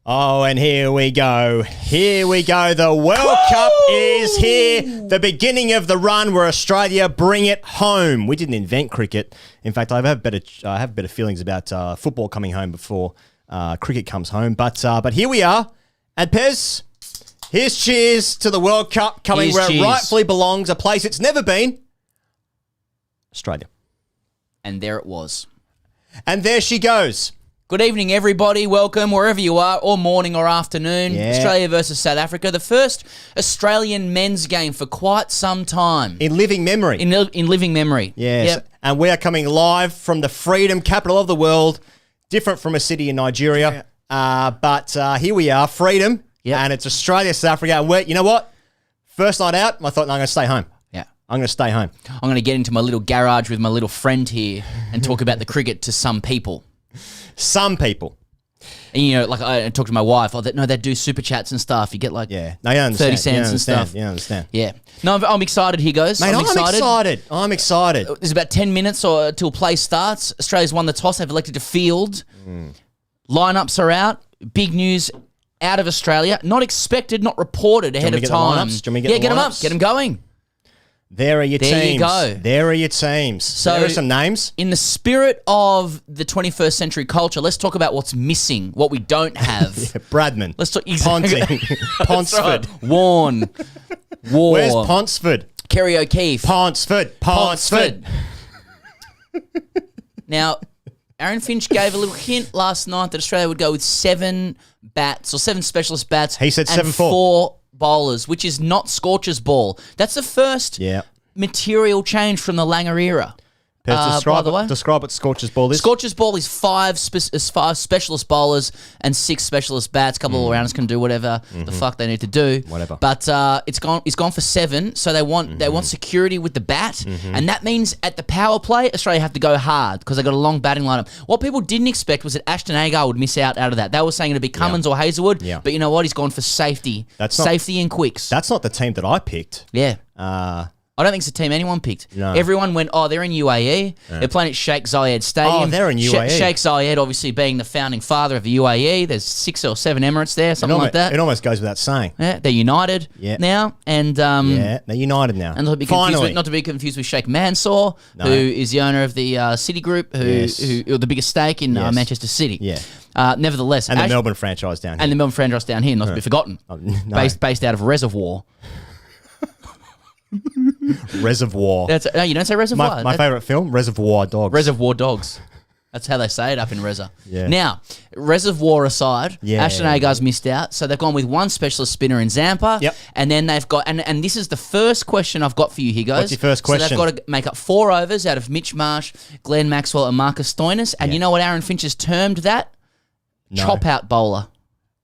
Oh, and here we go. Here we go. The World Cup is here. The beginning of the run where Australia bring it home. We didn't invent cricket. In fact, I have better feelings about football coming home before cricket comes home. But here we are. And Pez, here's cheers to the World Cup coming where it rightfully belongs, a place it's never been. Australia. And there it was. And there she goes. Good evening, everybody. Welcome wherever you are, or morning or afternoon. Yeah. Australia versus South Africa, the first Australian men's game for quite some time. In living memory. In living memory. Yes. Yep. And we are coming live from the freedom capital of the world, different from a city in Nigeria. But here we are, freedom. Yep. And it's Australia, South Africa. And you know what? First night out, I thought, no, I'm going to stay home. Yeah. I'm going to stay home. I'm going to get into my little garage with my little friend here and talk about the cricket to some people. Some people. And, you know, like I talked to my wife. They do super chats and stuff. You get like No, you understand. 30 cents and stuff. You understand. Yeah. No, I'm excited. Here goes. Mate, I'm excited. I'm excited. There's about 10 minutes till play starts. Australia's won the toss. They've elected to field. Lineups are out. Big news out of Australia. Not expected, not reported ahead of time. Do you want me to get get them the up. lineups? Get them going. There are your teams. There you go. There are your teams. So, there are some names. In the spirit of the 21st century culture, let's talk about what's missing, what we don't have. Bradman. Let's talk Ponting. Ponsford. Right. Warren. War. Where's Ponsford? Kerry O'Keefe. Ponsford. Now, Aaron Finch gave a little hint last night that Australia would go with 7 bats or 7 specialist bats. He said and 7-4. 4 bowlers, which is not Scorcher's ball. That's the first material change from the Langer era. By the way, describe what Scorcher's ball is. Scorcher's ball is 5 specialist bowlers and 6 specialist bats. A couple of all-rounders can do whatever the fuck they need to do. Whatever. But it's gone for 7, so they want security with the bat, and that means at the power play, Australia have to go hard because they got a long batting lineup. What people didn't expect was that Ashton Agar would miss out of that. They were saying it'd be Cummins or Hazelwood, but you know what? He's gone for safety. Safety and quicks. That's not the team that I picked. Yeah. I don't think it's a team anyone picked. No. Everyone went, they're in UAE. Yeah. They're playing at Sheikh Zayed Stadium. Oh, they're in UAE. Sheikh Zayed, obviously being the founding father of the UAE. There's 6 or 7 Emirates there, something like that. It almost goes without saying. Yeah, they're united now. And they're united now. And not to be confused with Sheikh Mansour, who is the owner of the City Group, who the biggest stake in Manchester City. Yeah. Nevertheless. And the Melbourne franchise down here. And the Melbourne franchise down here, not to be forgotten. No. Based out of Reservoir. Reservoir. No, you don't say Reservoir. My favourite film, Reservoir Dogs. Reservoir Dogs. That's how they say it up in Reza. Yeah. Now, Reservoir aside, Ashton Agar's missed out, so they've gone with 1 specialist spinner in Zampa. Yep. And then they've got, and this is the first question I've got for you, here goes. What's your first question? So they've got to make up 4 overs out of Mitch Marsh, Glenn Maxwell, and Marcus Stoinis. And you know what Aaron Finch has termed that? No. Chop-out bowler.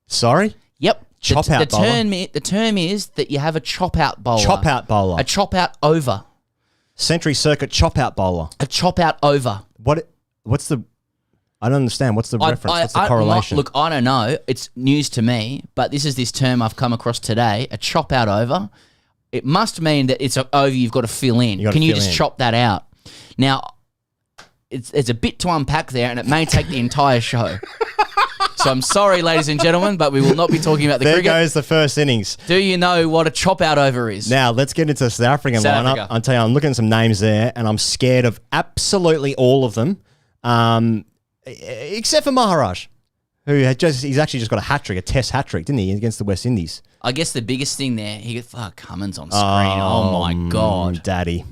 Sorry? Yep. Chop-out bowler? The term is that you have a chop-out bowler. Chop-out bowler. A chop-out over. Century Circuit chop-out bowler. A chop-out over. What's the... I don't understand. What's the reference? What's the correlation? Look, I don't know. It's news to me, but this term I've come across today, a chop-out over. It must mean that it's an over you've got to fill in. Can you just chop that out? Now, it's a bit to unpack there, and it may take the entire show. So I'm sorry, ladies and gentlemen, but we will not be talking about the cricket. There goes the first innings. Do you know what a chop-out over is? Now, let's get into the South African lineup. I'll tell you, I'm looking at some names there, and I'm scared of absolutely all of them, except for Maharaj, who he's actually just got a hat-trick, a test hat-trick, didn't he, against the West Indies? I guess the biggest thing there, he got Cummins on screen. Oh my God. Daddy.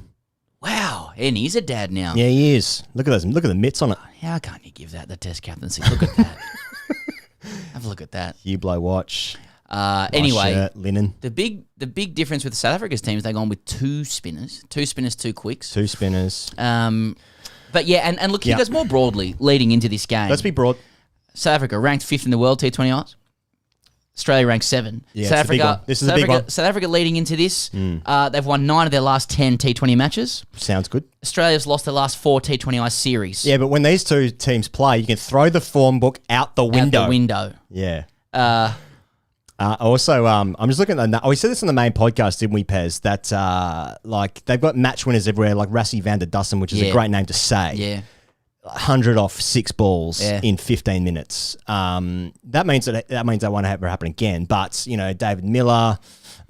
Wow. And he's a dad now. Yeah, he is. Look at those. Look at the mitts on it. How can't you give that the test captaincy? Look at that. Have a look at that. Hublot watch. Anyway, shirt, linen. The big difference with South Africa's team is they've gone with 2 spinners, 2 quicks. 2 spinners. But yeah, and look, he goes more broadly leading into this game. Let's be broad. South Africa ranked 5th in the world, T20 odds. Australia ranked 7. Yeah, South Africa. This is a big one. South Africa leading into this. They've won 9 of their last 10 T20 matches. Sounds good. Australia's lost their last 4 T20I series. Yeah, but when these 2 teams play, you can throw the form book out the window. Yeah. Also, I'm just looking at we said this on the main podcast, didn't we, Pez? That like they've got match winners everywhere, like Rassie van der Dussen, which is a great name to say. Yeah. 100 off 6 balls in 15 minutes. That means that won't ever happen again. But David Miller,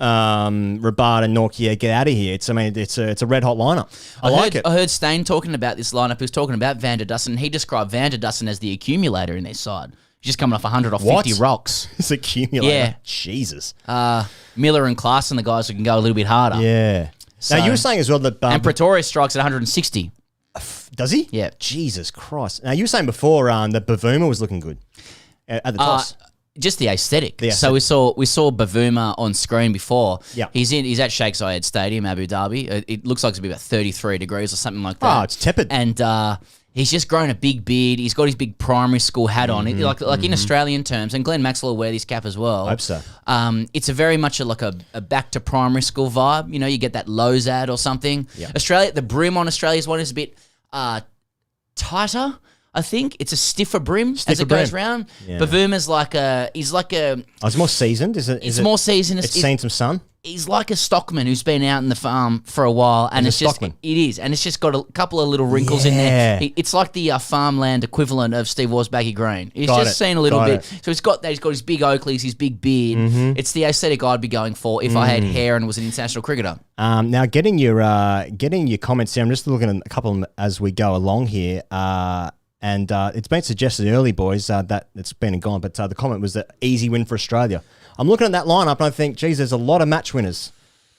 Rabada, Norkia, get out of here. It's a red hot lineup. I like it. I heard Stain talking about this lineup. He was talking about Van der Dussen. He described Van der Dussen as the accumulator in their side. He's just coming off 100 off 50 rocks. It's accumulator. Yeah. Jesus. Miller and Klassen, the guys who can go a little bit harder. Yeah. So, now you were saying as well that and Pretorius strikes at 160. Does he? Yeah. Jesus Christ. Now you were saying before that Bavuma was looking good at the toss. Just the aesthetic. So we saw Bavuma on screen before. Yeah. He's at Sheikh Zayed Stadium, Abu Dhabi. It looks like it's about 33 degrees or something like that. Oh, it's tepid. And he's just grown a big beard. He's got his big primary school hat on. Like in Australian terms, and Glenn Maxwell will wear this cap as well. I hope so. It's a very much like a back to primary school vibe. You get that Lozad or something. Yeah. Australia, the brim on Australia's one is a bit tighter. I think it's a stiffer brim as it goes round. Yeah. Bavuma's he's like a. Oh, it's more seasoned. It's more seasoned. It's seen some sun. He's like a stockman who's been out in the farm for a while, and It is, and it's just got a couple of little wrinkles in there. It's like the farmland equivalent of Steve Waugh's baggy green. He's seen a little bit. So he's got his big Oakleys, his big beard. Mm-hmm. It's the aesthetic I'd be going for if I had hair and was an international cricketer. Now getting your comments here. I'm just looking at a couple of them as we go along here. And it's been suggested early, boys, that it's been and gone, but the comment was that easy win for Australia. I'm looking at that lineup and I think, geez, there's a lot of match winners.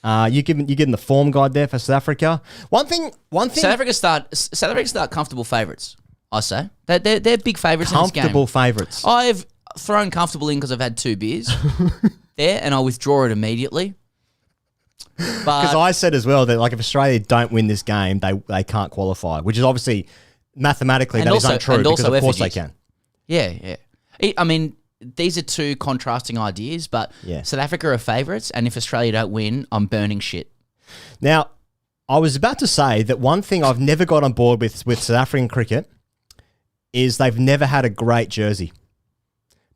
You're giving the form guide there for South Africa. One thing. South Africa start comfortable favourites. I say they're big favourites in this game. Comfortable favourites. I've thrown comfortable in because I've had 2 beers there, and I'll withdraw it immediately. Because I said as well that if Australia don't win this game, they can't qualify, which is obviously. Mathematically, that is untrue because of course they can. Yeah. I mean, these are 2 contrasting ideas, but South Africa are favourites, and if Australia don't win, I'm burning shit. Now, I was about to say that one thing I've never got on board with South African cricket is they've never had a great jersey.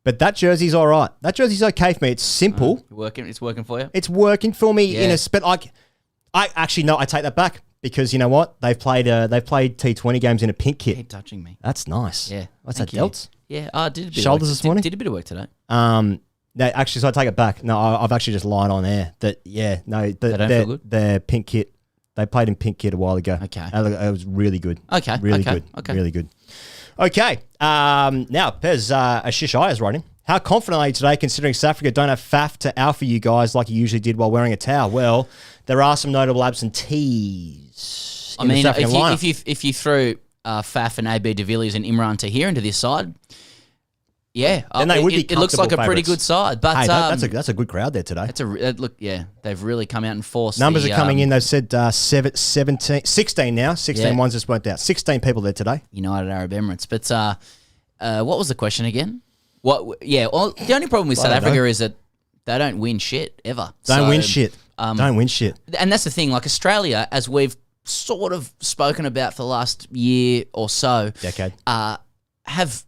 But that jersey's all right. That jersey's okay for me. It's simple. It's working for you? It's working for me but I actually, no, I take that back. Because you know what? They've played T20 games in a pink kit. Keep touching me. That's nice. Yeah. What's that, delts? Yeah. I did a bit Shoulders of work. this morning? Did a bit of work today. No, actually, so I take it back. No, I've actually just lied on air. They don't feel good? Their pink kit. They played in pink kit a while ago. Okay. It was really good. Okay. Really good. Okay. Really good. Okay. Now, Pez, Ashish I is writing. How confident are you today considering South Africa don't have Faf to alpha you guys like you usually did while wearing a towel? Well, there are some notable absentees. I mean, if you threw Faf and AB de Villiers and Imran Tahir into this side, then they would be. It looks like a pretty good side. But hey, that's a good crowd there today. They've really come out and forced. Numbers are coming in. They've said 16 now. 16 ones just went out. 16 people there today. United Arab Emirates. But what was the question again? What? Yeah. Well, the only problem with South Africa is that they don't win shit ever. Don't win shit. And that's the thing. Like Australia, as we've sort of spoken about for the last year or so, decade, have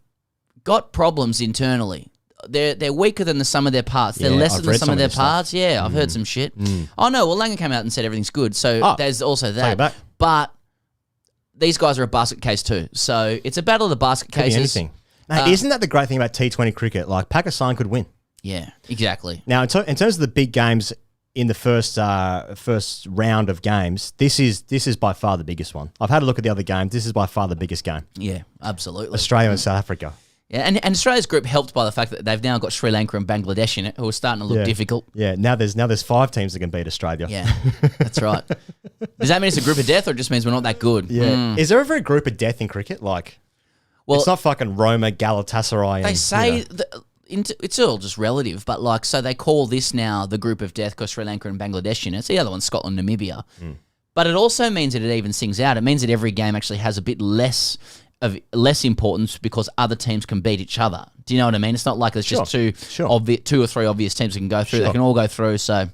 got problems internally. They're weaker than the sum of their parts. They're lesser than some of their parts. Yeah, I've heard some shit. Oh no, well Langer came out and said everything's good. So there's also that. But these guys are a basket case too. So it's a battle of the basket cases. Anything. Mate, isn't that the great thing about T20 cricket? Like Pakistan could win. Yeah, exactly. Now in terms of the big games in the first round of games, this is by far the biggest one. I've had a look at the other games. This is by far the biggest game. Yeah, absolutely. Australia and South Africa. Yeah, and Australia's group helped by the fact that they've now got Sri Lanka and Bangladesh in it, who are starting to look difficult. Yeah, now there's 5 teams that can beat Australia. Yeah, that's right. Does that mean it's a group of death, or it just means we're not that good? Yeah. Is there ever a group of death in cricket? Like, it's not fucking Roma, Galatasaray. They say it's all just relative, but so they call this now the group of death because Sri Lanka and Bangladesh in it. It's the other one, Scotland, Namibia. But it also means that it even sings out. It means that every game actually has a bit less importance because other teams can beat each other. Do you know what I mean? It's not like there's just two or three obvious teams that can go through. They can all go through. So,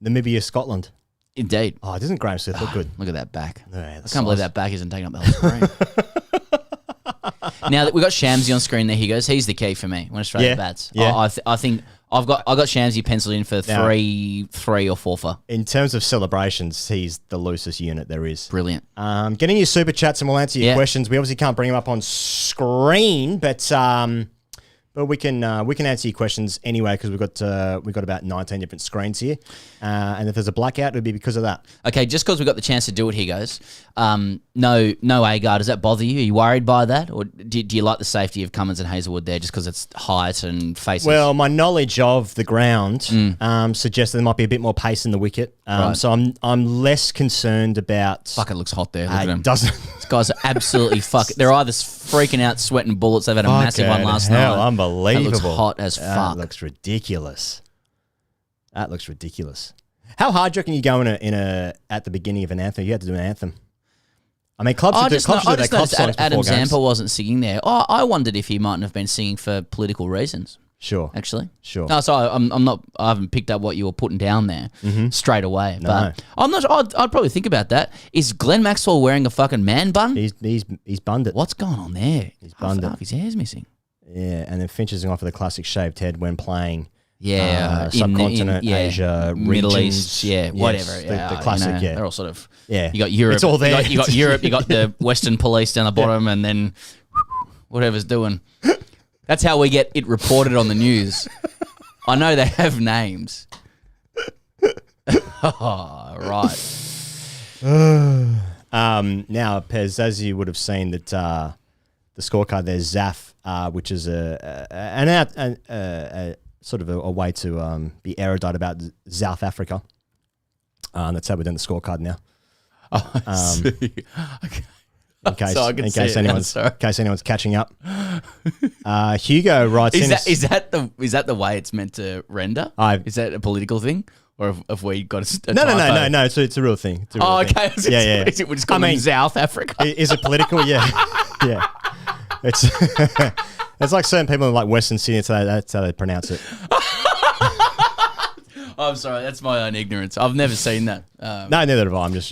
Namibia, Scotland. Indeed. Oh, doesn't Graham Smith look good? Look at that back. Yeah, I can't believe that back isn't taking up the whole screen. Now that we've got Shamsi on screen there, he goes, he's the key for me when Australia bats. Yeah. I think I got Shamsy penciled in for Now- 3 or 4 for. In terms of celebrations, he's the loosest unit there is. Brilliant. Getting your super chats and we'll answer your Yeah. questions. We obviously can't bring them up on screen, but we can answer your questions anyway because we've got about 19 different screens here, and if there's a blackout, it'll be because of that. Okay, just because we got the chance to do it, here goes. No Agar. Does that bother you? Are you worried by that, or do you like the safety of Cummins and Hazelwood there, just because it's height and faces? Well, my knowledge of the ground suggests that there might be a bit more pace in the wicket, Right. so I'm less concerned about. Fuck, it looks hot there. Look at him. Doesn't. These guys are absolutely fucking. They're either freaking out, sweating bullets. They've had a massive one last hell, night. Unbelievable. That looks hot as That fuck. looks ridiculous. That looks ridiculous. How hard do you reckon you go in a at the beginning of an anthem? You have to do an anthem. I mean, clubs I should do just club noticed songs Adam before games. Zampa wasn't singing there. Oh, I wondered if he mightn't have been singing for political reasons. Sure. Actually, Sure. No, sorry, I'm not. I haven't picked up what you were putting down there straight away. But I'm not. I'd probably think about that. Is Glenn Maxwell wearing a fucking man bun? He's bunned it. What's going on there? He's bunned it. half his hair's missing. Yeah, and then Finch is off with a classic shaved head when playing. Yeah, subcontinent, in Asia, Middle regions. East, yeah, Yes, whatever. the classic, yeah. They're all sort of. Yeah. You got Europe. It's all there. You got Europe. You got the Western police down the bottom, and then whatever's doing. That's how we get it reported on the news. I know they have names. Oh, right. Now, Pez, as you would have seen, that the scorecard there's Zaf, which is a sort of a way to be erudite about South Africa. That's how we're doing the scorecard now. Oh, I see. Okay. In case, So I can see it now, sorry. in case anyone's catching up. Hugo writes in. Is that the way it's meant to render? Is that a political thing, or have we got a No. typo? It's a real thing. It's a real Oh, thing. okay. Yeah. We're just calling South Africa. Is it political? Yeah. Yeah. It's it's like certain people in like Western Sydney. That's how they pronounce it. I'm sorry, that's my own ignorance. I've never seen that. No, neither have I. I'm just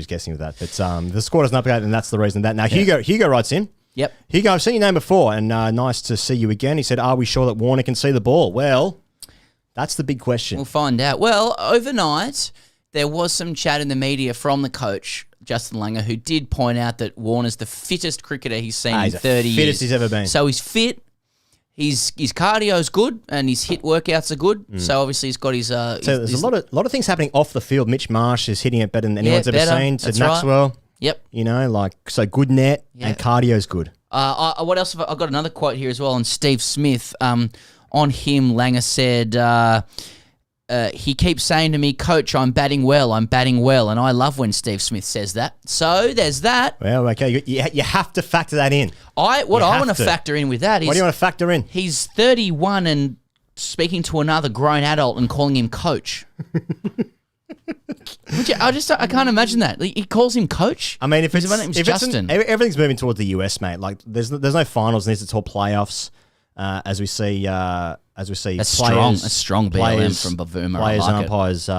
guessing with that. But the score doesn't update, and that's the reason that. Now Hugo writes in. Yep. Hugo, I've seen your name before, and nice to see you again. He said, "Are we sure that Warner can see the ball?" Well, that's the big question. We'll find out. Well, overnight there was some chat in the media from the coach Justin Langer, who did point out that Warner's the fittest cricketer he's seen in 30 years. Fittest he's ever been. So he's fit. His cardio's good and his hit workouts are good. So obviously he's got his. So there's a lot of things happening off the field. Mitch Marsh is hitting it better than anyone's ever seen. Said That's Maxwell. Right. Yep. You know, so good net and cardio's good. What else? I've got another quote here as well on Steve Smith. On him, Langer said, he keeps saying to me, "Coach, I'm batting well, and I love when Steve Smith says that. So there's that. Well, okay, you have to factor that in. I want to factor in with that is, what do you want to factor in? He's 31 and speaking to another grown adult and calling him coach. I can't imagine that. He calls him coach. I mean, if his name's Justin. Everything's moving towards the US, mate. Like there's no finals, and it's all playoffs. As we see That's players, strong BLM from Bavuma. Players I like and umpires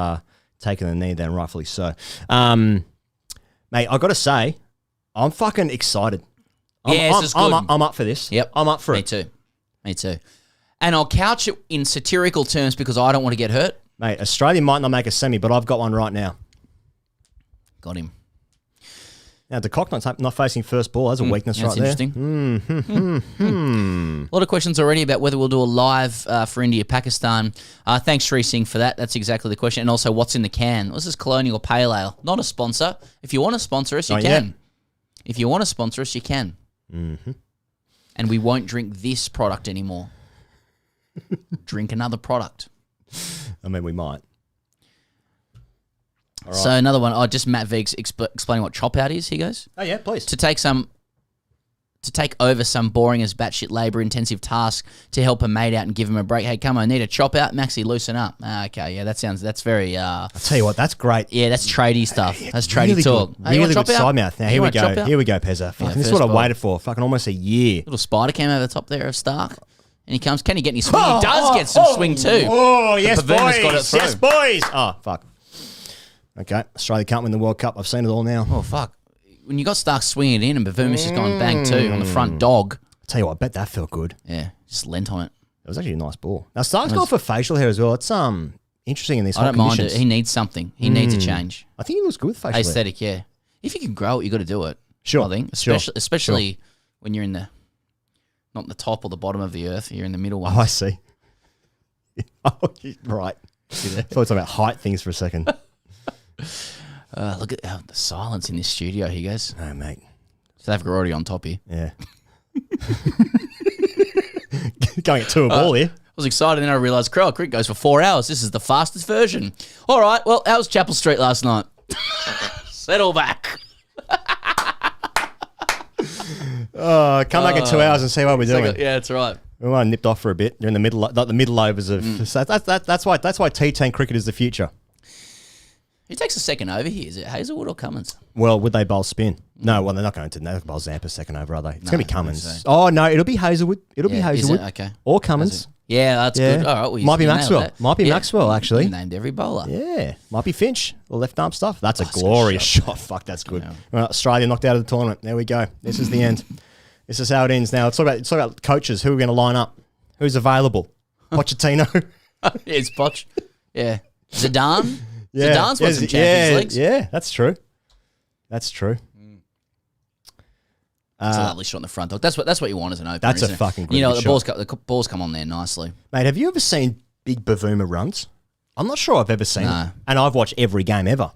taking the knee, then rightfully so. Mate, I got to say, I'm fucking excited. This is good. I'm up for this. Yep, I'm up for it. Me too. And I'll couch it in satirical terms because I don't want to get hurt. Mate, Australia might not make a semi, but I've got one right now. Got him. Now, De Kock not facing first ball. That's a weakness right there. That's interesting. A lot of questions already about whether we'll do a live for India-Pakistan. Thanks, Sri Singh, for that. That's exactly the question. And also, what's in the can? This is Colonial Pale Ale. Not a sponsor. If you want to sponsor us, you can. If you want to sponsor us, you can. Mm-hmm. And we won't drink this product anymore. Drink another product. I mean, we might. All right. So another one. Just Matt Viggs explaining what chop out is. He goes, "Oh yeah, please." To take over some boring as batshit labour intensive task to help a mate out and give him a break. Hey, come on, need a chop out, Maxie, loosen up. Okay, yeah, that's very. I'll tell you what, that's great. Yeah, that's tradie stuff. That's tradie really talk. Good, really good side mouth. Now here we go. Here we go, Pezza. This is what I waited for. Fucking almost a year. Little spider came over the top there of Stark. And he comes. Can he get any swing? He does get some swing too. Oh, yes, boys. Got it through. Yes, boys. Oh, fuck. Okay, Australia can't win the World Cup. I've seen it all now. Oh, fuck. When you got Stark swinging it in and Bavumis has gone bang too on the front dog. I'll tell you what, I bet that felt good. Yeah, just lent on it. It was actually a nice ball. Now, Stark's gone for facial hair as well. It's interesting in this. I don't mind it. He needs something. He needs a change. I think he looks good with facial aesthetic, yeah. If you can grow it, you got to do it. Sure. I think, especially when you're in the not in the top or the bottom of the earth. You're in the middle one. Oh, I see. Oh, right. I thought it's about height things for a second. Look at the silence in this studio. He goes, "No, mate. South Africa already on top here." Yeah. Going at 2 a ball here. I was excited, then I realised cricket goes for 4 hours. This is the fastest version. All right, well, how was Chapel Street last night? Settle back. Come back in 2 hours and see what we're doing. Yeah, that's right. We want nipped off for a bit. You're in the middle, like the middle overs of. So that's why T10 cricket is the future. Who takes a second over here? Is it Hazelwood or Cummins? Well, would they bowl spin? No, well, they're not going to. They'll bowl Zampa second over, are they? It's going to be Cummins. Oh, no, it'll be Hazelwood. It'll be Hazelwood. Okay. Or Cummins. Yeah, that's good. All right. Well, might be Maxwell. Might be Maxwell, actually. You named every bowler. Yeah. Might be Finch or left arm stuff. That's a glorious shot. Fuck, that's good. Yeah. Right, Australia knocked out of the tournament. There we go. This is the end. This is how it ends now. Let's talk about coaches. Who are we going to line up? Who's available? Pochettino. It's Poch. Yeah. Zidane. Yeah. Zidane's won some Champions Leagues. Yeah, that's true. That's true. It's a lovely shot in the front dog. That's what you want as an opener. That's a fucking good shot. The balls come on there nicely. Mate, have you ever seen big Bavuma runs? I'm not sure I've ever seen it. And I've watched every game ever.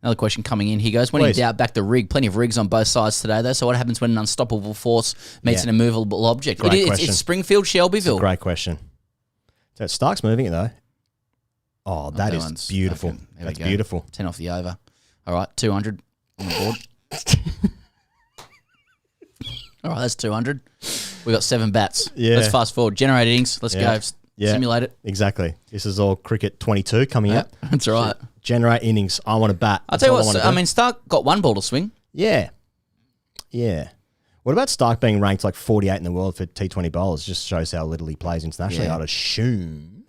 Another question coming in. He goes, when in doubt, back the rig. Plenty of rigs on both sides today, though. So what happens when an unstoppable force meets an immovable object? It's Springfield, Shelbyville. Great question. So Stark's moving it, though. Oh, that is beautiful. That's beautiful. 10 off the over. All right, 200 on the board. All right, that's 200. We got 7 bats. Yeah. Let's fast forward. Generate innings. Let's go. Simulate it. Exactly. This is all cricket 22 coming up. That's right. Generate innings. I want to bat. I'll tell you what. I mean, Stark got 1 ball to swing. Yeah. Yeah. What about Stark being ranked like 48 in the world for T20 bowlers? Just shows how little he plays internationally, I'd assume.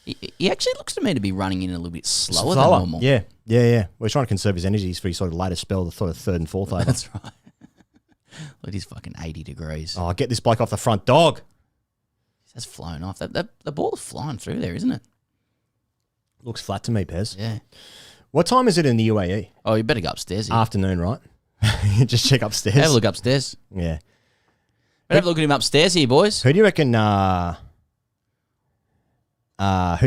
He actually looks to me to be running in a little bit slower than normal. Yeah. Well, he's trying to conserve his energies for his sort of later spell, the sort of 3rd and 4th over. That's right. Look, he's fucking 80 degrees. Oh, get this bloke off the front dog. That's flown off. The ball's flying through there, isn't it? Looks flat to me, Pez. Yeah. What time is it in the UAE? Oh, you better go upstairs. Afternoon, right? Just check upstairs. Have a look upstairs. Yeah. Have a look at him upstairs here, boys. Who do you reckon? Who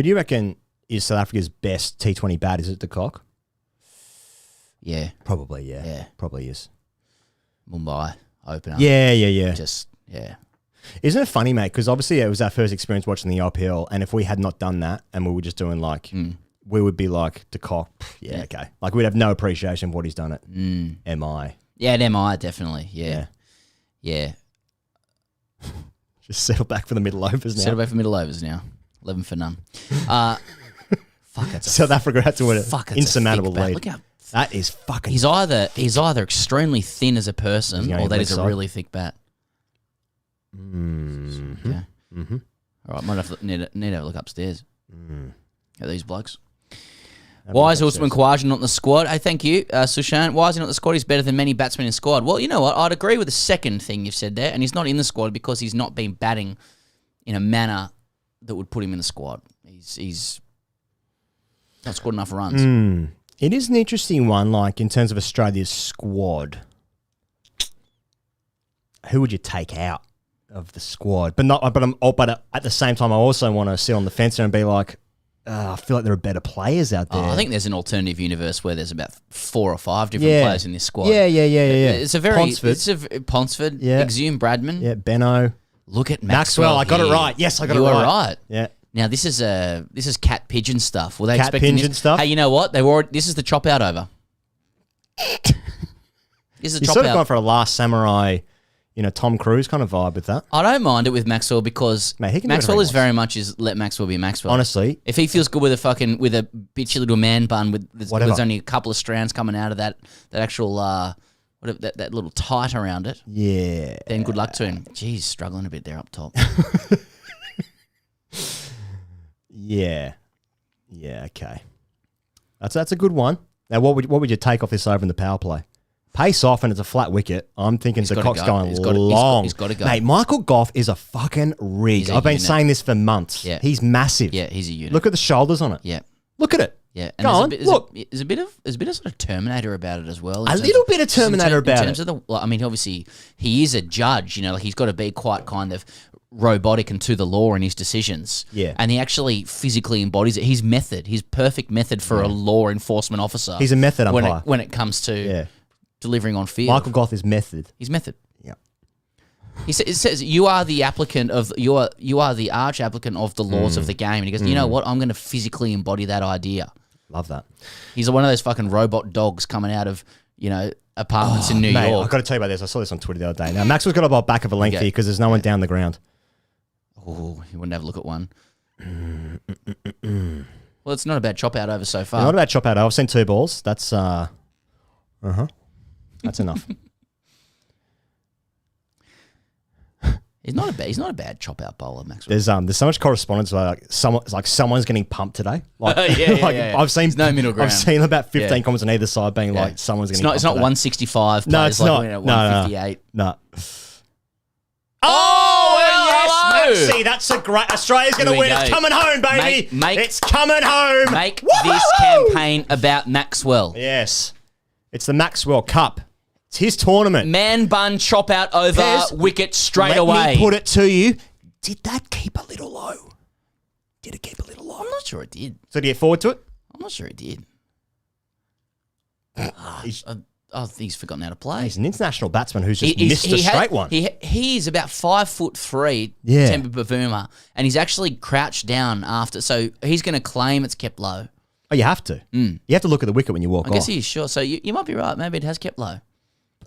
do you reckon is South Africa's best T20 bat? Is it de Kock? Yeah. Probably, yeah. Probably is. Mumbai opener. Yeah. Yeah. Isn't it funny, mate? Because obviously it was our first experience watching the IPL, and if we had not done that and we were just doing like, we would be like, de Kock, okay. Like we'd have no appreciation of what he's done at MI. Yeah, at MI, definitely. Yeah. Just settle back for the middle overs now. 11 for none. Fuck, that's South Africa had to win an insurmountable lead. Look how that is fucking. He's either extremely thin as a person, or that is a really thick bat. Mm-hmm. Yeah. Mm-hmm. All right, might have need to have a look upstairs at these blokes. Why is Usman Khawaja not in the squad? Hey, thank you, Sushan. Why is he not in the squad? He's better than many batsmen in the squad. Well, you know what? I'd agree with the second thing you've said there, and he's not in the squad because he's not been batting in a manner that would put him in the squad. He's not scored enough runs. It is an interesting one, like in terms of Australia's squad. Who would you take out of the squad? But at the same time, I also want to sit on the fence and be like, I feel like there are better players out there. I think there's an alternative universe where there's about 4 or 5 different players in this squad. Yeah. It's a very Ponsford, Exhume Bradman. Yeah, Benno. Look at Maxwell. I got it right. Yes, I got it right. You are right. Yeah. Now this is cat pigeon stuff. Were they cat expecting pigeon stuff? Hey, you know what? This is the chop out over. This is You've sort of gone for a Last Samurai, Tom Cruise kind of vibe with that. I don't mind it with Maxwell because Maxwell is very much let Maxwell be Maxwell. Honestly, if he feels good with a bitchy little man bun there's only a couple of strands coming out of that actual that little tight around it. Yeah. Then good luck to him. Jeez, struggling a bit there up top. Yeah. Okay. That's a good one. Now, what would you take off this over in the power play? pace off and it's a flat wicket, I'm thinking the cock's going He's long. He's got to go. Mate, Michael Goff is a fucking rig. I've been saying this for months. Yeah. He's massive. Yeah, he's a unit. Look at the shoulders on it. Yeah. Look at it. Yeah, and go on. Look, there's a bit of sort of Terminator about it as well. A little bit of Terminator about it. I mean, obviously he is a judge. You know, like he's got to be quite kind of robotic and to the law in his decisions. Yeah, and he actually physically embodies it. His method, his perfect method for a law enforcement officer. He's a method umpire when it comes to delivering on field. Michael Goff is method. He's method. Yeah. It says you are the applicant of you are the arch applicant of the laws of the game, and he goes, you know what? I'm going to physically embody that idea. Love that. He's one of those fucking robot dogs coming out of, apartments in New York. I've got to tell you about this. I saw this on Twitter the other day. Now, Maxwell's got a back of a length here because there's no one down the ground. Oh, you wouldn't have a look at one. Well, it's not a bad chop out over so far. Not a bad chop out. I've seen 2 balls. That's, that's enough. He's not a bad chop out bowler, Maxwell. There's so much correspondence like someone's getting pumped today. Like, I've seen There's no middle ground. I've seen about 15 comments on either side being like someone's getting. It's not today. 165. No, it's not. 158. No. Oh, yes, Maxie, that's a great. Australia's going to win. It's coming home, baby. It's coming home. Make this campaign about Maxwell. Yes, it's the Maxwell Cup. It's his tournament. Man bun chop out over wicket straight away. Let me put it to you. Did that keep a little low? Did it keep a little low? I'm not sure it did. So do you get forward to it? I'm not sure it did. I think he's forgotten how to play. He's an international batsman who's just missed a straight one. He's about 5'3", Temba Bavuma, and he's actually crouched down after. So he's going to claim it's kept low. Oh, you have to. You have to look at the wicket when you walk off. I guess he's sure. So you might be right. Maybe it has kept low.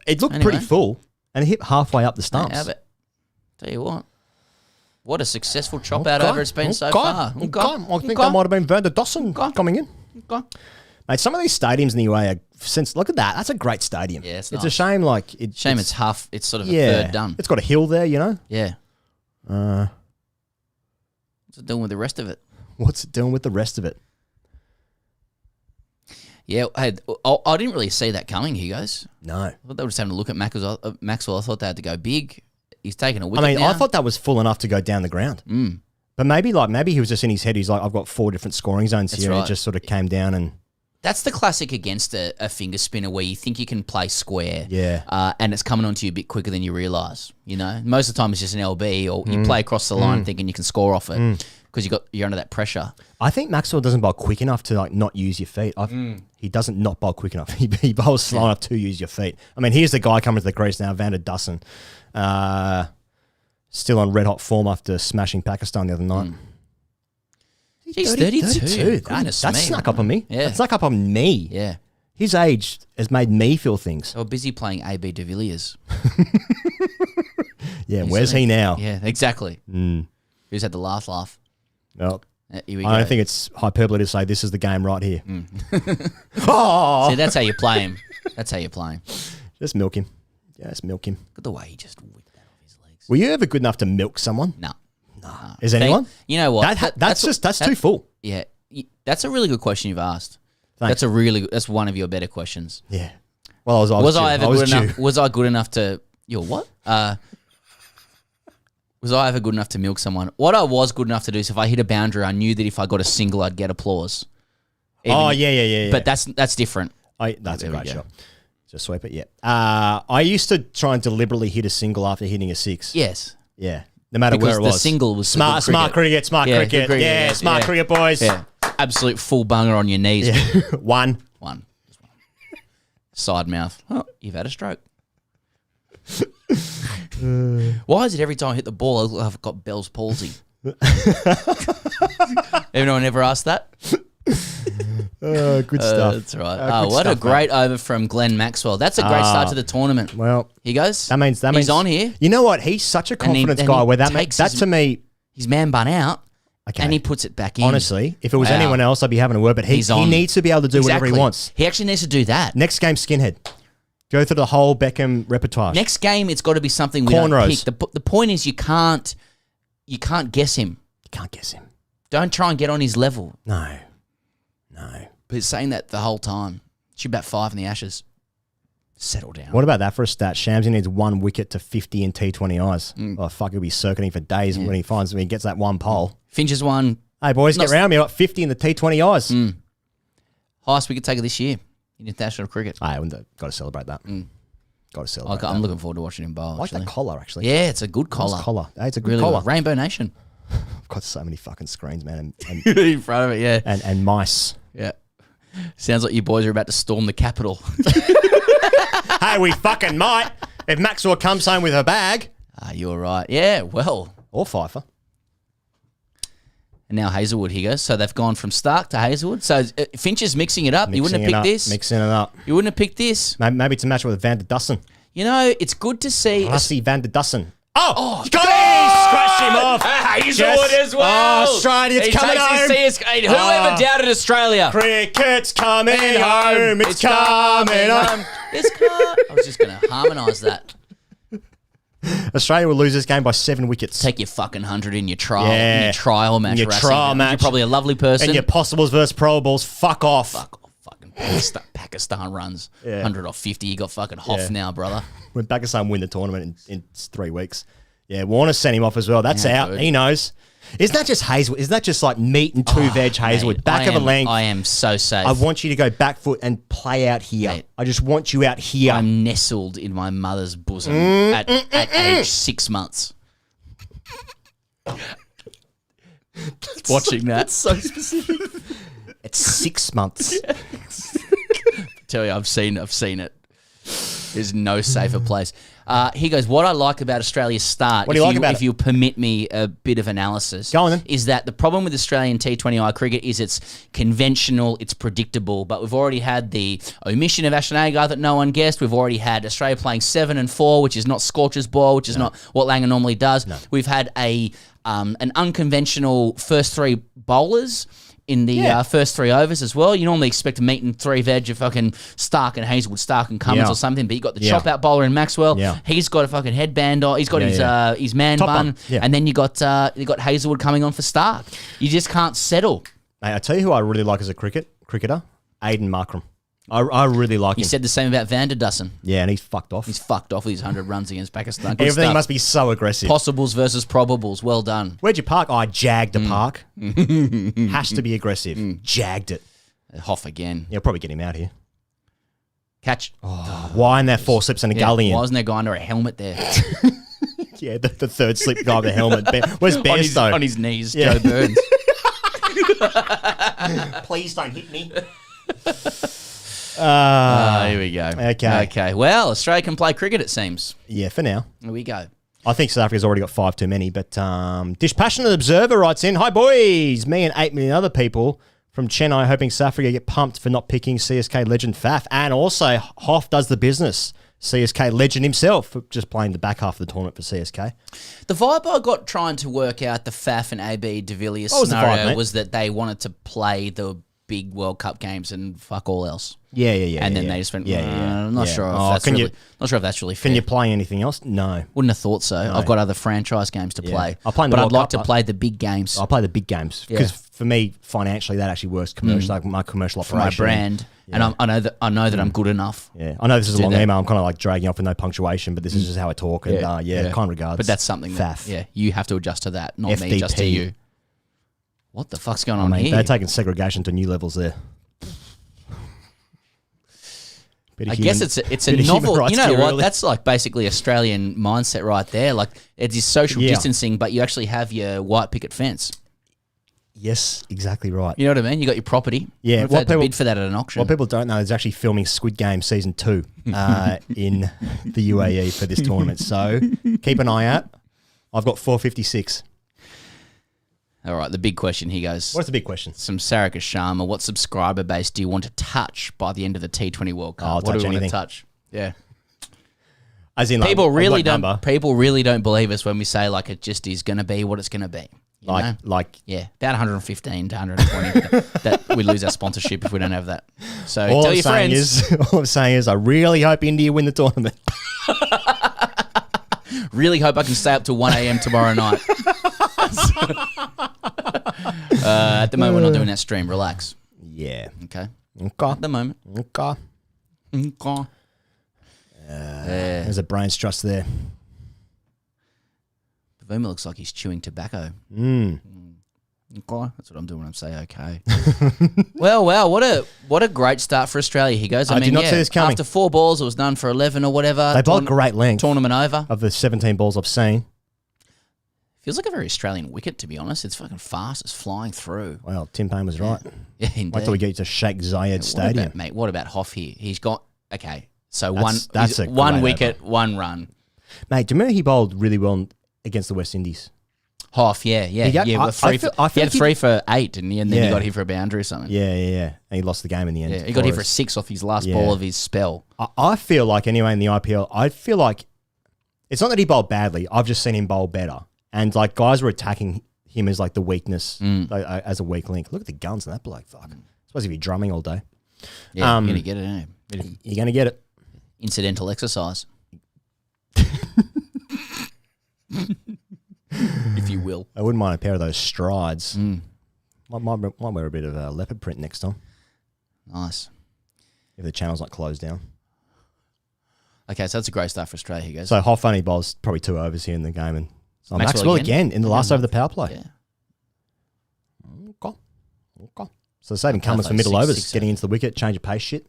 It looked pretty full, and it hit halfway up the stumps. Tell you what a successful chop out over it's been so far. I think that might have been Werner Dawson coming in. Mate, some of these stadiums in the UAE, look at that. That's a great stadium. Yeah, it's a shame. It's sort of a third done. It's got a hill there, you know. Yeah. What's it doing with the rest of it? What's it doing with the rest of it? Yeah, hey, I didn't really see that coming, Hugos. No. I thought they were just having a look at Maxwell. I thought they had to go big. He's taking a wicket now. I thought that was full enough to go down the ground. But maybe he was just in his head. He's like, I've got 4 different scoring zones here. Right. And it just sort of came down and... That's the classic against a finger spinner where you think you can play square. Yeah. And it's coming onto you a bit quicker than you realise. You know? Most of the time it's just an LB or you play across the line thinking you can score off it. Because you're under that pressure. I think Maxwell doesn't bowl quick enough to not use your feet. He doesn't not bowl quick enough. He bowls slow enough to use your feet. I mean, here's the guy coming to the crease now, Werner Dawson, still on red hot form after smashing Pakistan the other night. He's 32. That snuck up on me. Yeah. That snuck up on me. Yeah. His age has made me feel things. They were busy playing AB de Villiers. Yeah, where's he now? Yeah, exactly. Who's had the laugh? Well, here we I go. don't think it's hyperbole to say this is the game right here. See, that's how you play him. That's how you play him. Just milk him. Yeah, just milk him. Look at the way he just whipped that off his legs. Were you ever good enough to milk someone? No. Is anyone? You know what? That's too full. Yeah, that's a really good question you've asked. Thanks. That's one of your better questions. Yeah. Well, was I good enough to? You're what? Was I ever good enough to milk someone? What I was good enough to do is if I hit a boundary, I knew that if I got a single, I'd get applause. Yeah. But that's different. That's a great shot. Just sweep it, yeah. I used to try and deliberately hit a single after hitting a 6. Yes. Yeah. No matter where it was. The single was smart cricket. Yeah, smart cricket, boys. Yeah. Absolute full bunger on your knees. Yeah. One. Side mouth. Oh, you've had a stroke. Why is it every time I hit the ball, I've got Bell's palsy? Anyone ever asked that? Good stuff. That's right. What a great over from Glenn Maxwell. That's a great start to the tournament. Well, he goes. That means he's on here. You know what? He's such a confidence guy. Where that to me, his man bun out. Okay. And he puts it back in. Honestly, if it was anyone else, I'd be having a word. But he needs to be able to do whatever he wants. He actually needs to do that. Next game, skinhead. Go through the whole Beckham repertoire. Next game, it's got to be something we don't pick. The point is, you can't guess him. You can't guess him. Don't try and get on his level. No. But he's saying that the whole time. Should bat 5 in the Ashes. Settle down. What about that for a stat? Shamsy needs 1 wicket to 50 in T20Is. Oh, fuck, he'll be circling for days when he gets that one pole. Finch has won. Hey, boys, get around me. I got 50 in the T20Is. Highest wicket taker this year in international cricket. Hey, got to celebrate that. Got to celebrate that. I'm looking forward to watching him bowl. I like that collar, actually. Yeah, it's a good collar. Hey, it's a good Really collar. good. Rainbow Nation. I've got so many fucking screens, man. And In front of it, yeah. and mice. Yeah. Sounds like you boys are about to storm the Capitol. Hey, we fucking might. If Maxwell comes home with her bag. You're right. Yeah, well. Or Pfeiffer. And now Hazelwood, he goes. So they've gone from Stark to Hazelwood. So Finch is mixing it up. You wouldn't have picked this. Mixing it up. You wouldn't have picked this. Maybe to match with Van der Dussen. You know, it's good to see. Rusty Van der Dussen. Oh, got it! Scratched him off. Hazelwood as well. Oh, Australia's coming home. Whoever doubted Australia? Cricket's coming home. It's coming home. I was just going to harmonise that. Australia will lose this game by 7 wickets. Take your fucking 100 in your trial match. Your trial match. You're probably a lovely person. And your possibles versus probables. Fuck off. Fucking Pakistan runs 100 off 50. You got fucking Hoff now, brother. When Pakistan win the tournament in 3 weeks. Yeah, Warner sent him off as well. That's out. Good. He knows. Isn't that just Hazelwood? Isn't that just like meat and 2 veg Hazelwood? Mate, back of the length. I am so safe. I want you to go back foot and play out here. Mate, I just want you out here. I'm nestled in my mother's bosom at age 6 months. Watching that. That's so specific. It's 6 months. Tell you, I've seen it. There's no safer place. He goes, what I like about Australia's start, what do you like about if you permit me a bit of analysis, go on then. Is that the problem with Australian T20I cricket is it's conventional, it's predictable, but we've already had the omission of Ashton Agar that no one guessed. We've already had Australia playing 7 and 4, which is not Scorcher's ball, which is not what Langer normally does. No. We've had an unconventional first 3 bowlers in the first 3 overs as well. You normally expect meat and 3 veg of fucking Stark and Hazelwood, Stark and Cummins or something, but you got the chop out bowler in Maxwell. Yeah. He's got a fucking headband on. He's got his man Top bun, and then you got Hazelwood coming on for Stark. You just can't settle. Mate, I tell you who I really like as a cricketer, Aiden Markram. I really like him. You said the same about Van der Dussen. Yeah, and he's fucked off. He's fucked off with his 100 runs against Pakistan. Good Everything stuff. must be so aggressive. Possibles versus probables. Well done. Where'd you park? I jagged the park. Has to be aggressive. Jagged it. Hoff again. You'll probably get him out here. Catch. Why in there 4 slips and a gully in? Why wasn't there a guy under a helmet there? Yeah, the third slip guy with the helmet. Where's Bairstow? On his knees, Joe Burns. Please don't hit me. Here we go. Okay. Well, Australia can play cricket, it seems. Yeah, for now. Here we go. I think South Africa's already got 5 too many, but Dispassionate Observer writes in, hi boys, me and 8 million other people from Chennai hoping South Africa get pumped for not picking CSK legend Faf. And also, Hoff does the business. CSK legend himself for just playing the back half of the tournament for CSK. The vibe I got trying to work out the Faf and AB de Villiers scenario was that they wanted to play the big World Cup games and fuck all else. Yeah. And then they just went, I'm not sure if that's really fair. Can you play anything else? No. Wouldn't have thought so. No. I've got other franchise games to play. But I'd like to play the big games. I'll play the big games because for me, financially, that actually works commercially, like my commercial operation. For my brand. Yeah. And I know that I'm good enough. Yeah, I know this is a long email. I'm kind of like dragging off with no punctuation, but this is just how I talk. And kind regards. But that's something Faf. That, you have to adjust to that, not FDP. me, just to you. What the fuck's going on here? They're taking segregation to new levels there. I guess it's a novel. You know what? That's like basically Australian mindset right there. Like it is social distancing, but you actually have your white picket fence. Yes, exactly right. You know what I mean? You got your property. Yeah, what people bid for that at an auction. What people don't know is actually filming Squid Game season 2 in the UAE for this tournament. So keep an eye out. I've got 456. All right, the big question, he goes. What's the big question? Some Sarika Sharma. What subscriber base do you want to touch by the end of the T20 World Cup? What do you want to touch? Yeah. As in, people really don't believe us when we say like it just is going to be what it's going to be. About 115 to 120. that we lose our sponsorship if we don't have that. So tell your friends. All I'm saying is, I really hope India win the tournament. Really hope I can stay up till 1 a.m. tomorrow night. At the moment, we're not doing that stream. Relax. Yeah. Okay. Okay. At the moment. Okay. Okay. There's a brains trust there. Bavuma looks like he's chewing tobacco. Okay, that's what I'm doing when I'm saying okay. well, what a great start for Australia. He goes. I mean, did not see this coming. After 4 balls, it was done for 11 or whatever. They bowled great length. Tournament over. Of the 17 balls I've seen. Feels like a very Australian wicket, to be honest. It's fucking fast. It's flying through. Well, Tim Payne was right. Yeah, indeed. Wait till we get to Sheikh Zayed Stadium. What about Hoff here? He's got, okay, so That's one wicket, over. 1 run. Mate, do you remember he bowled really well against the West Indies? Hoff, yeah. He had 3 for 8, and then he got hit for a boundary or something. Yeah. And he lost the game in the end. Yeah, he got hit for 6 off his last ball of his spell. I feel like, anyway, in the IPL, I feel like it's not that he bowled badly. I've just seen him bowl better. And, like, guys were attacking him as, like, the weakness, as a weak link. Look at the guns on that bloke. Fuck. Suppose he'd be drumming all day. Yeah, you're going to get it, ain't you? You're going to get it. Incidental exercise. If you will. I wouldn't mind a pair of those strides. Might wear a bit of a leopard print next time. Nice. If the channel's not closed down. Okay, so that's a great start for Australia, he goes. So Hoff only bowls probably 2 overs here in the game. And Maxwell again in the last over the power play. Yeah. Okay. So saving Cummins for middle overs, getting into the wicket, change of pace shit.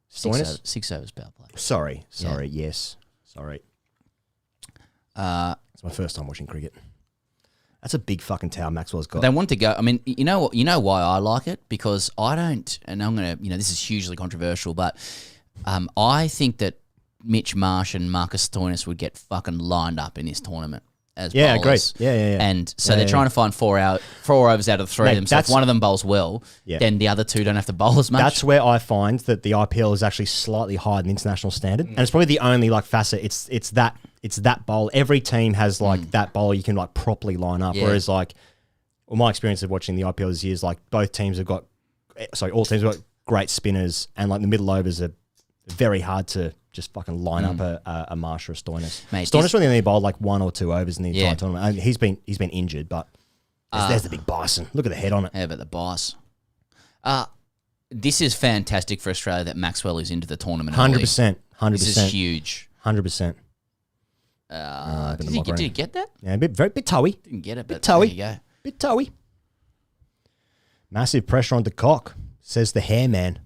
6 overs power play. Sorry, yes. Sorry. It's my first time watching cricket. That's a big fucking tower Maxwell's got. They want to go. I mean, you know why I like it? Because I don't, and I'm going to, this is hugely controversial, but I think that Mitch Marsh and Marcus Stoinis would get fucking lined up in this tournament as bowlers. Agreed. Yeah. And so they're trying to find 4 overs out of the 3 of them. So if one of them bowls well, then the other 2 don't have to bowl as much. That's where I find that the IPL is actually slightly higher than international standard. And it's probably the only facet. It's that bowl. Every team has that bowl you can properly line up. Yeah. Whereas my experience of watching the IPL this year is all teams have got great spinners, and the middle overs are very hard to just fucking line up a Marsh or a Stoinis. Stoinis really only bowled 1 or 2 overs in the entire tournament. I mean, he's been injured, but there's the big bison. Look at the head on it. How about the bice? This is fantastic for Australia that Maxwell is into the tournament. 100%. This is huge. 100%. Did you get that? Yeah, very bit toey. Didn't get it, but bit toey. There you go. Bit toey. Massive pressure on De Kock, says the hair man.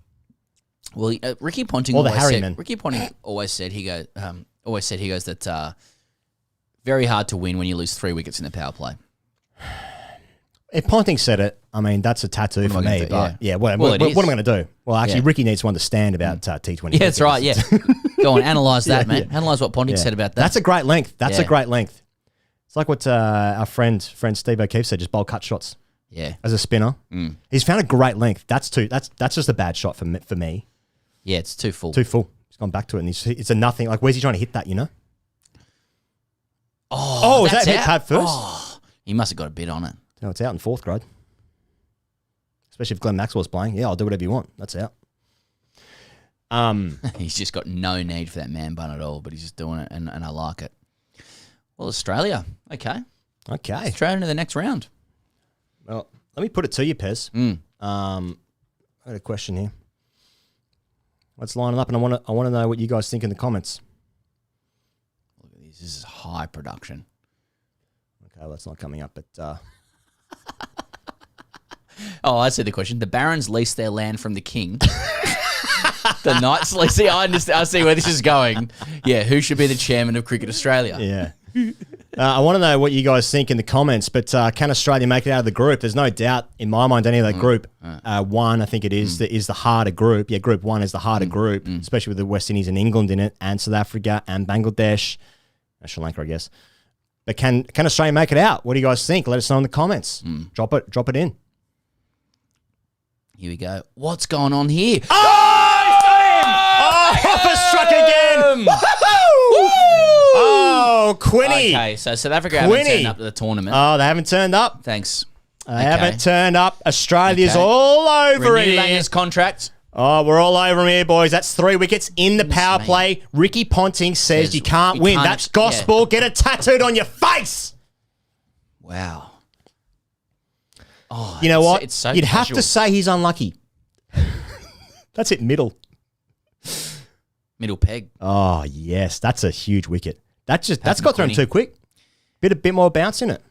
Well, Ricky Ponting always said he goes that very hard to win when you lose 3 wickets in the power play. If Ponting said it, I mean, that's a tattoo for me. What am I going to do? Well, actually, Ricky needs to understand about T20. Yeah, that's right, yeah. Go on, analyse that, mate. Analyse what Ponting said about that. That's a great length. That's a great length. It's like what our friend Steve O'Keefe said, just bowl cut shots. Yeah. As a spinner. He's found a great length. That's just a bad shot for me. Yeah, it's too full. Too full. He's gone back to it, and it's a nothing. Where's he trying to hit that, Oh, is that hit pad first? Oh, he must have got a bit on it. No, it's out in 4th grade. Especially if Glenn Maxwell's playing. Yeah, I'll do whatever you want. That's out. He's just got no need for that man bun at all, but he's just doing it, and I like it. Well, Australia. Okay. Australia into the next round. Well, let me put it to you, Pez. I got a question here. Let's line it up, and I want to know what you guys think in the comments. Look at this. This is high production. Okay, well, that's not coming up, but... Oh, I see the question. The barons lease their land from the king. The knights lease... See, I understand. I see where this is going. Yeah, who should be the chairman of Cricket Australia? Yeah. I want to know what you guys think in the comments, but can Australia make it out of the group? There's no doubt in my mind any of that group. 1, I think it is, is the harder group. Yeah, Group 1 is the harder group, especially with the West Indies and England in it, and South Africa and Bangladesh, and Sri Lanka, I guess. But can Australia make it out? What do you guys think? Let us know in the comments. Drop it in. Here we go. What's going on here? Hopper struck again. Oh, Quinny. Okay, so South Africa haven't turned up to the tournament. Oh, they haven't turned up. Thanks. They haven't turned up. Australia's all over Renew it. Langer's contract. Oh, we're all over him here, boys. That's 3 wickets in the power play. Ricky Ponting says you can't win. That's gospel. Get it tattooed on your face. Wow. Oh, you know what? It's so You'd casual. have to say he's unlucky. That's it, middle. Middle peg. Oh, yes. That's a huge wicket. That's got thrown too quick. A bit more bounce in it.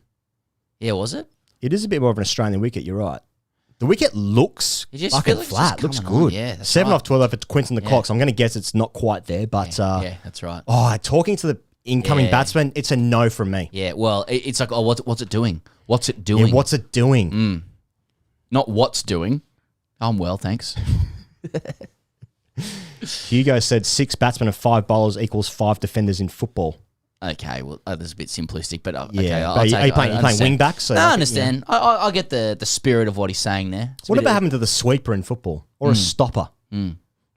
Yeah, was it? It is a bit more of an Australian wicket. You're right. The wicket looks fucking flat. Looks good. Yeah, 7 off 12 for Quinton de Kock. So I'm going to guess it's not quite there. But yeah, that's right. Oh, talking to the incoming batsman, it's a no from me. Yeah, well, it's like, what's it doing? What's it doing? Yeah, what's it doing? Not what's doing. I'm well, thanks. Hugo said 6 batsmen and 5 bowlers equals 5 defenders in football. Okay, well, that's a bit simplistic, but yeah. okay. Are you playing wing back? So I understand. Yeah. I get the spirit of what he's saying there. What about happened to the sweeper in football or a stopper? I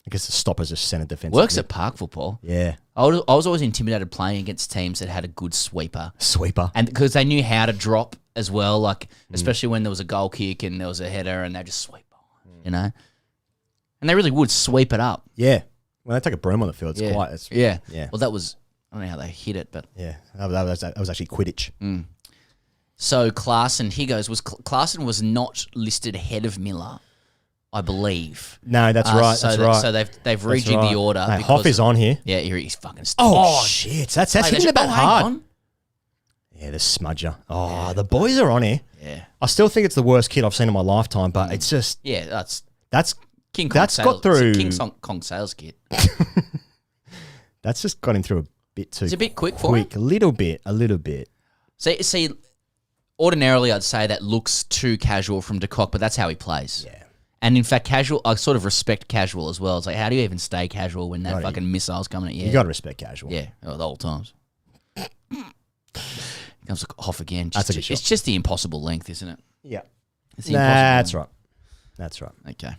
guess the stopper's just centre defence. Works at park football. Yeah. I was always intimidated playing against teams that had a good sweeper. And because they knew how to drop as well, like especially when there was a goal kick and there was a header and they just sweep on, you know? And they really would sweep it up. Yeah. When they take a broom on the field, it's quite... Yeah. Well, that was... I don't know how they hit it, but... Yeah, that was actually Quidditch. So Klaasen, he goes, Klaasen was not listed ahead of Miller, I believe. No, that's right. So they've rejigged the order. Mate, Hoff is on here. Yeah, he's fucking... Shit. That's hitting it that hard. Yeah, the smudger. Oh, the boys are on here. Yeah. I still think it's the worst kid I've seen in my lifetime, but it's just... Yeah, that's King Kong got through... King Kong sales kit. That's just got him through a bit too... It's a bit quick for him? A little bit. See, ordinarily I'd say that looks too casual from de Kock, but that's how he plays. Yeah. And in fact, casual, I sort of respect casual as well. It's like, how do you even stay casual when that fucking missile's coming at you? You got to respect casual. Yeah, at all times. Comes off again. That's a good shot. It's just the impossible length, isn't it? Yeah. It's the impossible length. That's right. Okay.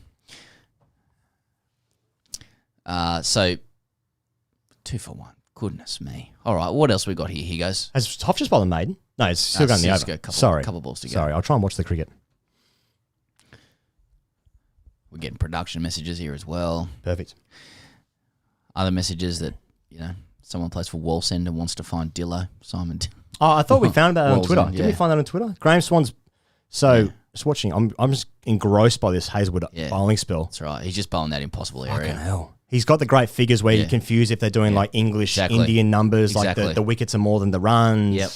So 2 for 1. Goodness me. All right, what else we got here? He goes. Has Hoff just bowled the maiden? No, it's still going the over. Couple balls to go. Sorry, I'll try and watch the cricket. We're getting production messages here as well. Perfect. Other messages that, someone plays for Wallsend and wants to find Dillo. Simon. Oh, I thought we found that on Twitter. Didn't we find that on Twitter? Graham Swan's... just watching. I'm just engrossed by this Hazelwood bowling spell. That's right. He's just bowling that impossible area. Fucking hell. He's got the great figures where you're confused if they're doing like English, Indian numbers, like the wickets are more than the runs. Yep.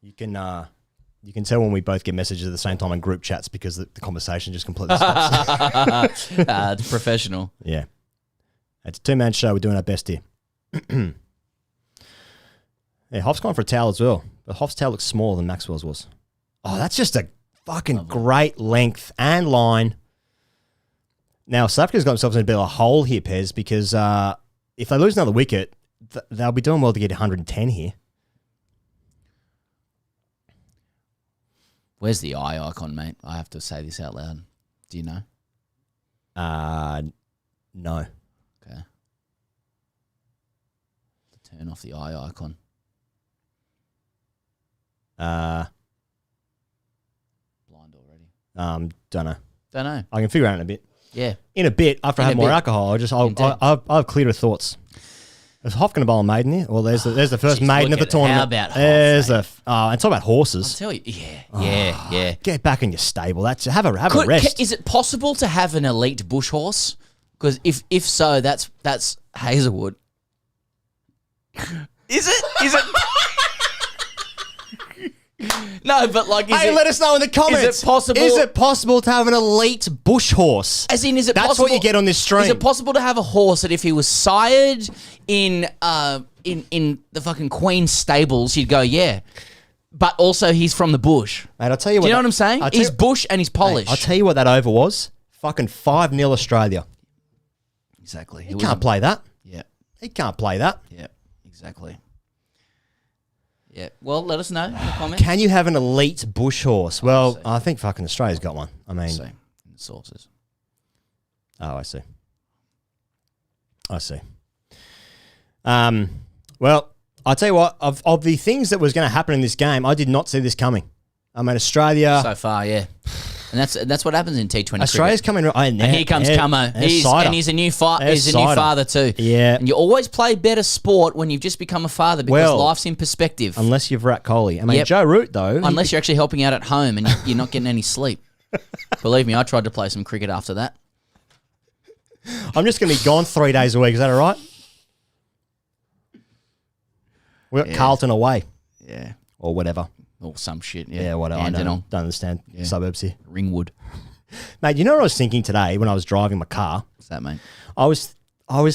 You can tell when we both get messages at the same time in group chats because the conversation just completely stops. It's professional. Yeah. It's a 2-man show. We're doing our best here. Yeah, Hoff's gone for a towel as well. But Hoff's towel looks smaller than Maxwell's was. Oh, that's just a fucking great length and line. Now, South Africa's got themselves in a bit of a hole here, Pez, because if they lose another wicket, they'll be doing well to get 110 here. Where's the eye icon, mate? I have to say this out loud. Do you know? No. Okay. Turn off the eye icon. Blind already. Don't know. Don't know. I can figure it out in a bit. Yeah. In a bit, after I have more alcohol, I'll have clearer thoughts. Is Hoff going to bowl a maiden here? Well, there's the first maiden of the tournament. How about Hoff? There's and talk about horses. I'll tell you. Yeah. Get back in your stable. Have a rest. Is it possible to have an elite bush horse? Because if so, that's Hazelwood. Is it? No, but like, let us know in the comments. Is it possible to have an elite bush horse? As in, is it That's possible? what you get on this stream. Is it possible to have a horse that if he was sired in the fucking Queen's stables, you'd go, yeah. But also, he's from the bush. Mate, I'll tell you what. Do you know what I'm saying? He's bush and he's polished. Mate, I'll tell you what that over was. Fucking 5-0 Australia. Exactly. He can't play that. Yeah. He can't play that. Yeah, exactly. Yeah. Well, let us know in the comments. Can you have an elite bush horse? Well, I think fucking Australia's got one. I mean, in the sources. Oh, I see. Well, I'll tell you what. Of the things that was going to happen in this game, I did not see this coming. I mean, Australia. So far, yeah. And that's what happens in T20 Australia's cricket. coming. And here comes Camo. He's a new father too. Yeah. And you always play better sport when you've just become a father because life's in perspective. Unless you've Virat Kohli. I mean, Joe Root, though. Unless you're actually helping out at home and you're not getting any sleep. Believe me, I tried to play some cricket after that. I'm just going to be gone 3 days a week. Is that all right? We got Carlton away. Yeah. Or whatever. Or some shit. Yeah, Yeah, whatever. I don't understand suburbs here. Ringwood. Mate, you know what I was thinking today when I was driving my car? What's that, mate? I was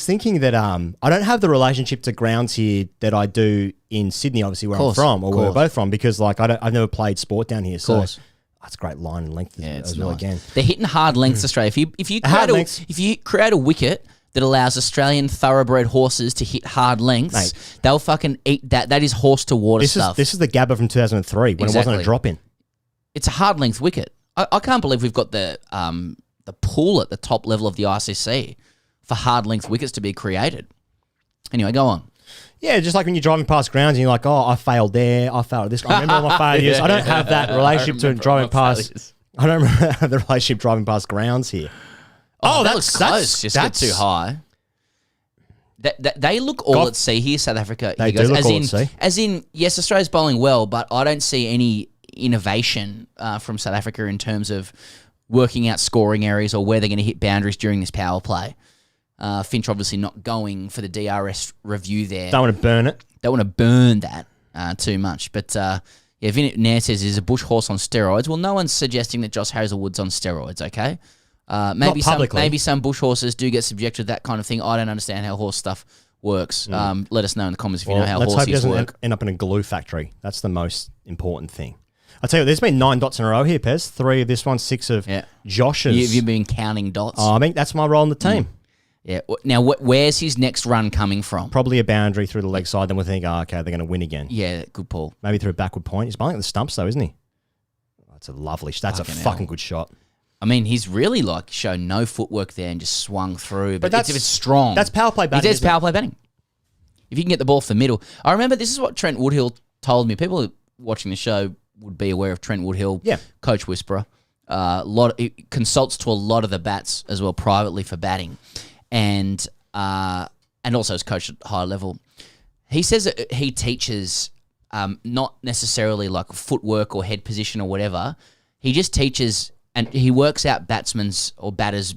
thinking that I don't have the relationship to grounds here that I do in Sydney, obviously where I'm from, or where we're both from, because like I've never played sport down here. So that's great line and length as well. Again, they're hitting hard lengths, Australia. If you create a wicket that allows Australian thoroughbred horses to hit hard lengths, mate, they'll fucking eat that. That is horse to water stuff. This is the Gabba from 2003 when it wasn't a drop in. It's a hard length wicket. I can't believe we've got the pool at the top level of the ICC for hard length wickets to be created. Anyway, go on. Yeah, just like when you're driving past grounds and you're like, oh, I failed there, I failed at this. I remember all my failures. I don't have that relationship to driving past. I don't remember the relationship driving past grounds here. Oh, that looks close. Just got too high. They look all at sea here, South Africa. They do look all at sea. As in, yes, Australia's bowling well, but I don't see any innovation from South Africa in terms of working out scoring areas or where they're going to hit boundaries during this power play. Finch obviously not going for the DRS review there. Don't want to burn it. Don't want to burn that too much. But Vinit Nair says he's a bush horse on steroids. Well, no one's suggesting that Josh Hazelwood's on steroids, okay? Maybe some bush horses do get subjected to that kind of thing. I don't understand how horse stuff works. Let us know in the comments if you know how horses work. Let's hope he doesn't end up in a glue factory. That's the most important thing. I'll tell you, there's been 9 dots in a row here, Pez. 3 of this one, 6 of Josh's. You've been counting dots. I think that's my role in the team. Yeah. Now, where's his next run coming from? Probably a boundary through the leg side. Then we'll think, okay, they're going to win again. Yeah, good pull. Maybe through a backward point. He's bowling at the stumps, though, isn't he? That's a lovely. That's a fucking good shot. I mean, he's really shown no footwork there and just swung through. But if it's strong. That's power play batting. It is power play batting. If you can get the ball for the middle. I remember this is what Trent Woodhill told me. People watching the show would be aware of Trent Woodhill, coach whisperer. He consults to a lot of the bats as well privately for batting, and also has coached at high level. He says that he teaches not necessarily like footwork or head position or whatever. He just teaches and he works out batsmen's or batters'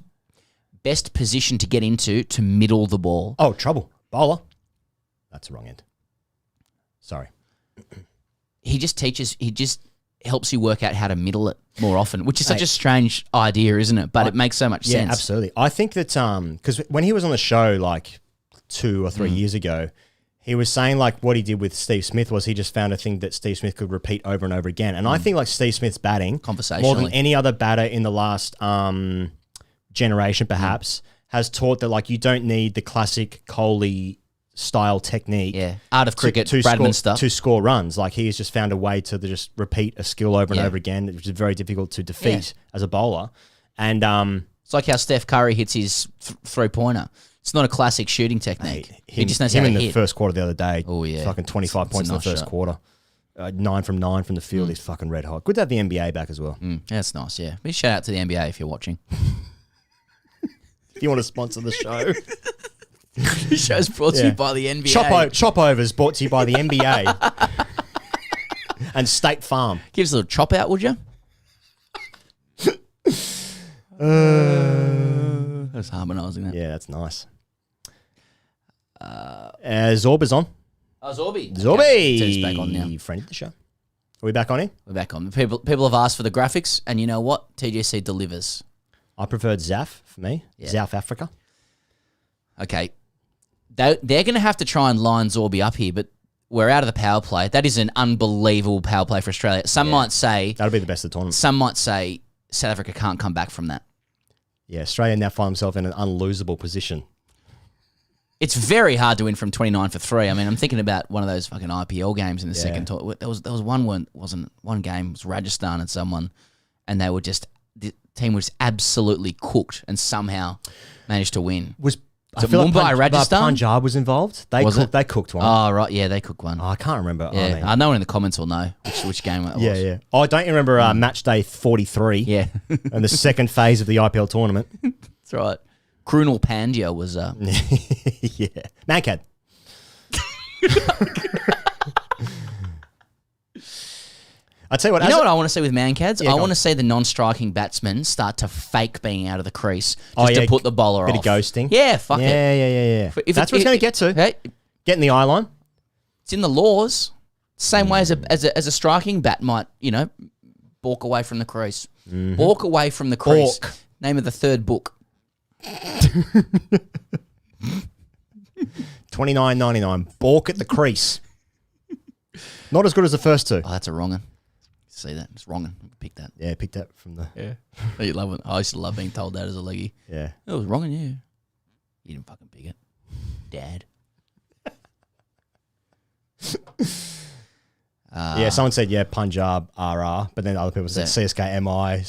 best position to get into to middle the ball. Oh, trouble. Bowler. That's the wrong end. Sorry. He just helps you work out how to middle it more often, which is such a strange idea, isn't it? But it makes so much sense. Yeah, absolutely. I think that because when he was on the show like 2 or 3 years ago, he was saying like what he did with Steve Smith was he just found a thing that Steve Smith could repeat over and over again. And I think like Steve Smith's batting, more than any other batter in the last generation perhaps, has taught that like you don't need the classic Kohli style technique. Yeah. Art of cricket, Bradman stuff. To score runs. Like he has just found a way to just repeat a skill over and over again, which is very difficult to defeat as a bowler. And it's like how Steph Curry hits his three-pointer. It's not a classic shooting technique. He just knows how to hit. In the first quarter the other day, fucking 25 points in the first quarter. 9 from 9 from the field. He's fucking red hot. Good to have the NBA back as well. Yeah, that's nice, yeah. Big shout out to the NBA if you're watching. If you want to sponsor the show. The show's brought to you by the NBA. Chop Overs brought to you by the NBA. And State Farm. Give us a little chop out, would you? That's harmonising that. Yeah, that's nice. Zorba's on. Oh, Zorby. Zorby. Okay. He's back on now. Friend of the show. Are we back on here? We're back on. People have asked for the graphics, and you know what? TGC delivers. I preferred Zaf for me. Yeah. South Africa. Okay. They're going to have to try and line Zorby up here, but we're out of the power play. That is an unbelievable power play for Australia. Some might say... That'll be the best of the tournament. Some might say South Africa can't come back from that. Yeah, Australia now find themselves in an unlosable position. It's very hard to win from 29 for 3. I mean, I'm thinking about one of those fucking IPL games in the second tournament. There was one game, it was Rajasthan and someone, and the team was absolutely cooked and somehow managed to win. Is it Mumbai, Rajasthan? Punjab was involved. They cooked one. Oh, right. Yeah, they cooked one. Oh, I can't remember. Yeah, I know one in the comments will know which game it was. Yeah. Oh, don't you remember match day 43? Yeah. And the second phase of the IPL tournament. That's right. Krunal Pandya was... yeah. Mankad. I tell you what. You know what I want to see with Mancads? I want to see the non-striking batsmen start to fake being out of the crease just to put the bowler off. Bit of ghosting. Yeah, fuck it. Yeah. That's what it's going to get to. Hey, Getting the eye line. it's in the laws. Same way as a striking bat might, balk away from the crease. Balk away from the crease. Balk. Name of the third book. $29.99. Balk at the crease. Not as good as the first two. Oh, that's a wrong one. See that? It's wrong. Pick that. Yeah, pick that from the... Yeah. You love it. I used to love being told that as a leggy. Yeah. It was wrong on you. You didn't fucking pick it. Dad. Yeah, someone said, Punjab, RR, but then other people said CSK, MI,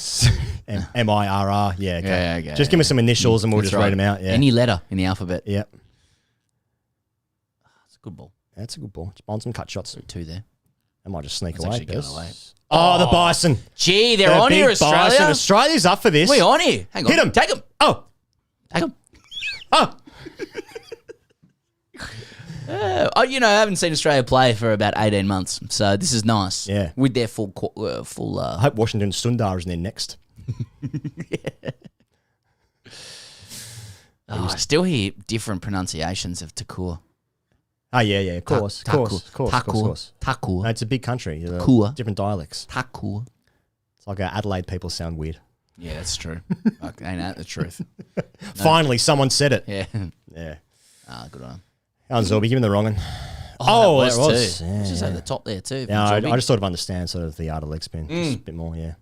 MIRR. Yeah, okay. Okay. Just give me some initials and we'll just read them out. Yeah. Any letter in the alphabet. Yep. It's a good ball. That's a good ball. Just bond some cut shots. 2 there. I might just sneak It's away. actually going away. Oh, the Bison. Gee, they're The on here, big Bison. Australia. Australia's up for this. We're on here. Hang on. Hit him. Take him. Oh. Take him. Oh. I haven't seen Australia play for about 18 months, so this is nice. Yeah. With their full. I hope Washington Sundar is in there next. I still hear different pronunciations of Takua. Oh, yeah, of course. Takua. No, it's a big country. Takua. Different dialects. Takua. It's like Adelaide people sound weird. Yeah, that's true. Fuck, ain't that the truth? No. Finally, someone said it. Yeah. Yeah. Good on. Oh, Zorby, give him the wrong one. Oh, there it was. too. Yeah, Just over the top there too. Yeah, I just sort of understand sort of the art of leg spin. Just a bit more, yeah.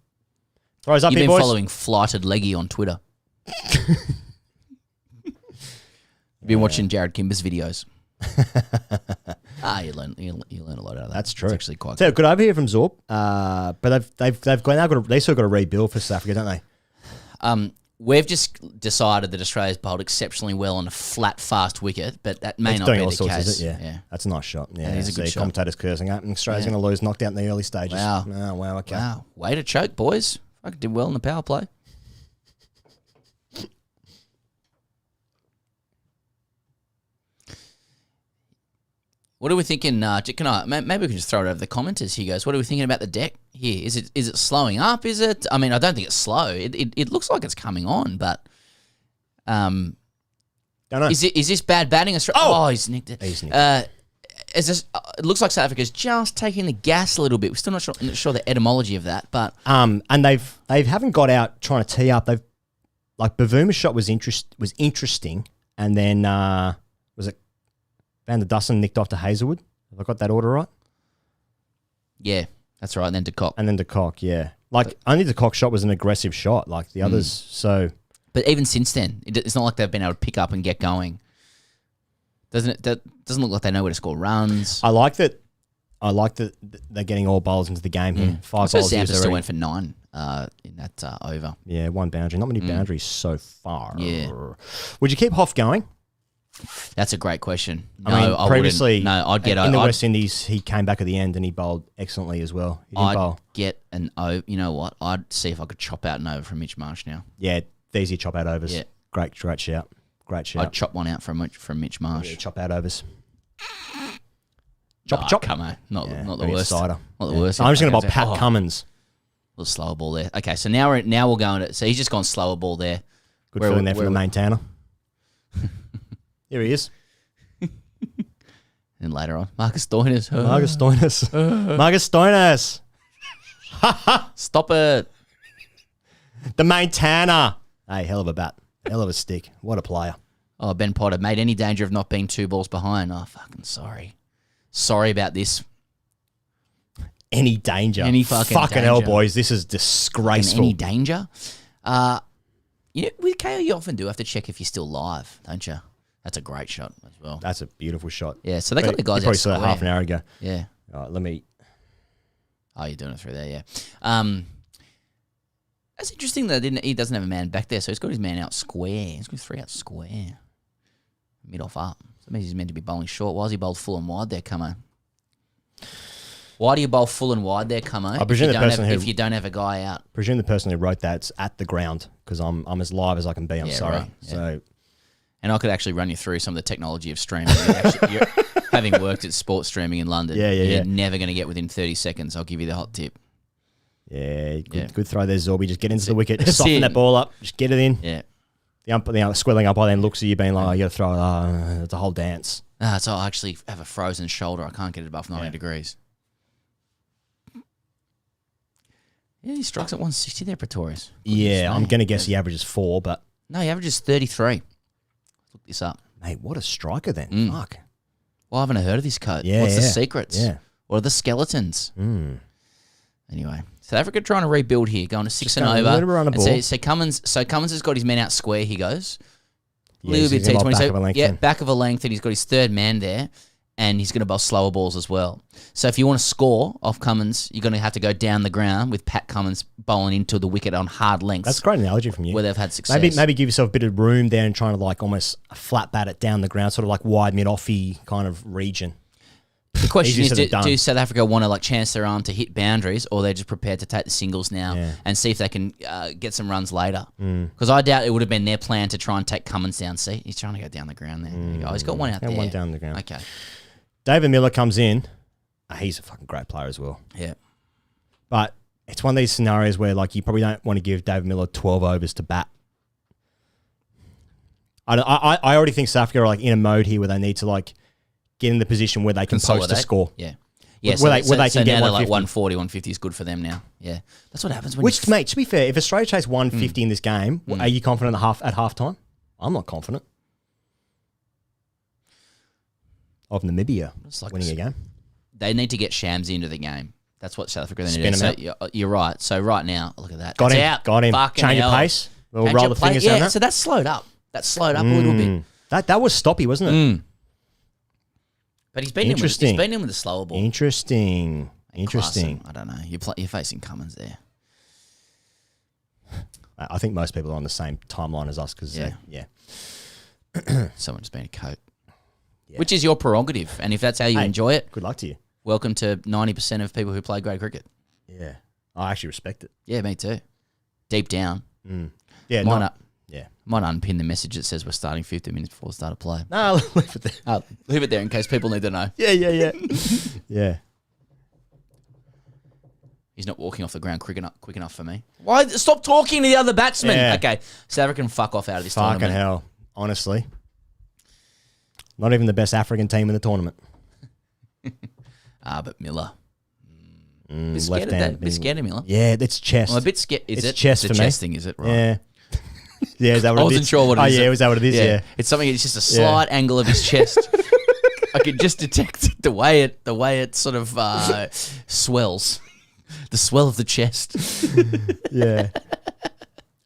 Throws up You've here, been boys. following Flighted Leggy on Twitter. You've been watching Jared Kimber's videos. You learn a lot out of that. That's true. It's actually quite good. Good over here from Zorb. But they've still got to rebuild for South Africa, don't they? We've just decided that Australia's bowled exceptionally well on a flat, fast wicket, but that may not be the case. Is it? Yeah. That's a nice shot. Yeah, That is a good shot. Commentators cursing out, and Australia's going to lose, knocked out in the early stages. Wow. Oh, wow, okay. Wow. Way to choke, boys. I did well in the power play. What are we thinking? Maybe we can just throw it over the commenters here, guys. What are we thinking about the deck here? Is it slowing up? Is it? I mean, I don't think it's slow. It looks like it's coming on, but Don't know. is this bad batting? Oh, he's nicked it. He's nicked it. It looks like South Africa's just taking the gas a little bit. We're still not sure the etymology of that, but and they haven't got out trying to tee up. They've like Bavuma's shot was interesting, and then was it Van der Dussen nicked off to Hazelwood? Have I got that order right? yeah, that's right. And then de Kock. And then de Kock, yeah. Only de Kock shot was an aggressive shot, like the others. So, but even since then, it's not like they've been able to pick up and get going. That doesn't look like they know where to score runs. I like that they're getting all bowlers into the game here. 5 So bowlers Zampa used still already. went for 9 in that over. Yeah, 1 boundary. Not many boundaries so far. Yeah. Would you keep Hoff going? That's a great question. No, I mean, previously, wouldn't. No, I'd get in the I'd- West Indies, he came back at the end and he bowled excellently as well. He didn't I'd bowl. get an over. You know what? I'd see if I could chop out an over from Mitch Marsh now. Yeah, easy chop out overs. Yeah. Great shout. Great shout. I'd chop one out from Mitch Marsh. Yeah, chop out overs. Chop. Chop. Come on, not the maybe a worst. cider. Not the worst. I'm just going to bowl Okay, Pat oh, Cummins. A little slower ball there. Okay, so now we're going to. So he's just gone slower ball there. Good feeling there from the main tanner. Here he is. And later on, Marcus Stoinis. Marcus Stoinis. Marcus Stoinis. Stop it. The main tanner. Hey, hell of a bat. Hell of a stick. What a player. Oh, Ben Potter made any danger of not being 2 balls behind. Oh, fucking sorry. Sorry about this. Any danger. Any fucking hell, danger. boys. This is disgraceful. Any danger? With KO, you often do have to check if you're still live, don't you? That's a great shot as well. That's a beautiful shot. Yeah, so they got the guys You probably out saw it square. half an hour ago. Yeah. All right, let me... Oh, you're doing it through there, yeah. That's interesting that he doesn't have a man back there, so he's got his man out square. He's got 3 out square. Mid-off up. That means he's meant to be bowling short. Why is he bowled full and wide there, Camo? Why do you bowl full and wide there, Camo, if you don't have a guy out? Presume the person who wrote that's at the ground because I'm as live as I can be. I'm sorry. Right, yeah. So, and I could actually run you through some of the technology of streaming. You're, having worked at sports streaming in London, you're never going to get within 30 seconds. I'll give you the hot tip. Yeah, good throw there, Zorby. Just get into the wicket. Just soften that ball up. Just get it in. Yeah. The squelling up, I then looks at you being like, oh, you got to throw it. It's a whole dance. So I actually have a frozen shoulder. I can't get it above 90 degrees. Yeah, he strikes at 160 there, Pretorius. I'm going to guess he averages 4, but... No, he averages 33. Look this up. Mate, what a striker then. Fuck. Well, I haven't heard of this coat. Yeah, What's the secrets? Yeah. What are the skeletons? Anyway, South Africa trying to rebuild here, going to 6 and over. So Cummins has got his men out square, he goes. A little bit T20. Back of a length, and he's got his third man there. And he's going to bowl slower balls as well. So if you want to score off Cummins, you're going to have to go down the ground with Pat Cummins bowling into the wicket on hard lengths. That's a great analogy from you. Where they've had success. Maybe give yourself a bit of room there and trying to like almost flat bat it down the ground, sort of like wide mid-offy kind of region. The question is, do South Africa want to like chance their arm to hit boundaries, or they're just prepared to take the singles now and see if they can get some runs later? Because I doubt it would have been their plan to try and take Cummins down. See, he's trying to go down the ground there. He's got one out there. One down the ground. Okay. David Miller comes in. He's a fucking great player as well. Yeah. But it's one of these scenarios where like you probably don't want to give David Miller 12 overs to bat. I already think South Africa are like in a mode here where they need to like get in the position where they can post a score. Yeah. Where they can get 150. Like 140, 150 is good for them now. Yeah. That's what happens when mate, to be fair, if Australia chase 150 in this game, are you confident at half time? I'm not confident. Of Namibia winning a game. They need to get Shams into the game. That's what South Africa need to do. So you're right. So right now, look at that. Got him. Fucking change of pace. We'll roll the fingers down that. So that's slowed up. A little bit. That was stoppy, wasn't it? But he's been in with the slower ball. Interesting. I don't know. You're facing Cummins there. I think most people are on the same timeline as us because someone's been a coat. Yeah. Which is your prerogative. And if that's how you enjoy it, good luck to you. Welcome to 90% of people who play grade cricket. Yeah. I actually respect it. Yeah, me too. Deep down. Yeah, might unpin the message that says we're starting 15 minutes before the start of play. No, leave it there. Leave it there in case people need to know. Yeah. Yeah. He's not walking off the ground quick enough for me. Why? Stop talking to the other batsmen. Yeah. Okay, South Africa can fuck off out of this tournament. Fucking hell. Honestly. Not even the best African team in the tournament. But Miller. Bit scared of Miller. Yeah, it's chest. I'm a bit scared. Is it? Chest it's for me. chest thing, is it? Right. Yeah. Yeah, is that what it is? I wasn't sure what it is. Oh, yeah, was that what it is? Yeah. It's something, it's just a slight angle of his chest. I could just detect the way it sort of swells. The swell of the chest. Yeah.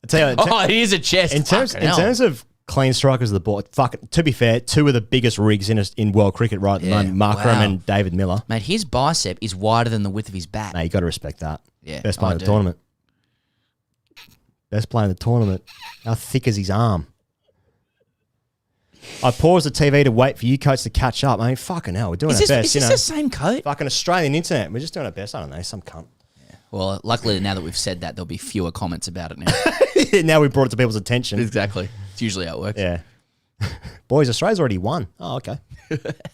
I tell you, it is a chest. In terms of clean strikers of the ball, to be fair, two of the biggest rigs in world cricket right at the moment, Markram and David Miller. Mate, his bicep is wider than the width of his bat. Mate, you got to respect that. Yeah, best player in the tournament. Best player in the tournament. How thick is his arm? I paused the TV to wait for you coach to catch up. I mean, fucking hell, we're doing our best. Is this the same coat? Fucking Australian internet. We're just doing our best. I don't know, some cunt. Yeah. Well, luckily now that we've said that, there'll be fewer comments about it now. Now we've brought it to people's attention. Exactly. It's usually how it works. Yeah. Boys, Australia's already won. Oh, okay.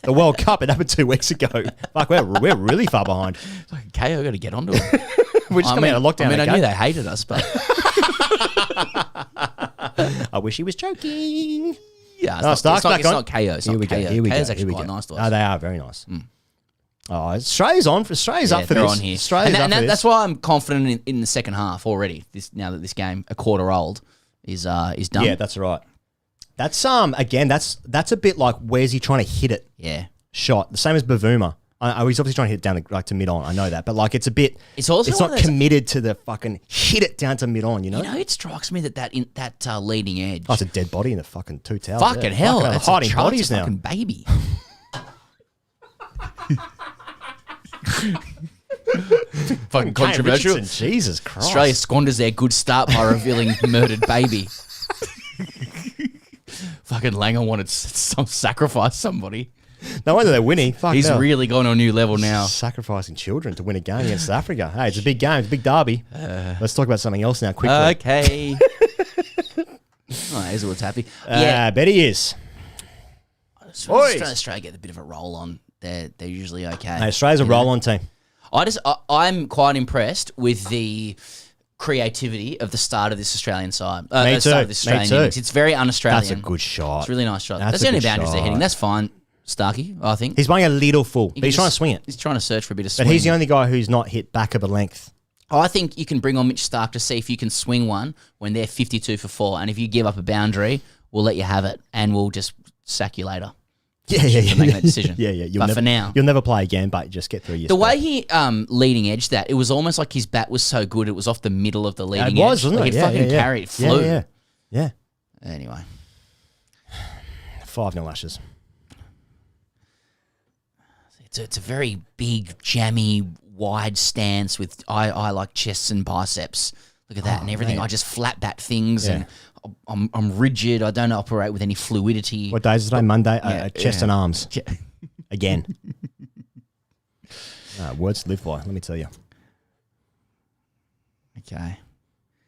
The World Cup, it happened 2 weeks ago. Fuck, we're really far behind. Okay, I've got to get onto it. We're just coming out of lockdown. I knew they hated us, but... I wish he was joking. Yeah, it's not KO. It's not KO. KO's actually quite nice to us. Oh, they are very nice. Oh, Australia's on. Australia's up for this. On here. Australia's up for this. That's why I'm confident in the second half already. Now that this game, a quarter old, is done. Yeah, that's right. That's again, that's a bit like where's he trying to hit it? Yeah, shot the same as Bavuma. He's obviously trying to hit it down to mid on. I know that, but like it's a bit. It's also it's not committed to the fucking hit it down to mid on. You know, it strikes me that leading edge. Oh, it's a dead body in the fucking 2 towels. Fucking hell, that's hiding bodies now. Fucking baby. Fucking controversial. Jesus Christ. Australia squanders their good start by revealing murdered baby. fucking Langer wanted to sacrifice somebody. No wonder they're winning. Fuck He's hell. really gone to a new level now. Sacrificing children to win a game against South Africa. Hey, it's a big game. It's a big derby. Let's talk about something else now quickly. Okay. Hazelwood's happy. I bet he is. Australia get a bit of a roll on. They're usually okay. Hey, Australia's a roll-on team. I'm quite impressed with the creativity of the start of this Australian side. Me too. Start of this Australian innings. It's very un-Australian. That's a good shot. It's a really nice shot. That's the a only good boundaries they're shot. hitting. That's fine, Starkey, I think. He's running a little full, but he's trying to swing it. He's trying to search for a bit of swing. But he's the only guy who's not hit back of a length. I think you can bring on Mitch Stark to see if you can swing one when they're 52 for 4. And if you give up a boundary, we'll let you have it and we'll just sack you later. Yeah. Make that decision. Yeah. For now, you'll never play again, but just get through your the way he leading edged that, it was almost like his bat was so good, it was off the middle of the leading edge. It was, wasn't it? He fucking carried it, flew. Yeah. Anyway. 5-0 Ashes. It's a very big, jammy, wide stance with I like chests and biceps. Look at that and everything. Mate. I just flat bat things and I'm rigid. I don't operate with any fluidity. What day is it today? Monday? Chest and arms. Again. Words to live by, let me tell you. Okay.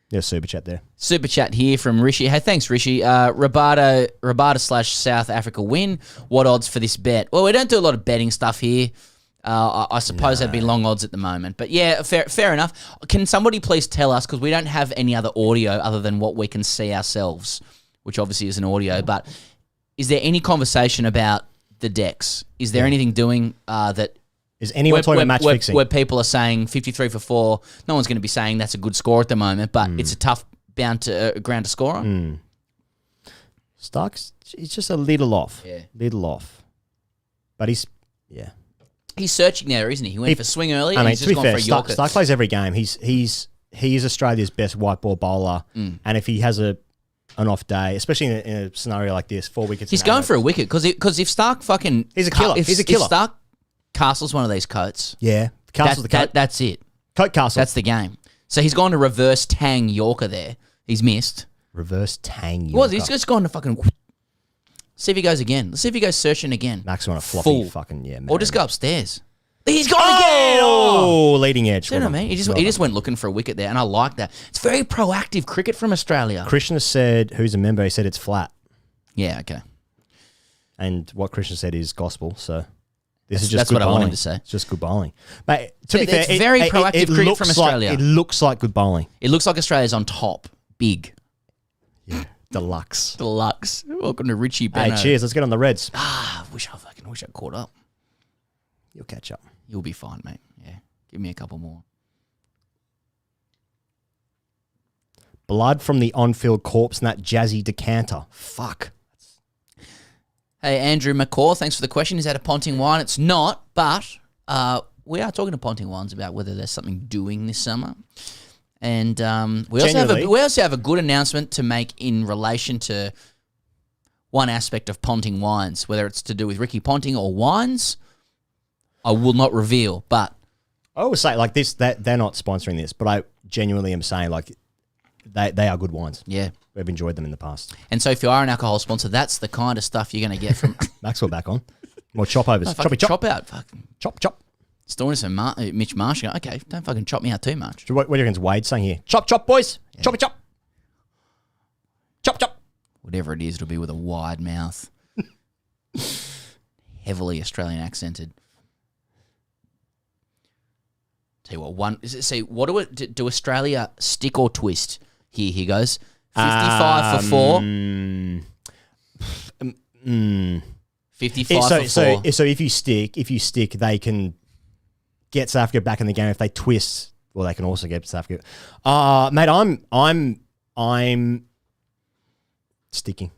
Yeah, super chat there. Super chat here from Rishi. Hey, thanks, Rishi. Rabada / South Africa win. What odds for this bet? Well, we don't do a lot of betting stuff here. I suppose that'd be long odds at the moment. But yeah, fair enough. Can somebody please tell us, because we don't have any other audio other than what we can see ourselves, which obviously is an audio, but is there any conversation about the decks? Is there anything doing that... Is anyone talking about match fixing? Where people are saying 53 for 4, no one's going to be saying that's a good score at the moment, but it's a tough ground to score on. Stark's just a little off. Yeah. Little off. But he's searching there, isn't he? He went for swing early and he's to just be gone fair, for a Yorker. Stark plays every game. He is Australia's best white ball bowler. And if he has an off day, especially in a scenario like this, 4 wickets. He's going for a wicket because if Stark fucking... He's a killer. He's a killer. If Stark castles one of these coats... Yeah. Castles the coat. That's it. Coat castle. That's the game. So he's gone to reverse tang Yorker there. He's missed. Reverse tang Yorker. Well, he's just gone to fucking... See if he goes again. Let's see if he goes searching again. Max on a floppy fucking, man. Or just go upstairs. He's gone again! Oh, leading edge. See what I mean? He just went looking for a wicket there, and I like that. It's very proactive cricket from Australia. Krishna said, who's a member, he said it's flat. Yeah, okay. And what Krishna said is gospel, so this is just that's good what bowling. I wanted to say. It's just good bowling. But to be fair, it's very proactive cricket from Australia. It looks like good bowling. It looks like Australia's on top. Big. Yeah. Deluxe. Welcome to Richie Benno. Hey, cheers. Let's get on the Reds. I wish I caught up. You'll catch up. You'll be fine, mate. Yeah. Give me a couple more. Blood from the on-field corpse and that jazzy decanter. Fuck. Hey, Andrew McCaw, thanks for the question. Is that a Ponting wine? It's not, but we are talking to Ponting wines about whether there's something doing this summer. And we also have a good announcement to make in relation to one aspect of Ponting wines, whether it's to do with Ricky Ponting or wines. I will not reveal, but I always say like this that they're not sponsoring this, but I genuinely am saying like they are good wines. Yeah, we've enjoyed them in the past. And so if you are an alcohol sponsor, that's the kind of stuff you're going to get from Maxwell back on. More chop overs. Chop out. Fucking chop. Still some Mitch Marsh. Okay, don't fucking chop me out too much. What do you reckon's Wade saying here? Chop, boys. Yeah. Chop. Chop. Whatever it is, it'll be with a wide mouth. Heavily Australian accented. Tell you what, do Australia stick or twist? Here he goes. 55 for 4. 55 for 4. So if you stick, they can get South Africa back in the game. If they twist, well, they can also get South Africa. Mate, I'm sticking.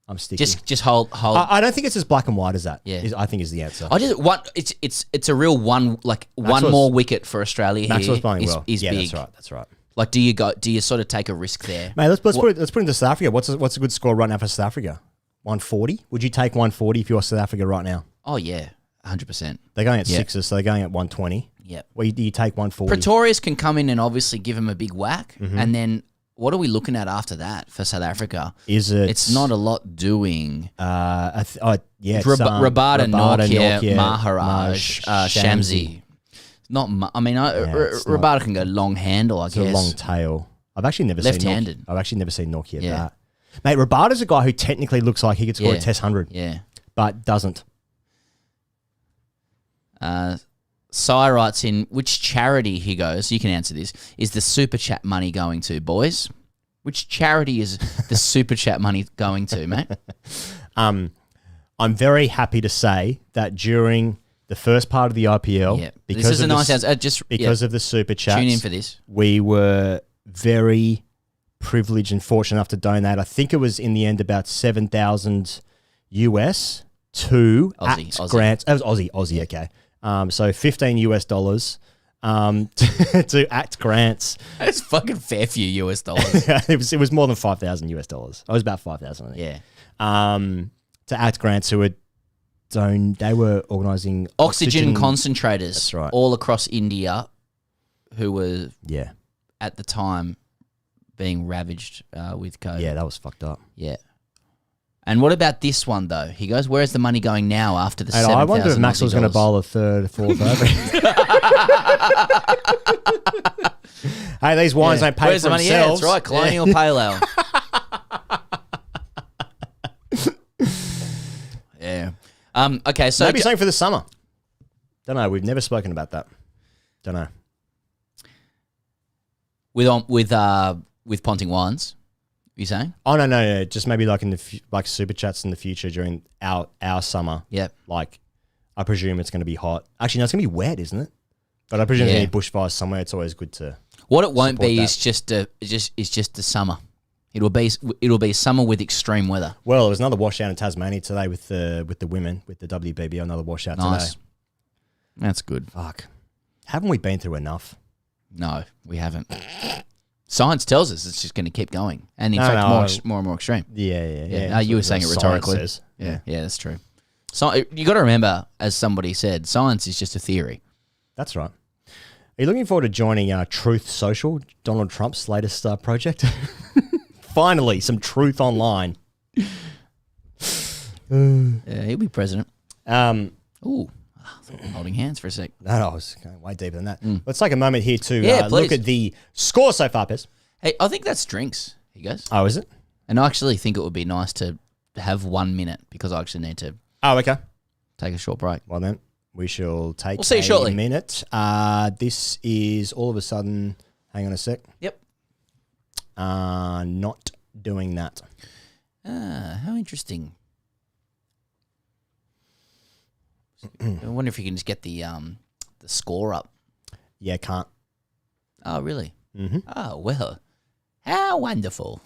I'm sticking. Just hold. I don't think it's as black and white as that. Yeah, I think is the answer. It's a real one more wicket for Australia Maxwell's here. Playing well. Is yeah, big. That's right. Like, do you sort of take a risk there? Mate, let's put it into South Africa. What's a good score right now for South Africa? 140. Would you take 140 if you're South Africa right now? Oh yeah, 100%. They're going at sixes, so they're going at 120. Yeah. Well, do you take 140? Pretorius can come in and obviously give him a big whack, and then what are we looking at after that for South Africa? Is it? It's not a lot doing. Yeah, it's Rabada, Nortje, Maharaj, Shamsi. Not. Rabada can go long handle. I guess. It's a long tail. I've actually never left-handed. I've actually never seen Nortje that. Mate, Rabada's a guy who technically looks like he could score a Test 100. Yeah, but doesn't. Sai writes in, which charity, he goes, you can answer this, is the Super Chat money going to, boys? Which charity is the Super Chat money going to, mate? I'm very happy to say that during the first part of the IPL, because of the Super Chats, tune in for this. We were very privileged and fortunate enough to donate. I think it was in the end about 7,000 US to Aussie. grants. It was Aussie, okay. So $15 US to ACT grants. That's fucking fair few US dollars. it was more than 5,000 US dollars. It was about 5,000, I think. Yeah. To ACT grants who they were organising oxygen concentrators. That's right. All across India, who were at the time being ravaged with COVID. Yeah, that was fucked up. Yeah. And what about this one, though? He goes, where's the money going now after the $7,000? I wonder if Maxwell's going to bowl a third, fourth over. Hey, these wines don't pay where's for the money? themselves. Yeah, that's right. Colonial Pale Ale. Yeah. Okay, so... Maybe something for the summer. Don't know. We've never spoken about that. Don't know. With Ponting Wines... You saying? Oh no! Just maybe like in the like super chats in the future during our summer. Yep. Like, I presume it's going to be hot. Actually, no, it's going to be wet, isn't it? But I presume there's any bushfires somewhere. It's always good to. What it won't be is just the summer. It'll be summer with extreme weather. Well, there was another washout in Tasmania today with the women with the WBBL. Another washout today. That's good. Fuck. Haven't we been through enough? No, we haven't. Science tells us it's just going to keep going, and in fact, more and more extreme. Yeah. No, you were saying it rhetorically. Yeah, that's true. So you got to remember, as somebody said, science is just a theory. That's right. Are you looking forward to joining Truth Social, Donald Trump's latest project? Finally, some truth online. He'll be president. Ooh. I'm holding hands for a sec. No, I was going way deeper than that. Let's take a moment here to look at the score so far, Pez. Hey, I think that's drinks, he goes. Oh, is it? And I actually think it would be nice to have 1 minute because I actually need to take a short break. Well, then, we shall take see you shortly. Minute. This is all of a sudden, hang on a sec. Yep. Not doing that. How interesting. I wonder if you can just get the score up. Yeah, can't. Oh, really? Mm-hmm. Oh, well. How wonderful.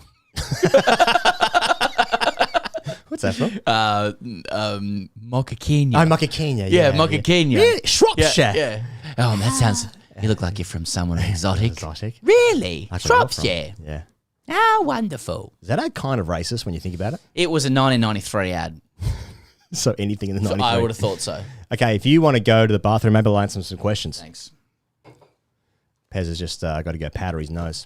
What's that from? Mocha Kenya. Oh, Mocha Kenya. Yeah, Mocha Kenya. Really? Shropshire. Yeah. Oh, that sounds... You look like you're from somewhere exotic. Exotic? Really? That's Shropshire. Yeah. How wonderful. Is that kind of racist when you think about it? It was a 1993 ad. So anything in the 93. I would have thought so. Okay, if you want to go to the bathroom, maybe I'll answer some questions. Thanks. Pez has just got to go powder his nose.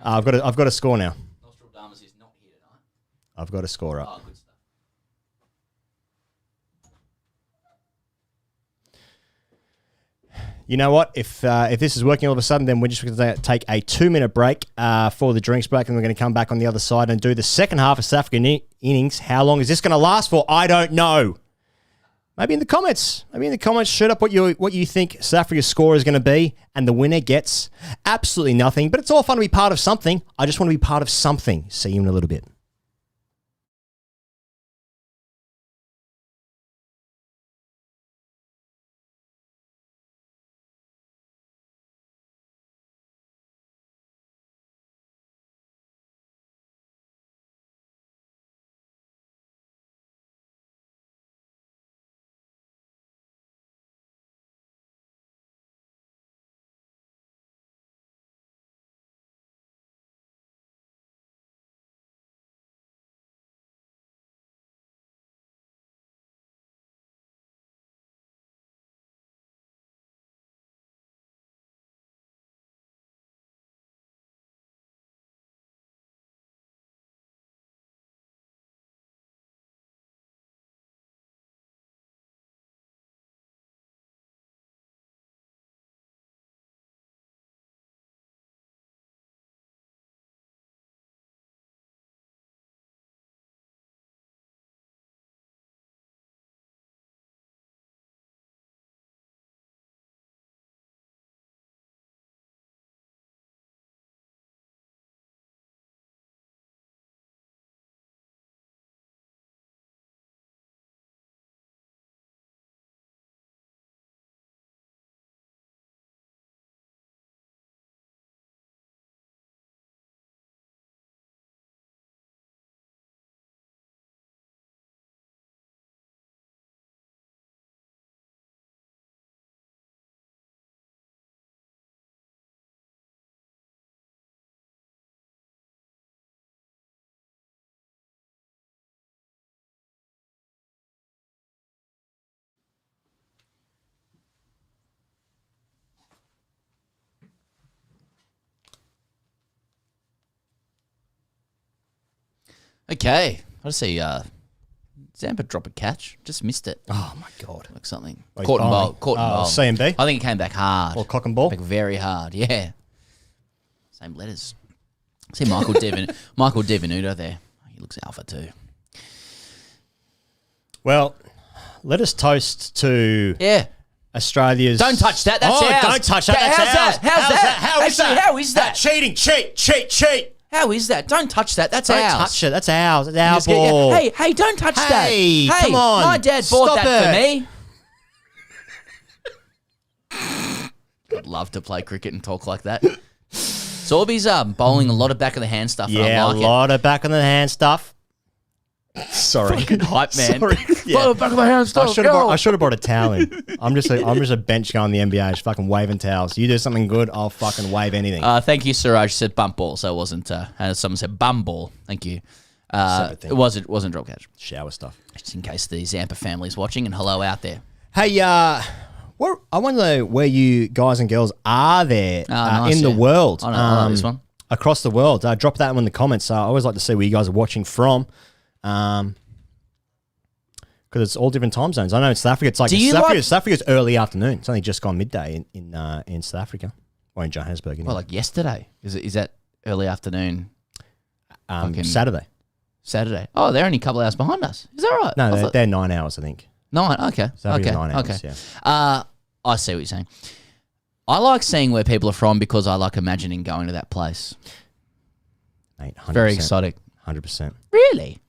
I've got a score now. Nostradamus is not here tonight. I've got a score up. Oh, good stuff. You know what? If this is working all of a sudden, then we're just going to take a 2-minute break for the drinks break, and we're going to come back on the other side and do the second half of South African innings. How long is this going to last for? I don't know. Maybe in the comments. Shoot up what you think South Africa's score is going to be, and the winner gets absolutely nothing. But it's all fun to be part of something. I just want to be part of something. See you in a little bit. Okay. I just see Zampa drop a catch. Just missed it. Oh, my God. Like something. Oh, Caught and bowled. Caught and bowled. CMB? I think it came back hard. Or cock and ball? Back very hard, yeah. Same letters. See Michael Devenuto there. He looks alpha too. Well, let us toast to Australia's... Don't touch that. That's ours. Don't touch that. That's ours. How's that? How is that? Cheating. Cheat. How is that? Don't touch that. That's Don't ours. touch it. That's ours. It's our ball. Hey, don't touch that. Hey, come on. My dad bought Stop that it. for me. I'd love to play cricket and talk like that. Sorby's bowling a lot of back of the hand stuff. Yeah, and I like a lot of back of the hand stuff. Sorry. Fucking hype, man. Sorry. Yeah. Back of the hand stuff. I should have brought a towel in. I'm just a bench guy in the NBA, just fucking waving towels. You do something good, I'll fucking wave anything. Thank you, Siraj. Said bump ball, so it wasn't. Someone said bum ball. Thank you. It wasn't drop catch. Shower stuff. Just in case the Zampa family's watching, and hello out there. Hey, I want to know where you guys and girls are there nice, in the world. I know this one. Across the world. Drop that in the comments. I always like to see where you guys are watching from. Because it's all different time zones. I know in South Africa, it's like South Africa's early afternoon. It's only just gone midday in South Africa or in Johannesburg. Anyway. Well, like yesterday. Is that early afternoon? Saturday. Oh, they're only a couple of hours behind us. Is that right? No, they're 9 hours, I think. 9. Okay. South Africa's Okay. 9 hours, okay. Yeah. I see what you're saying. I like seeing where people are from because I like imagining going to that place. Mate, 100%. Very exotic. 100%. Really?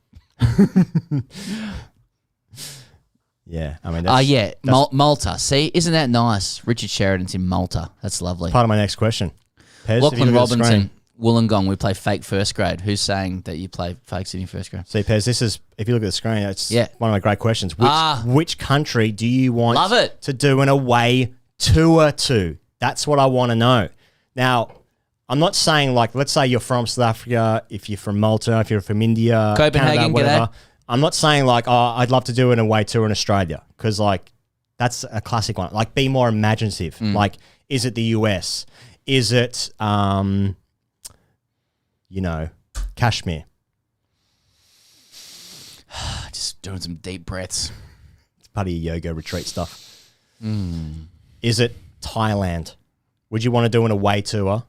Yeah, I mean, yeah, Malta. See, isn't that nice? Richard Sheridan's in Malta. That's lovely. Part of my next question. Pez, Lachlan Robinson, Wollongong. We play fake first grade. Who's saying that you play fakes in your first grade? See, Pez, this is, if you look at the screen, it's one of my great questions. Which country do you want to do an away tour to? That's what I want to know. Now, I'm not saying like, let's say you're from South Africa, if you're from Malta, if you're from India, Copenhagen, Canada, whatever. g'day. I'm not saying like, I'd love to do an away tour in Australia because like that's a classic one. Like, be more imaginative. Like, is it the US? Is it, Kashmir? Just doing some deep breaths. It's part of your yoga retreat stuff. Is it Thailand? Would you want to do an away tour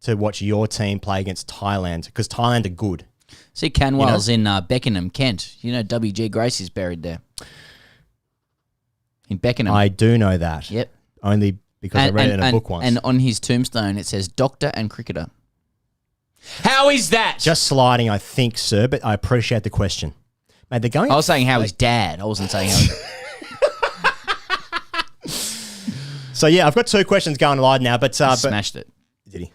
to watch your team play against Thailand? Because Thailand are good. See, Canwell's in Beckenham, Kent. You know, W.G. Grace is buried there. In Beckenham. I do know that. Yep. Only because I read it in a book once. And on his tombstone, it says doctor and cricketer. How is that? Just sliding, I think, sir, but I appreciate the question. Mate, they're going... I was saying how his dad. I wasn't saying how... So, yeah, I've got 2 questions going live now, but... smashed it. Did he?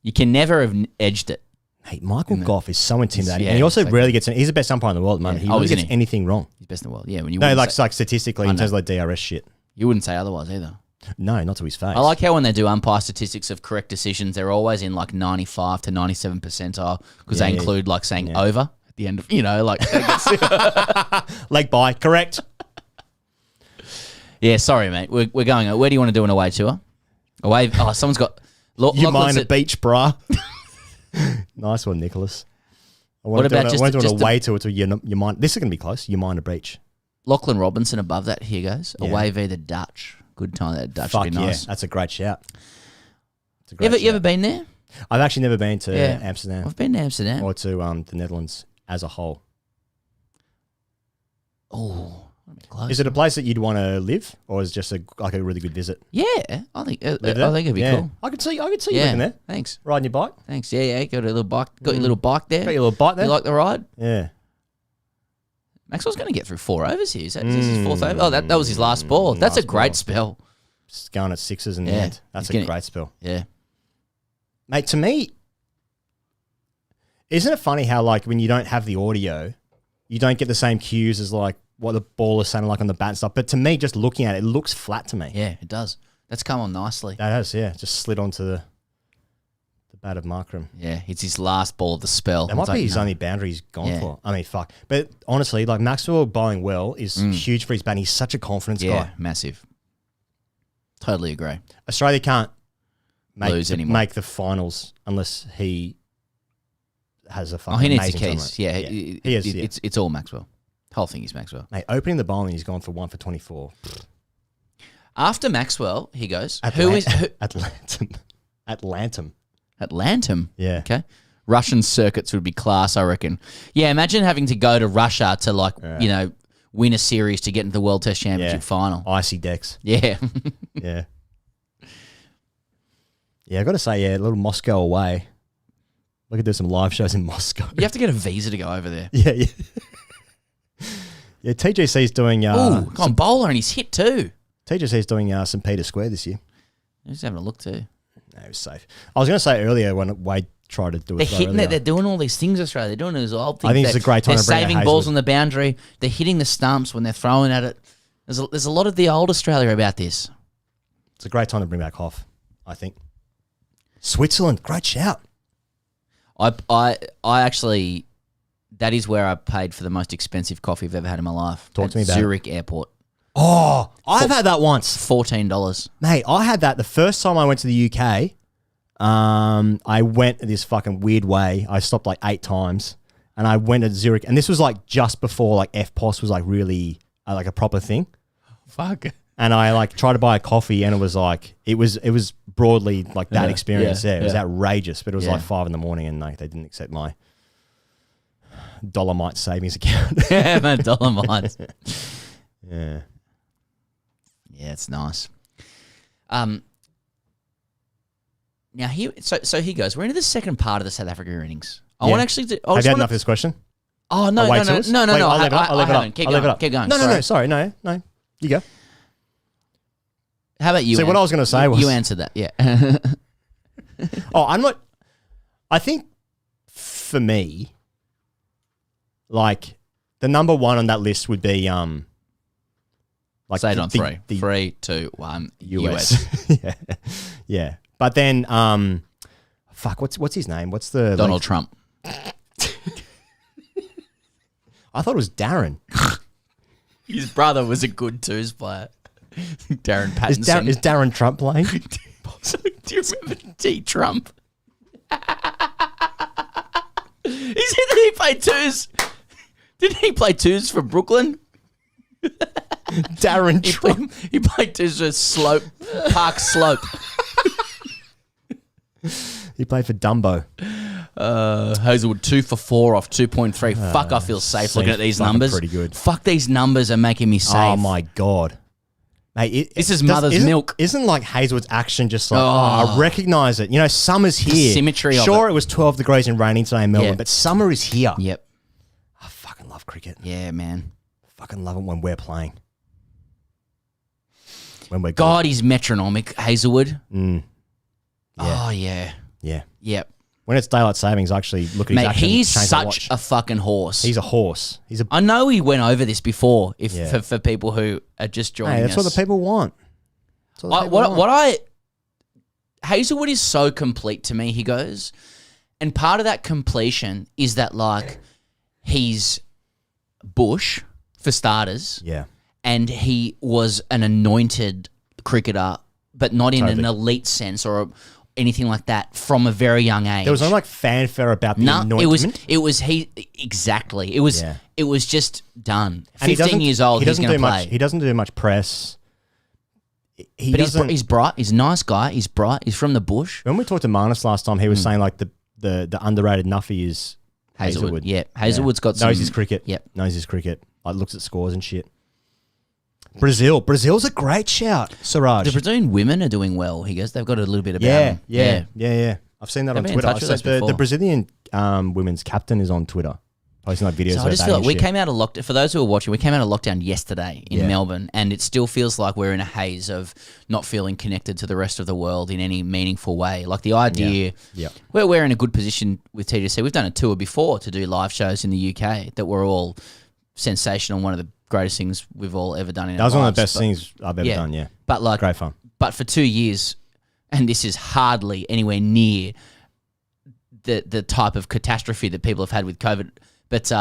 You can never have edged it. Hey, Michael Goff is so intimidating. And he also rarely gets... He's the best umpire in the world at the moment. He really gets anything wrong. He's best in the world. Yeah, when you like statistically, in terms of like DRS shit. You wouldn't say otherwise either. No, not to his face. I like how when they do umpire statistics of correct decisions, they're always in like 95 to 97 percentile because they include like saying over at the end of, like... Leg by, correct. Yeah, sorry, mate. We're going... Where do you want to do an away tour? Away... Oh, someone's got... You mind a beach, brah. Nice one, Nicholas. What about I want to do an away tour to you mind. This is going to be close. You mind a beach. Lachlan Robinson above that. Here goes. Away via the Dutch. Good time. That Dutch would be nice. Yeah, that's a great shout. You ever been there? I've actually never been to Amsterdam. I've been to Amsterdam. Or to the Netherlands as a whole. Oh, close. Is it a place that you'd want to live, or is it just a really good visit? Yeah, I think it'd be cool. I could see you living there. Thanks. Riding your bike. Thanks. Yeah. Got a little bike. Got your little bike there. Got your little bike there. You like the ride? Yeah. Maxwell's going to get through 4 overs here. Is that his 4th over? Oh, that was his last ball. That's a great spell. Just going at 6s in the end. That's a great spell. Yeah. Mate, to me, isn't it funny how, like, when you don't have the audio, you don't get the same cues as, like, what the ball is sounding like on the bat and stuff. But to me, just looking at it, it looks flat to me. Yeah, it does. That's come on nicely. That has, yeah. Just slid onto the bat of Markram. Yeah, it's his last ball of the spell. That might be his only boundary he's gone for. I mean, fuck. But honestly, like, Maxwell bowling well is huge for his bat. He's such a confidence guy. Yeah, massive. Totally agree. Australia can't lose anymore. make the finals unless he has a fucking he needs the amazing keys. tournament. Yeah, he is. It's all Maxwell. Whole thing is Maxwell. Mate, opening the bowling, he's gone for 1 for 24. After Maxwell, he goes. Atlantum. Atlantum. Yeah. Okay. Russian circuits would be class, I reckon. Yeah, imagine having to go to Russia to win a series to get into the World Test Championship final. Icy decks. Yeah. Yeah. Yeah, I got to say, a little Moscow away. We could do some live shows in Moscow. You have to get a visa to go over there. Yeah. Yeah, TGC's doing... Gone bowler and he's hit too. TGC's doing St. Peter Square this year. He's having a look too. No, it was safe. I was going to say earlier when Wade tried to do it. They're hitting it. They're doing all these things, Australia. They're doing these old things. I think it's a great time to bring They're saving balls on the boundary. They're hitting the stumps when they're throwing at it. There's a lot of the old Australia about this. It's a great time to bring back Hoff, I think. Switzerland, great shout. I actually... That is where I paid for the most expensive coffee I've ever had in my life. Talk to me about Zurich Airport. Oh, I've had that once. $14. Mate, I had that the first time I went to the UK. I went this fucking weird way. I stopped like 8 times. And I went to Zurich. And this was like just before like FPOS was like really like a proper thing. Fuck. And I like tried to buy a coffee and it was like, it was broadly like that experience there. It was outrageous. But it was like 5 a.m. and like they didn't accept my Dolomite savings account. Yeah, man, Dolomite. Yeah. Yeah, it's nice. Now so he goes. We're into the second part of the South Africa innings. I want to actually. Have you had enough of this question? Oh no, Wait, no. I'll leave it up. I haven't. Keep going. Keep going. No. Sorry, no. You go. How about you? See, what I was going to say was you answered that. Yeah. I'm not. I think for me, like the number one on that list would be like say it on 3. 3, 2, 1. US. Yeah. But then, what's his name? What's the Donald Trump? I thought it was Darren. His brother was a good twos player. Darren Pattinson. Is Darren Trump playing? Do you remember T. Trump? He played twos. Didn't he play twos for Brooklyn? Darren Trump. He played twos for Park Slope. He played for Dumbo. Hazelwood 2 for 4 off 2.3. Fuck, I feel safe looking at these numbers. Pretty good. Fuck, these numbers are making me safe. Oh my god, mate! This is mother's milk. Isn't like Hazelwood's action just like I recognise it? You know, summer's here. The symmetry of Sure, it. it was 12 degrees and raining today in Melbourne, but summer is here. Yep. I fucking love cricket. Yeah, man. Fucking love it when we're playing. When we're God, he's metronomic, Hazelwood. Yeah. Oh yeah. Yeah. Yep. When it's daylight savings, I actually look at his action. He's change the such watch. a fucking horse. He's a horse. I know we went over this before. For people who are just joining that's us, what the people want. Hazelwood is so complete to me. He goes, and part of that completion is that like he's bush for starters. Yeah. And he was an anointed cricketer, but not in an elite sense or anything like that from a very young age. There was no like fanfare about the anointment. It was just done. And 15 years old, he's going to play. He doesn't do much press. He's bright. He's a nice guy. He's bright. He's from the bush. When we talked to Marnus last time, he was saying like the underrated nuffy is Hazelwood. Yeah, Hazelwood's got some... Knows his cricket. Yep. Knows his cricket. Like looks at scores and shit. Brazil's a great shout, Siraj. The Brazilian women are doing well. He goes, they've got a little bit about them. Yeah. I've seen that on Twitter. The Brazilian women's captain is on Twitter, posting like videos. So I just feel like we came out of lockdown. For those who are watching, we came out of lockdown yesterday in Melbourne, and it still feels like we're in a haze of not feeling connected to the rest of the world in any meaningful way. Like the idea, we're in a good position with TGC. We've done a tour before to do live shows in the UK that were all sensational. One of the greatest things we've all ever done in our lives. That was one of the best things I've ever done, But like, great fun. But for 2 years, and this is hardly anywhere near the type of catastrophe that people have had with COVID, but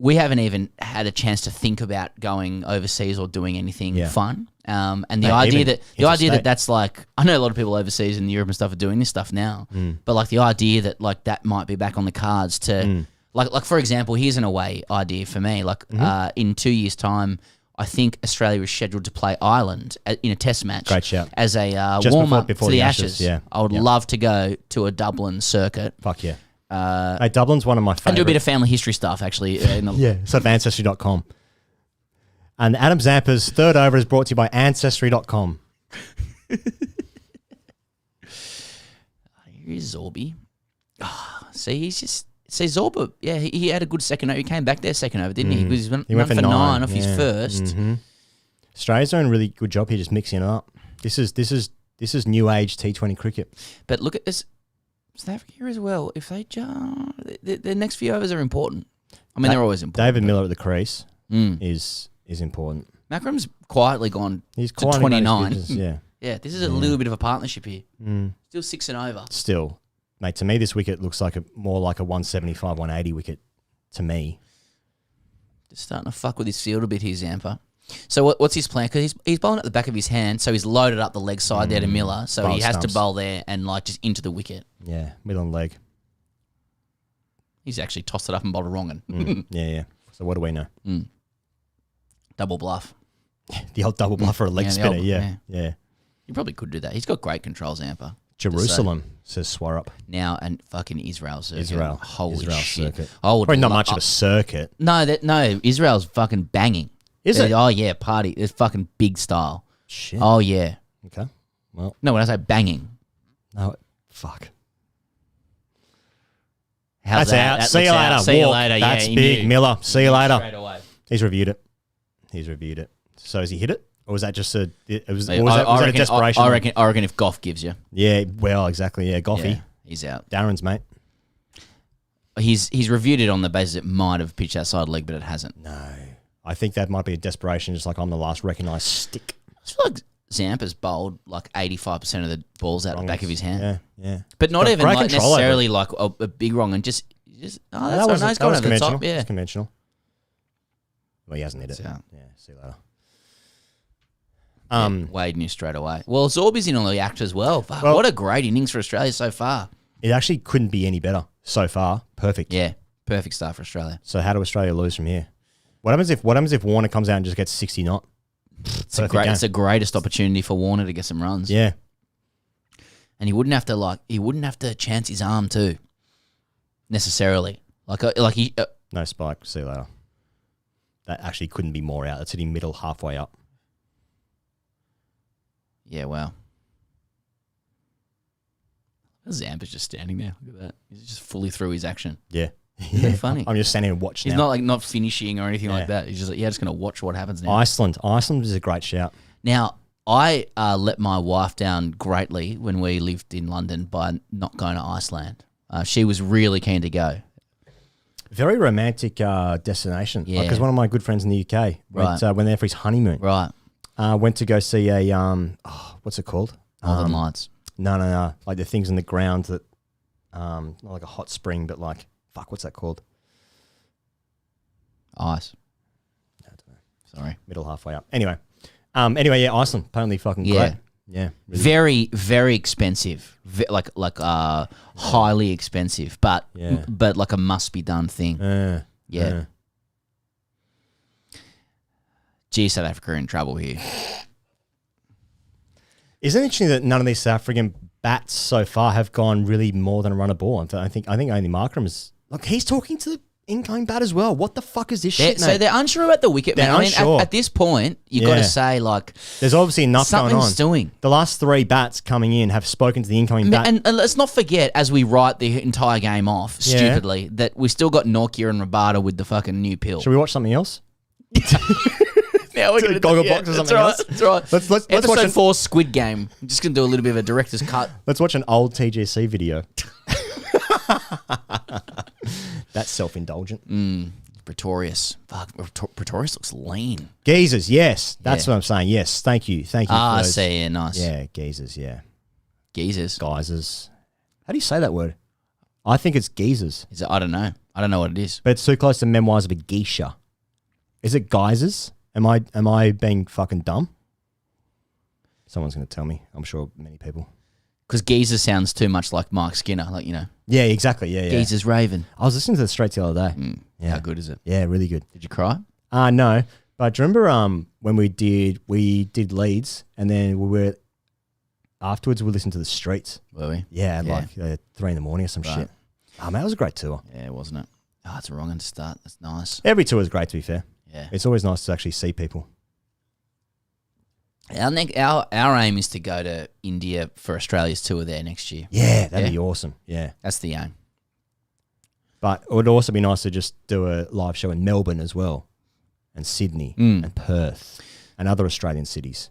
we haven't even had a chance to think about going overseas or doing anything fun. And the idea that that's like, I know a lot of people overseas in Europe and stuff are doing this stuff now, but like the idea that like that might be back on the cards to like for example, here's an away idea for me. Like in 2 years' time, I think Australia is scheduled to play Ireland in a test match. Great shout. As a warm up to the Ashes. Yeah. I would love to go to a Dublin circuit. Fuck yeah. Hey, Dublin's one of my favourite. And do a bit of family history stuff, actually. So Ancestry.com. And Adam Zampa's third over is brought to you by Ancestry.com. Here's Zorby. Zorba, yeah, he had a good second over. He came back there second over, didn't he? He went for 9 off his first. Mm-hmm. Australia's doing a really good job here just mixing it up. This is new age T20 cricket. But look at this. South Africa as well. If they the next few overs are important. I mean, they're always important. David Miller at the crease is important. Macram's quietly gone He's to 29. Yeah. Yeah, this is a little bit of a partnership here. Still 6 and over. Still. Mate, to me, this wicket looks like more like a 175, 180 wicket to me. Just starting to fuck with his field a bit here, Zampa. So what's his plan? Because he's bowling at the back of his hand, so he's loaded up the leg side there to Miller, so he has to bowl there and like just into the wicket. Yeah, middle and leg. He's actually tossed it up and bowled a wrong one. Yeah. So what do we know? Double bluff. The old double bluff for a leg spinner, yeah. He probably could do that. He's got great control, Zampa. Jerusalem, says Swarup. Now, and fucking Israel circuit. Holy Israel shit. Circuit. Probably not much of a circuit. No, Israel's fucking banging. Is it? Oh, yeah, party. It's fucking big style. Shit. Oh, yeah. Okay. Well. No, when I say banging. No, fuck. How's That's that? out. See you later. See you later. That's big. Miller. See you later. Straight away. He's reviewed it. So has he hit it? Or was that just a desperation? I reckon if Goff gives you. Yeah, well, exactly. Yeah, Goffy. Yeah, he's out. Darren's mate. He's reviewed it on the basis it might have pitched outside leg, but it hasn't. No. I think that might be a desperation, just like I'm the last recognised stick. I feel like Zampa's bowled like 85% of the balls out the back of his hand. Yeah. But not even like necessarily like a big wrong and just that was conventional. Yeah. It's conventional. Well, he hasn't hit it. Yeah, see you later. Wade knew straight away. Well, Zorby's in on the act as well. Fuck, what a great innings for Australia so far. It actually couldn't be any better so far. Perfect. Yeah, perfect start for Australia. So how do Australia lose from here? What happens if Warner comes out and just gets 60 not? It's the greatest opportunity for Warner to get some runs. Yeah. And he wouldn't have to chance his arm too. Necessarily. No spike. See you later. That actually couldn't be more out. That's hitting middle halfway up. Yeah, wow. Zampa's just standing there. Look at that. He's just fully through his action. Yeah. Yeah, funny. I'm just standing and watching. He's not finishing or anything like that. He's just just going to watch what happens now. Iceland is a great shout. Now, I let my wife down greatly when we lived in London by not going to Iceland. She was really keen to go. Very romantic destination. Yeah. Because one of my good friends in the UK went there for his honeymoon. Right. Went to go see a what's it called? Northern Lights. No. Like the things in the ground that not like a hot spring, but like what's that called? Ice. No, I don't know. Sorry. Middle halfway up. Anyway, yeah, Iceland apparently fucking great. Yeah. Really. Very, very expensive. Highly expensive, but like a must be done thing. Yeah. Gee, South Africa are in trouble here. Isn't it interesting that none of these South African bats so far have gone really more than a run a ball? I think only Markram is. Look, he's talking to the incoming bat as well. What the fuck is this shit, mate? So they're unsure about the wicket, man. At this point, you've got to say, like... There's obviously enough going on. Something's doing. The last 3 bats coming in have spoken to the incoming bat. And let's not forget, as we write the entire game off, stupidly, that we still got Nokia and Rabada with the fucking new pill. Should we watch something else? Now we're going to Gogglebox or something else. That's right. Let's Episode watch 4 Squid Game. I'm just going to do a little bit of a director's cut. Let's watch an old TGC video. That's self-indulgent. Pretorius. Fuck, Pretorius looks lean. Geezers, yes. That's what I'm saying. Yes, thank you. I see, yeah, nice. Yeah, geezers, yeah. Geezers. Geysers. How do you say that word? I think it's geezers. Is it? I don't know. I don't know what it is. But it's too close to Memoirs of a Geisha. Is it geysers? Am I being fucking dumb? Someone's going to tell me. I'm sure many people. Because geezer sounds too much like Mark Skinner, like, you know. Yeah, exactly. Yeah. Geezer's raving. I was listening to the Straits the other day. Yeah. How good is it? Yeah, really good. Did you cry? No. But do you remember when we did Leeds and then afterwards we listened to the Streets. Were we? Yeah, like 3 a.m. or some shit. Oh, man, it was a great tour. Yeah, wasn't it? Oh, it's a wrong end to start. That's nice. Every tour is great, to be fair. Yeah. It's always nice to actually see people. Our aim is to go to India for Australia's tour there next year. Yeah, that'd be awesome. Yeah. That's the aim. But it would also be nice to just do a live show in Melbourne as well, and Sydney and Perth and other Australian cities.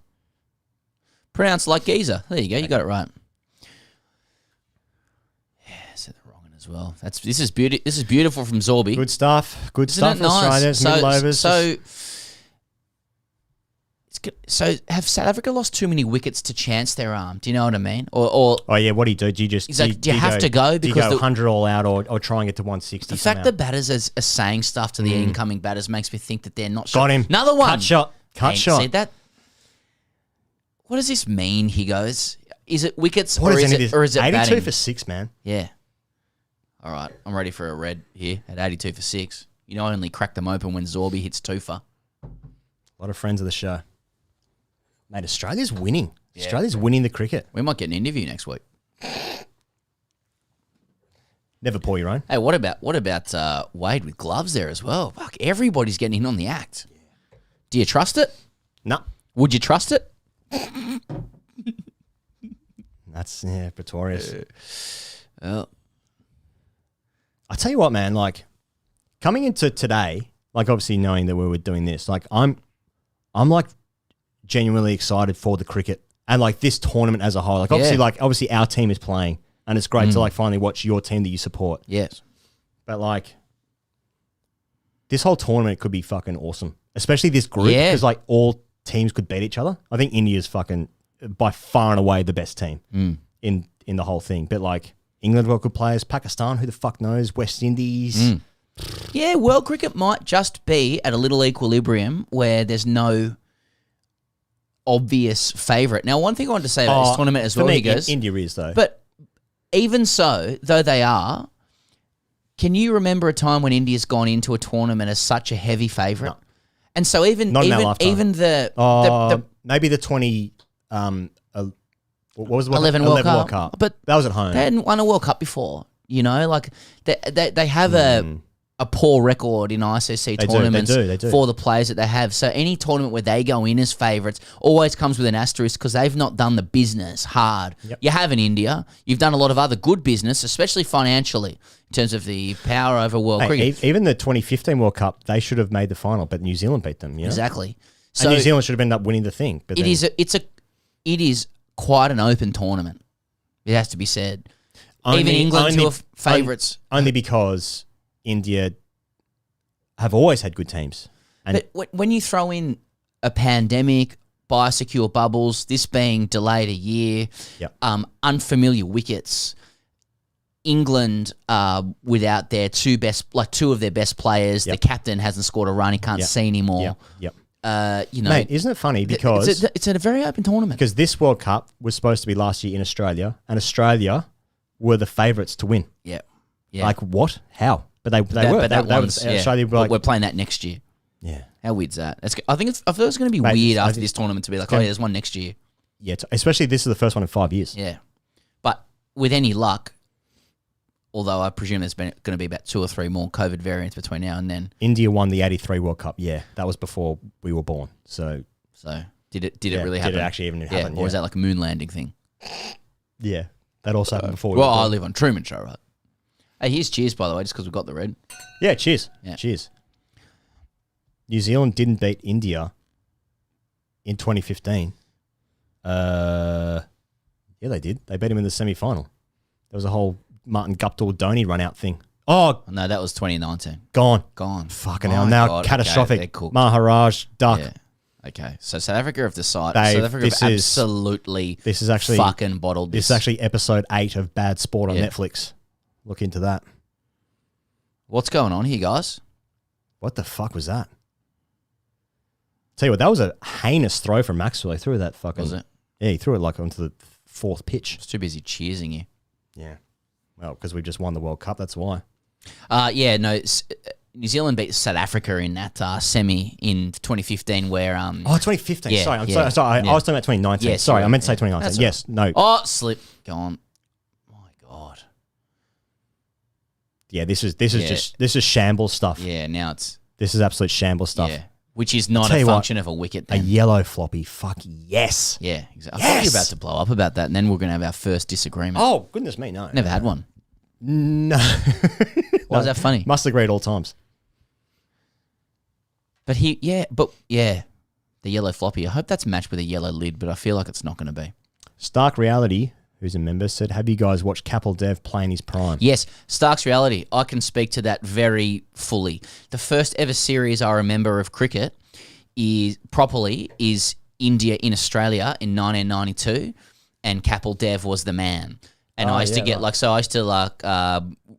Pronounced like geezer. There you go. You got it right. Yeah, I said the wrong one as well. This is beautiful from Zorby. Good stuff. Good Isn't stuff it for nice? Australia. Middle overs. So have South Africa lost too many wickets to chance their arm? Do you know what I mean? Or oh yeah, what do you do? Do you just do you have to go because do you go 100 all out or try and get to 160? The fact that batters are saying stuff to the incoming batters makes me think that they're not sure. Got him. Another one. Cut shot. See that? What does this mean? He goes. Is it wickets or is it 82 batting? For 6, man? Yeah. All right, I'm ready for a red here at 82 for 6. You know, I only crack them open when Zorby hits 2 for. A lot of friends of the show. Mate, Australia's winning. Yeah. Australia's winning the cricket. We might get an interview next week. Never pour your own. Hey, what about Wade with gloves there as well? Fuck, everybody's getting in on the act. Yeah. Do you trust it? No. Would you trust it? That's Pretorius. Well, I tell you what, man. Like coming into today, like obviously knowing that we were doing this, like I'm like genuinely excited for the cricket and like this tournament as a whole. Like obviously our team is playing and it's great to like finally watch your team that you support. Yes. But like this whole tournament could be fucking awesome, especially this group because like all teams could beat each other. I think India's fucking by far and away the best team in the whole thing. But like England got good players, Pakistan, who the fuck knows, West Indies. Yeah, world cricket might just be at a little equilibrium where there's no obvious favourite. Now, one thing I wanted to say about this tournament as well, me, he goes, India is though. But even so, though they are, can you remember a time when India's gone into a tournament as such a heavy favourite? No. And so even Not in our lifetime. even maybe the 20 what was the 11 World Cup. But that was at home. They hadn't won a World Cup before, you know, like they have a poor record in ICC tournaments they do. for the players that they have. So any tournament where they go in as favourites always comes with an asterisk because they've not done the business hard. Yep. You have in India. You've done a lot of other good business, especially financially, in terms of the power over world cricket. Even the 2015 World Cup, they should have made the final, but New Zealand beat them. You know? Exactly. So and New Zealand should have ended up winning the thing. But it is quite an open tournament. It has to be said. Even England, who are favourites. Only because India have always had good teams. And but when you throw in a pandemic, biosecure bubbles, this being delayed a year, unfamiliar wickets, England without their two of their best players, the captain hasn't scored a run, he can't see anymore. You know, mate, isn't it funny because it's a very open tournament? Because this World Cup was supposed to be last year in Australia, and Australia were the favourites to win. Yeah. Like what? How? But they were. Australia were like, we're playing that next year. Yeah. How weird's that? I feel it's going to be weird after this tournament to be like, there's one next year. Yeah, especially this is the first one in 5 years. Yeah. But with any luck, although I presume there's going to be about 2 or 3 more COVID variants between now and then. India won the 83 World Cup. Yeah, that was before we were born. So did it really happen? Did it actually even happen? Or is that like a moon landing thing? Yeah, that also happened before. Well, I live on Truman Show, right? Hey, here's cheers, by the way, just because we've got the red. Yeah, cheers. Yeah. Cheers. New Zealand didn't beat India in 2015. Yeah, they did. They beat them in the semi-final. There was a whole Martin Guptill-Dhoni run-out thing. Oh, no, that was 2019. Gone. Fucking hell. Now catastrophic. Okay, Maharaj, duck. Yeah. Okay, so South Africa have decided. South Africa have absolutely fucking bottled this. This is actually episode 8 of Bad Sport on Netflix. Look into that. What's going on here, guys? What the fuck was that? Tell you what, that was a heinous throw from Maxwell. He threw that fucking... Was it? Yeah, he threw it like onto the fourth pitch. I was too busy cheersing you. Yeah. Well, because we just won the World Cup, that's why. New Zealand beat South Africa in that semi in 2015 where... 2015. Yeah, sorry, I'm yeah, sorry. yeah. I was talking about 2019. Yes, sorry, you're I meant to say right. 2019. That's Yes, no. Oh, slip. Go on. My God. Yeah, this is shambles stuff. Yeah, now it's... This is absolute shambles stuff. Yeah. Which is not a function of a wicket A then. yellow floppy. Fuck yes. Yeah, exactly. I thought you were about to blow up about that, and then we're going to have our first disagreement. Oh, goodness me, no. Never had one. No. Why is that funny? Must agree at all times. But the yellow floppy. I hope that's matched with a yellow lid, but I feel like it's not going to be. Stark Reality, who's a member, said, have you guys watched Kapil Dev play in his prime? Yes, Stark's Reality. I can speak to that very fully. The first ever series I remember of cricket is India in Australia in 1992, and Kapil Dev was the man. And I used to get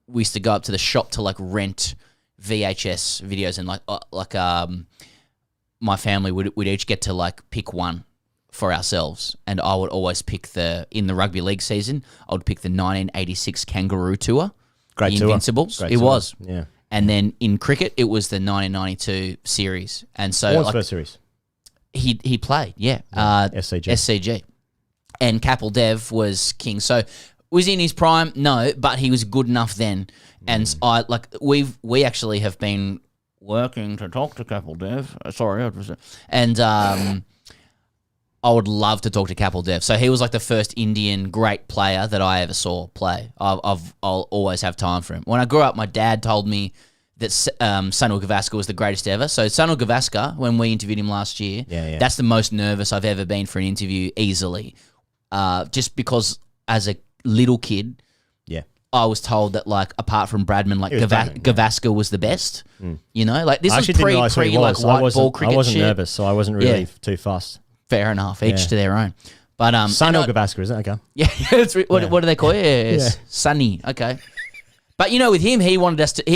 we used to go up to the shop to rent VHS videos, and my family would each get to pick one for ourselves, and I would always pick in the rugby league season, I would pick the 1986 Kangaroo Tour, Great the tour. Invincibles. Great it tour. was, yeah. And then in cricket, it was the 1992 series, and so What was the first series? he played, SCG, and Kapil Dev was king. So was he in his prime? No, but he was good enough then, and we actually have been working to talk to Kapil Dev. And I would love to talk to Kapil Dev. So he was the first Indian great player that I ever saw play. I'll always have time for him. When I grew up, my dad told me that Sunil Gavaskar was the greatest ever. So Sunil Gavaskar, when we interviewed him last year, that's the most nervous I've ever been for an interview easily. Just because as a little kid, I was told that apart from Bradman, Gavaskar was the best. You know, this was pre white ball cricket. I wasn't shit. nervous, so I wasn't really too fussed. Fair enough. Each to their own. But Sunil Gavaskar, is it? Okay. Yeah. What do they call it? Yeah. Sunny. Okay. But with him, he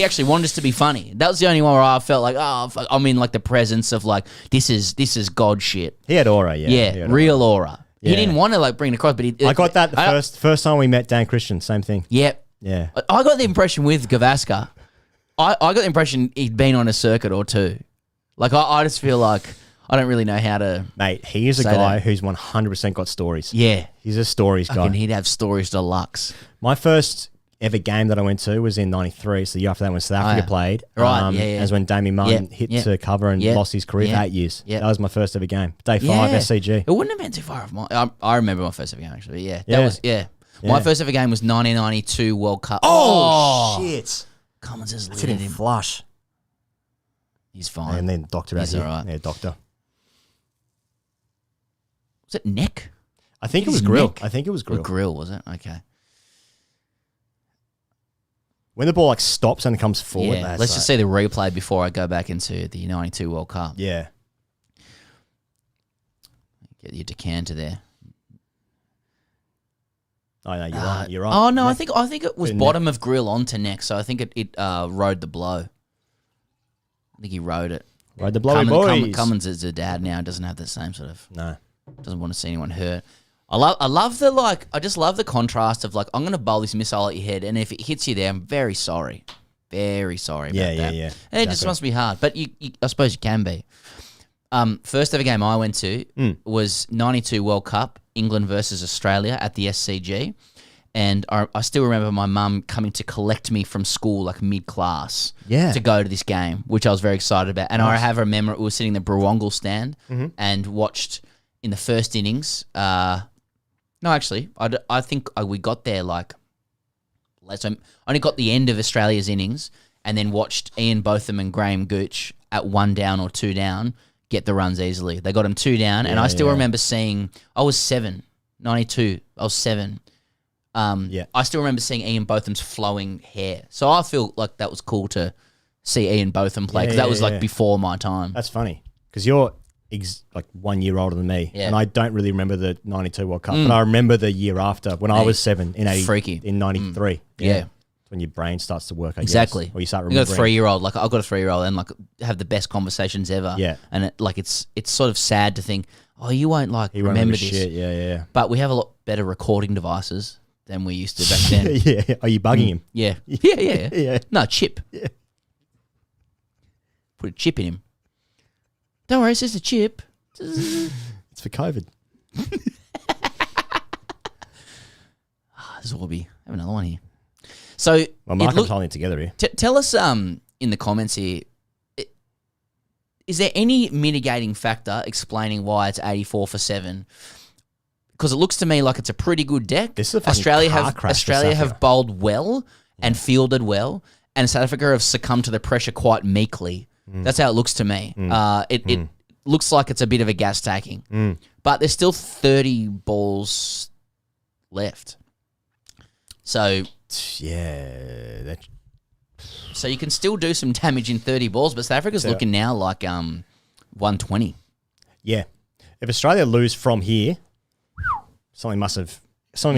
actually wanted us to be funny. That was the only one where I felt I'm in the presence of this is God shit. He had aura, yeah. Yeah, real aura. Yeah. He didn't want to bring it across, but I got that the first time we met Dan Christian, same thing. Yep. Yeah. I got the impression with Gavaskar, I got the impression he'd been on a circuit or two. I just feel like I don't really know how to... Mate, he is a guy who's 100% got stories. Yeah. He's a stories guy. And he'd have stories deluxe. My first ever game that I went to was in 93, so the year after that when South Africa played. Right, As when Damien Martin hit to cover and lost his career for 8 years. That was my first ever game. Day 5, SCG. It wouldn't have been too far off mine. I remember my first ever game, actually. Yeah. That was, My first ever game was 1992 World Cup. Oh shit. Cummins has That's him flush. He's fine. And then Doctor He's out all here. right. Yeah, Doctor. Was it neck? I think it was grill. I think it was grill. Grill, was it? Okay. When the ball stops and comes forward. Yeah. Let's just see the replay before I go back into the 92 World Cup. Yeah. Get your decanter there. Oh no, you're right. You're right. Oh no, neck. I think it was bottom of grill onto neck, so I think it rode the blow. I think he rode it. Rode the blowy boys. Cummins is a dad now, doesn't have the same sort of doesn't want to see anyone hurt. I love the I just love the contrast of I'm gonna bowl this missile at your head, and if it hits you there, I'm very sorry. Very sorry about that. Yeah. And it just must be hard. But you I suppose you can be. First ever game I went to was 92 World Cup, England versus Australia at the SCG. And I still remember my mum coming to collect me from school mid-class to go to this game, which I was very excited about. And I have a memory, we were sitting in the Brewongle stand and watched in the first innings. No, actually, I think we got there I only got the end of Australia's innings and then watched Ian Botham and Graham Gooch at 1 down or 2 down get the runs easily. They got them 2 down, and I still remember seeing, I was 7, 92, I was 7. I still remember seeing Ian Botham's flowing hair. So I feel like that was cool to see Ian Botham play, because that was before my time. That's funny, because you're 1 year older than me, and I don't really remember the 92 World Cup, but I remember the year after when I was 7 in 93. 23 when your brain starts to work. I exactly. guess. Or you start You got remembering. a 3-year-old. Like I've got a 3-year-old, and like have the best conversations ever. Yeah. And it's sort of sad to think, oh, you won't like You won't remember remember this. shit. Yeah. But we have a lot better recording devices than we used to back then. Yeah. Are you bugging him? Yeah. Yeah. Yeah. No, chip. Yeah. Put a chip in him. Don't worry, it's just a chip. It's for COVID. Zorby. I have another one here. So, Well, Mark, I'm holding it together here. tell us in the comments here, is there any mitigating factor explaining why it's 84 for 7? Because it looks to me like it's a pretty good deck. This is a fucking Australia car have crash for Australia South have Africa. bowled well and fielded well, and South Africa have succumbed to the pressure quite meekly. That's how it looks to me. It looks like it's a bit of a gas taking, but there's still 30 balls left. So Yeah. So you can still do some damage in 30 balls, but South Africa's looking now like 120. Yeah. If Australia lose from here, something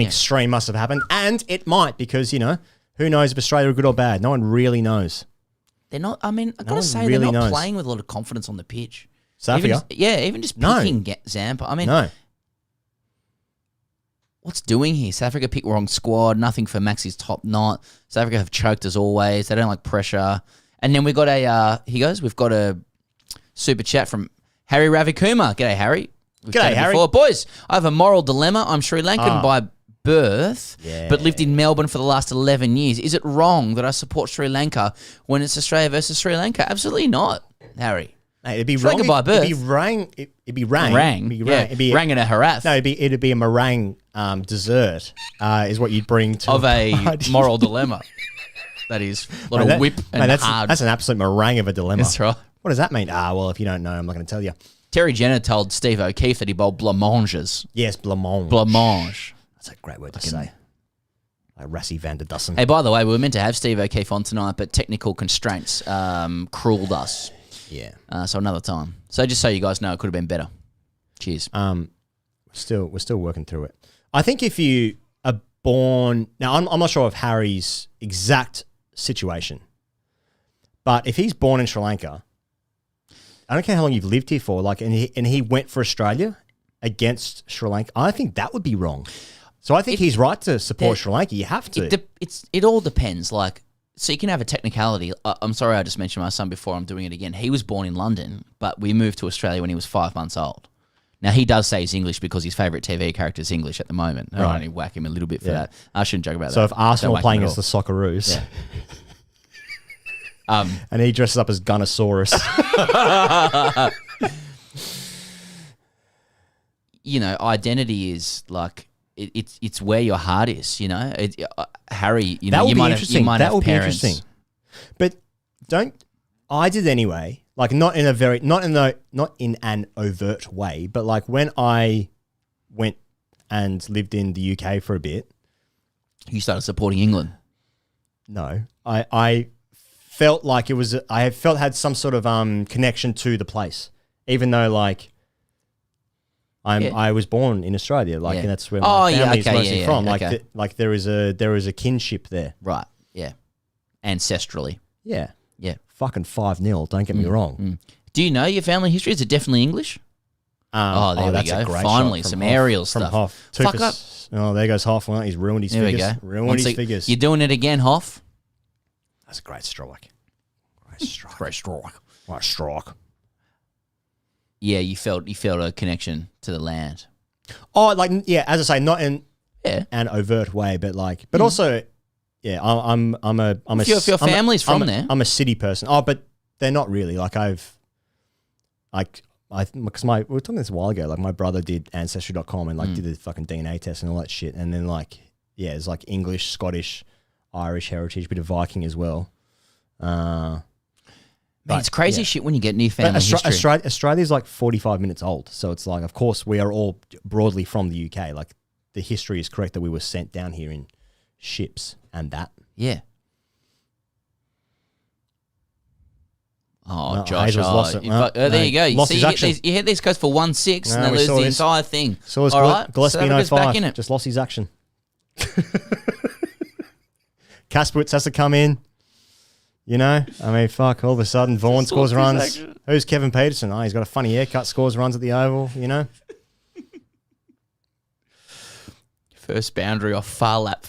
extreme must have happened. And it might, because, you know, who knows if Australia are good or bad? No one really knows. They're not, I mean, I've got to one say, really they're not knows. playing with a lot of confidence on the pitch. South Even Africa? even just No. picking Zampa. I mean, No. what's doing here? South Africa picked wrong squad, nothing for Maxi's top knot. South Africa have choked as always. They don't like pressure. And then we've got we've got a super chat from Harry Ravikuma. G'day, Harry. We've G'day, chatted Harry. before. Boys, I have a moral dilemma. I'm Sri Lankan by birth, but lived in Melbourne for the last 11 years. Is it wrong that I support Sri Lanka when it's Australia versus Sri Lanka? Absolutely not, Harry. Mate, it'd be Sri Lanka wrong. by birth. It'd be rang. It'd be rang. Rang. It'd be Yeah. rang. It'd be Rang and a harath. No, it'd be a meringue dessert. Is what you'd bring to Of a party. moral dilemma. That is a lot of whip and hard. That's an absolute meringue of a dilemma. That's right. What does that mean? Well, if you don't know, I'm not going to tell you. Terry Jenner told Steve O'Keefe that he bowled blancmanges. Yes, blancmange. Blancmange. That's a great word to say. Like Rassie van der Dussen. Hey, by the way, we were meant to have Steve O'Keefe on tonight, but technical constraints crueled us. Yeah. So another time. So just so you guys know, it could have been better. Cheers. We're still working through it. I think if you are born now, I'm not sure of Harry's exact situation, but if he's born in Sri Lanka, I don't care how long you've lived here for, like, and he went for Australia against Sri Lanka, I think that would be wrong. So I think he's right to support Sri Lanka. You have to. It all depends. Like, so you can have a technicality. I'm sorry, I just mentioned my son before. I'm doing it again. He was born in London, but we moved to Australia when he was 5 months old. Now, he does say he's English because his favourite TV character is English at the moment. I only whack him a little bit for that. I shouldn't joke about that. So if Arsenal Don't whack playing him as the Socceroos, Yeah. and he dresses up as Gunnosaurus, you know, identity is like it's where your heart is. You know, Harry. You know, that would you be might interesting. have That would be parents. interesting. But I did anyway. Like not in an overt way, but like when I went and lived in the UK for a bit. You started supporting England. No, I felt like it was. I had some sort of connection to the place, even though like I was born in Australia, like and that's where my family is mostly from. Okay. Like there is a kinship there, Right? Yeah, ancestrally. Yeah. Yeah. Fucking 5-0. Don't get me wrong. Do you know your family history? Is it definitely English? There we that's go. a great Finally, shot some from aerial Hoff, from stuff. Hoff. Fuck up. Oh, there goes Hoff. Well, he's ruined his There we figures. go. Ruined his figures. You're doing it again, Hoff. That's a great strike. Great strike. Great strike. Right strike. Yeah, you felt a connection to the land. Oh, like as I say, not in Yeah. an overt way, but also, yeah, I'm a If your family's from there. I'm a city person. Oh, but they're not really. Like because we were talking this a while ago. Like my brother did Ancestry.com and like did the fucking DNA test and all that shit, and then it's like English, Scottish, Irish heritage, bit of Viking as well. Man, it's crazy shit when you get new family But history. Australia's like 45 minutes old, so it's like, of course, we are all broadly from the UK. Like the history is correct that we were sent down here in ships and that. Yeah. Oh, No, Josh. Hazel's lost it. No, there you go. You lost see, his action. you hit these codes for 1-6 and No, they we lose saw the this. entire thing. So it's All right. Gillespie South Africa's back in 05. it. Just lost his action. Kasprowicz has to come in. You know, I mean, fuck. All of a sudden, Vaughan scores runs. Who's Kevin Peterson? Oh, he's got a funny haircut. Scores runs at the Oval. You know. First boundary off far lap.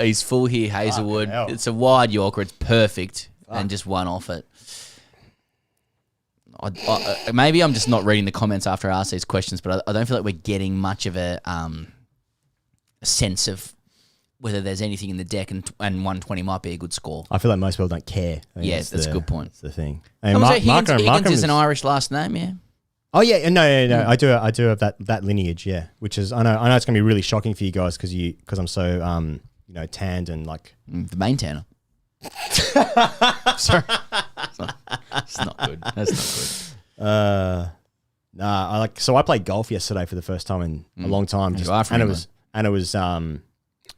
He's full here, Hazelwood. It's a wide Yorker. It's perfect. And just one off it. Maybe I'm just not reading the comments after I ask these questions, but I don't feel like we're getting much of a sense of whether there's anything in the deck, and 120 might be a good score. I feel like most people don't care. That's a good point. That's the thing. Higgins is an Irish last name, yeah. Oh yeah, no. I do have that lineage, yeah. Which is I know it's gonna be really shocking for you guys because I'm so tanned and like the main tanner. Sorry, it's not good. That's not good. I played golf yesterday for the first time in a long time,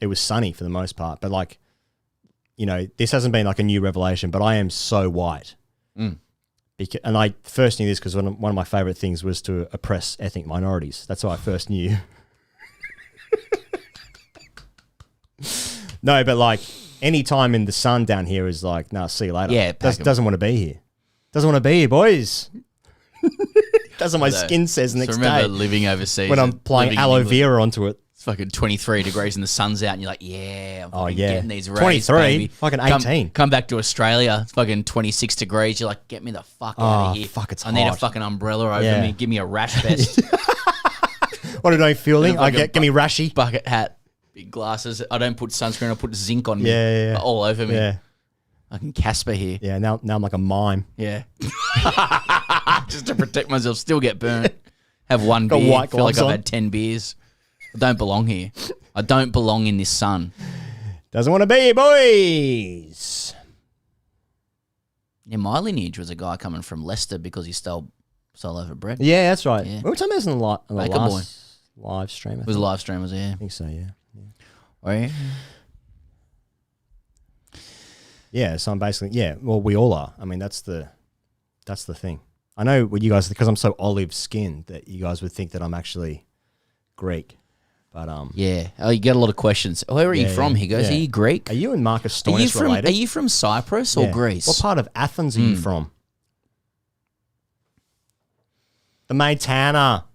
it was sunny for the most part, but like, this hasn't been like a new revelation, but I am so white. And I first knew this because one of my favorite things was to oppress ethnic minorities. That's how I first knew. No, but like any time in the sun down here is like, nah, see you later. Yeah, doesn't want to be here. Doesn't want to be here, boys. That's what my skin says next day. I remember living overseas when I'm applying aloe vera onto it. It's fucking 23 degrees and the sun's out and you're like, I'm getting these rays, 23, baby. Fucking 18. Come back to Australia, it's fucking 26 degrees. You're like, get me the fuck out of here. Fuck, it's I need hot. a fucking umbrella over me. Give me a rash vest. What am I feeling? Give me rashy. Bucket hat, big glasses. I don't put sunscreen, I put zinc on me. Yeah. All over me. Yeah. Fucking Casper here. Yeah, now I'm like a mime. Yeah. Just to protect myself, still get burnt. Have one beer, white feel like gloves I've on. had 10 beers. I don't belong here. I don't belong in this sun. Doesn't want to be here, boys. Yeah, my lineage was a guy coming from Leicester because he stole over bread. Yeah, that's right. Yeah. We were talking about this on the Baker last live stream. It was a live stream, was it? Yeah. I think so, yeah. Oh, yeah? Yeah, so I'm basically, well, we all are. I mean, that's the thing. I know what you guys, because I'm so olive skinned, that you guys would think that I'm actually Greek. But yeah. Oh, you get a lot of questions. Where are you from? He goes, are you Greek? Are you and Marcus Stoinis related? Are you from Cyprus or Greece? What part of Athens are you from? The Maytana.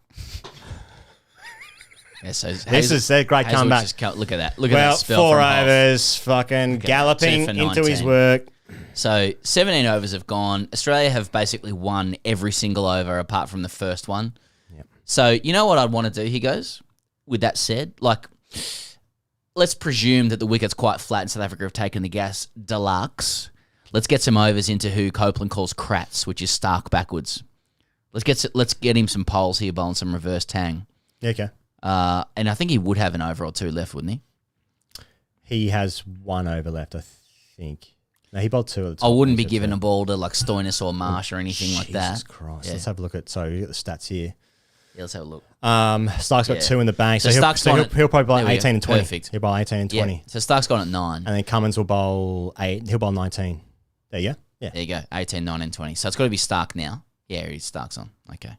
Yeah, so this is a great comeback. Look at that. Look at that spell. 4 overs, fucking galloping into his work. So 17 overs have gone. Australia have basically won every single over apart from the first one. Yep. So you know what I'd want to do, he goes, with that said? Like, let's presume that the wicket's quite flat and South Africa have taken the gas deluxe. Let's get some overs into who Copeland calls Kratz, which is Stark backwards. Let's get him some poles here, bowling some reverse tang. Yeah, okay. And I think he would have an over or two left, wouldn't he? He has 1 over left, I think. No, he bowled 2 at the top. I wouldn't be giving a ball to like Stoinis or Marsh or anything like that. Jesus Christ. Yeah. Let's have a look at, so you got the stats here. Yeah, let's have a look. Stark's got 2 in the bank. So he'll probably bowl 18 and 20. Perfect. He'll bowl 18 and 20. Yeah. So Stark's gone at 9. And then Cummins will bowl 8. He'll bowl 19. There you go. Yeah. There you go. 18, 19, 20. So it's got to be Stark now. Yeah, he's Stark's on. Okay.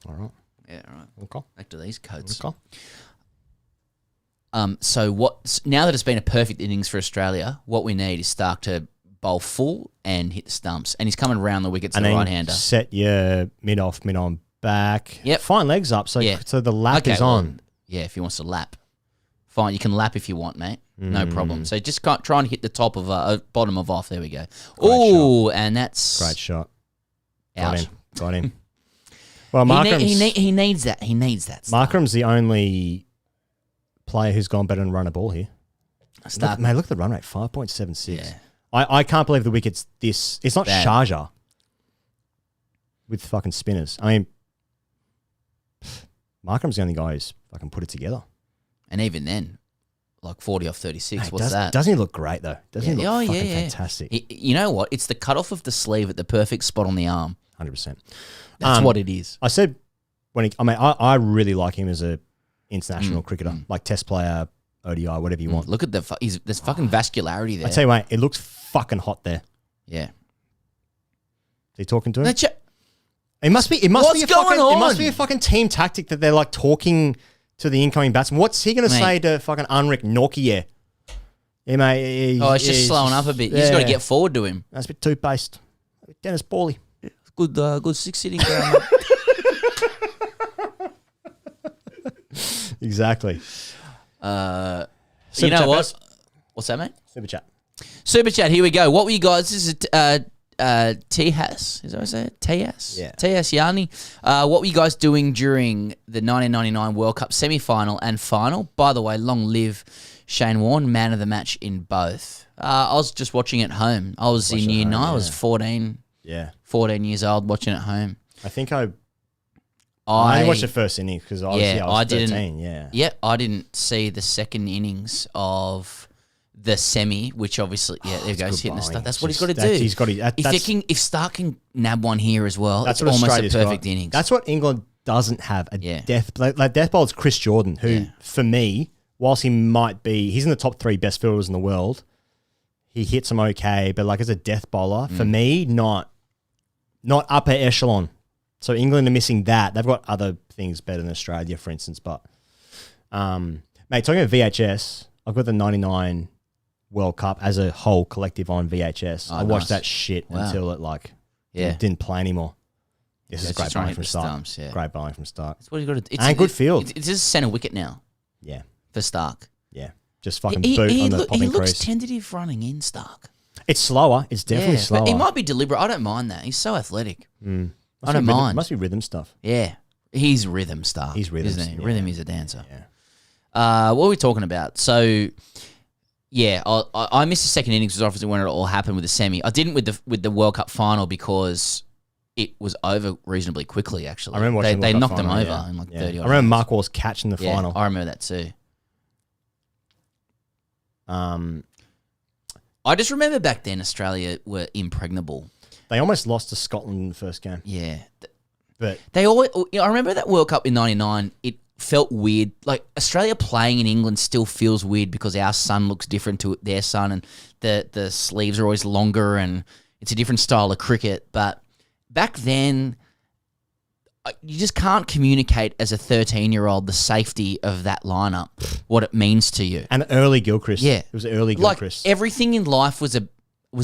All right. Yeah, all right. Okay. Back to these codes. Okay. So now that it's been a perfect innings for Australia, what we need is Stark to bowl full and hit the stumps. And he's coming around the wickets to the right-hander. Set your mid-off, mid-on back. Yep. Fine legs up, so the lap is on. Yeah, if he wants to lap. Fine, you can lap if you want, mate. No problem. So just try and hit the top of bottom of off. There we go. Oh, and that's great shot. Out. Got him. Well, Markram's, he needs that. He needs that. Markram's the only player who's gone better than run a ball here. Look at the run rate, 5.76. Yeah. I can't believe the wicket's this. It's not bad. Sharjah with fucking spinners. I mean, Markram's the only guy who's fucking put it together. And even then, like 40 off 36. Mate, what's that? Doesn't he look great, though? Doesn't he look fucking fantastic? You know what? It's the cutoff of the sleeve at the perfect spot on the arm. 100%. That's what it is. I said, I really like him as a international cricketer, like test player, ODI, whatever you want. Look at there's fucking vascularity there. I tell you what, it looks fucking hot there. Yeah. he talking to him? What's It must be. It must be a going fucking. on? It must be a fucking team tactic that they're like talking to the incoming batsman. What's he going to say to fucking Unrick Norkie? Yeah, mate. It's just slowing up a bit. You just got to get forward to him. That's a bit toothpaste. Dennis Bawley. Good six-sitting ground. Exactly. You know what? What's that, mate? Super chat. Here we go. What were you guys? This is T-Has. Is that what I say? T-Has? Yeah. T-Has Yanni. What were you guys doing during the 1999 World Cup semi-final and final? By the way, long live Shane Warne, man of the match in both. I was just watching at home. I was in year 9. I was 14. Yeah. 14 years old watching at home. I think I only watched the first innings because obviously I was 13. Yeah, I didn't see the second innings of the semi, which obviously, there he goes, hitting the stuff. That's what he's got to do. He's got if Stark can nab one here as well, that's it's almost Australia's a perfect innings. That's what England doesn't have. Death bowler is Chris Jordan, who for me, whilst he might be, he's in the top 3 best fielders in the world. He hits them okay, but like as a death bowler, for me, not upper echelon. So England are missing that. They've got other things better than Australia, for instance. But, mate, talking about VHS, I've got the 99 World Cup as a whole collective on VHS. I watched that shit until it didn't play anymore. This is great bowling from Stark. Great bowling from Stark. That's what he's got to do. And good field. It's just centre wicket now. Yeah. For Stark. Yeah. Just fucking boot on the popping crease. He looks tentative running in, Stark. It's slower. It's definitely slower. But he might be deliberate. I don't mind that. He's so athletic. I don't mind. Must be rhythm stuff. Yeah. He's rhythm Stark. He's rhythm. Isn't he? Yeah. Rhythm is a dancer. Yeah. What are we talking about? So, yeah, I missed the second innings, was obviously when it all happened with the semi. I didn't with the World Cup final because it was over reasonably quickly, actually. I remember watching they knocked them over in like 30 I remember Mark Wall's catch in the final. I remember that too. I just remember back then Australia were impregnable. They almost lost to Scotland in the first game. Yeah. But they always. I remember that World Cup in '99. It felt weird. Like Australia playing in England still feels weird because our sun looks different to their sun, and the sleeves are always longer, and it's a different style of cricket. But back then, you just can't communicate as a 13-year-old the safety of that lineup, what it means to you. And early Gilchrist. Yeah. It was early Gilchrist. Like everything in life was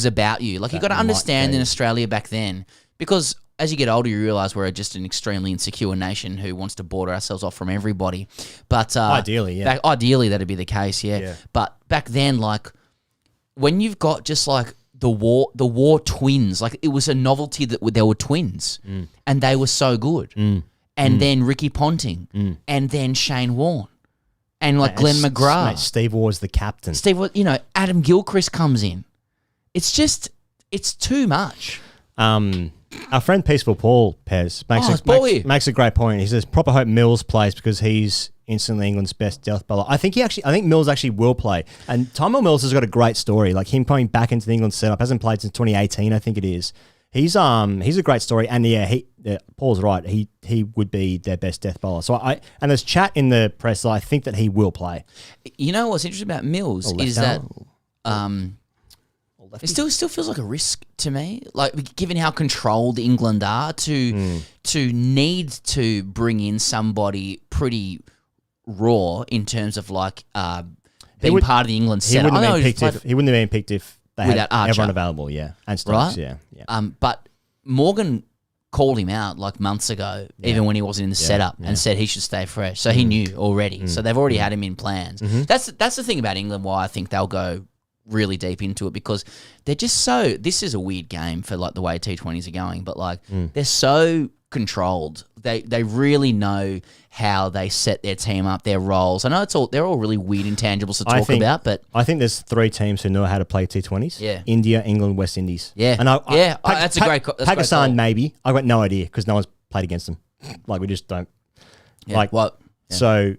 about you. Like you got to understand in Australia back then, because as you get older, you realise we're just an extremely insecure nation who wants to border ourselves off from everybody. But ideally, yeah. Ideally, that'd be the case, yeah. But back then, like when you've got just like the war twins, like it was a novelty that there were twins, and they were so good. And then Ricky Ponting, and then Shane Warne, and like Glenn McGrath. Mate, Steve Waugh's the captain. Adam Gilchrist comes in. It's too much. Our friend Peaceful Paul Pez makes a great point. He says proper hope Mills plays because he's instantly England's best death bowler. I think Mills actually will play. And Tyrone Mills has got a great story. Like him coming back into the England setup, hasn't played since 2018, I think it is. He's a great story, and Paul's right. He would be their best death bowler. So and there's chat in the press that I think that he will play. You know what's interesting about Mills is that it still feels like a risk to me. Like given how controlled England are, to need to bring in somebody pretty raw in terms of like being part of the England setup. He wouldn't have been picked if they had Archer. Everyone available, and Stokes, right? Yeah. But Morgan called him out like months ago, even when he wasn't in the setup, and said he should stay fresh. So he knew already. So they've already had him in plans. That's the thing about England. Why I think they'll go really deep into it, because they're just so. This is a weird game for like the way T20s are going, but like they're so controlled. They really know how they set their team up, their roles. I know they're all really weird intangibles to talk about, but I think there's 3 teams who know how to play T20s. Yeah. India, England, West Indies. Yeah. And that's a great Pakistan maybe. I got no idea because no one's played against them. Like we just don't. Yeah. Like what? Yeah. So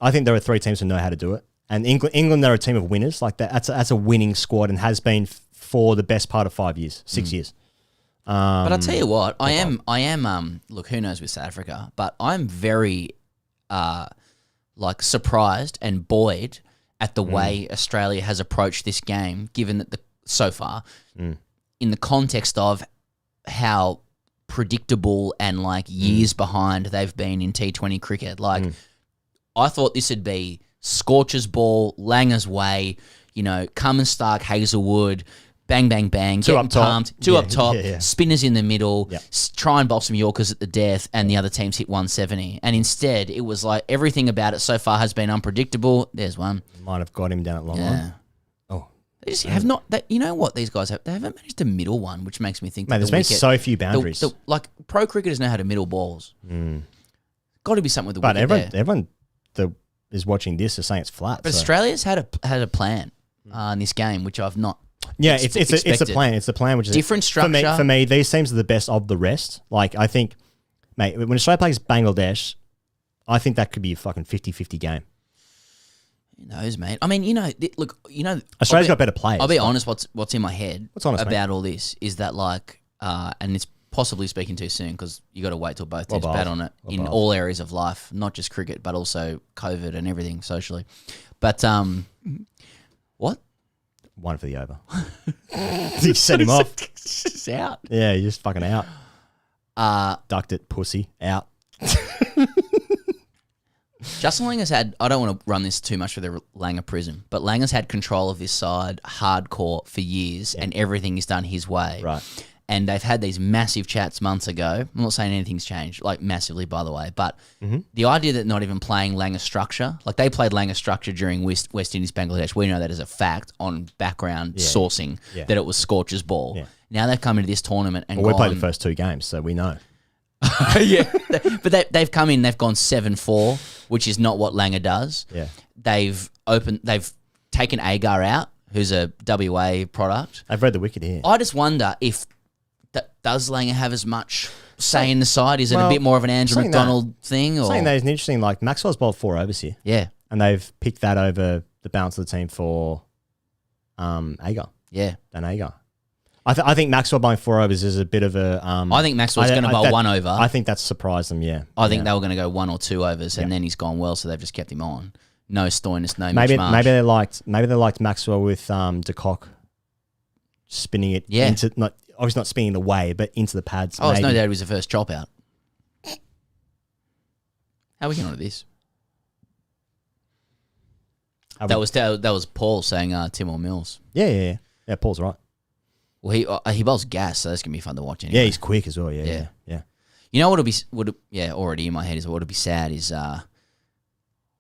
I think there are 3 teams who know how to do it. And England, they're a team of winners. Like that's a winning squad and has been for the best part of 5 years, 6 years. But I'll tell you what, I am. Look, who knows with South Africa? But I'm very, surprised and buoyed at the way Australia has approached this game. Given that so far, in the context of how predictable and like years behind they've been in T20 cricket. Like, I thought this would be Scorcher's ball, Langer's way, Cummins, Stark, Hazelwood, bang, bang, bang, Two getting up top. pumped, two up top, yeah. spinners in the middle, Yeah. try and bowl some Yorkers at the death, and the other teams hit 170. And instead, it was like everything about it so far has been unpredictable. There's one. Might have got him down at long Yeah. on. Oh. They just have not. You know what these guys have? They haven't managed to middle one, which makes me think. Mate, there's been so few boundaries. Like pro cricketers know how to middle balls. Got to be something with the But wicket there. everyone that is watching this is saying it's flat. But so. Australia's had a plan in this game, which I've not. Yeah, it's a plan. It's a plan which is Different structure. For me, these teams are the best of the rest. Like, I think, mate, when Australia plays Bangladesh, I think that could be a fucking 50-50 game. Who knows, mate? I mean, look, Australia's got better players. I'll be honest. What's in my head honest, about all this is that like, and it's possibly speaking too soon because you got to wait till both teams bat on it in all areas of life, not just cricket, but also COVID and everything socially. But what? One for the over. You set him off. It's out. Yeah, you're just fucking out. Ducked it, pussy. Out. Justin Langer's had, I don't want to run this too much for the Langer prism, but Langer's had control of this side hardcore for years and everything is done his way. Right. And they've had these massive chats months ago. I'm not saying anything's changed, like massively, by the way. But the idea that not even playing Langer structure, like they played Langer structure during West Indies, Bangladesh. We know that as a fact on background sourcing that it was Scorcher's ball. Yeah. Now they've come into this tournament and we played the first two games, so we know. Yeah. But they've come in, they've gone 7-4, which is not what Langer does. Yeah. They've taken Agar out, who's a WA product. I've read the wicket here. I just wonder if does Langer have as much say in the side? Is it a bit more of an Andrew McDonald thing? Or? Something that is interesting, like Maxwell's bowled 4 overs here. Yeah. And they've picked that over the balance of the team for Agar. Yeah. Dan Agar. I think Maxwell bowling 4 overs is a bit of a... I think Maxwell's going to bowl 1 over. I think that's surprised them, yeah. I think they were going to go 1 or 2 overs and then he's gone well, so they've just kept him on. No Stoinis, no Mitch Marsh. Maybe they liked Maxwell with De Kock spinning it into... Obviously not spinning the way, but into the pads. Oh, there's no doubt he was the first chop out. How are we getting on to this? That was Paul saying Timor Mills. Yeah, Paul's right. Well, he bowls gas, so that's gonna be fun to watch. Anyway. Yeah, he's quick as well. Yeah. You know what'll be already in my head is what'll be sad is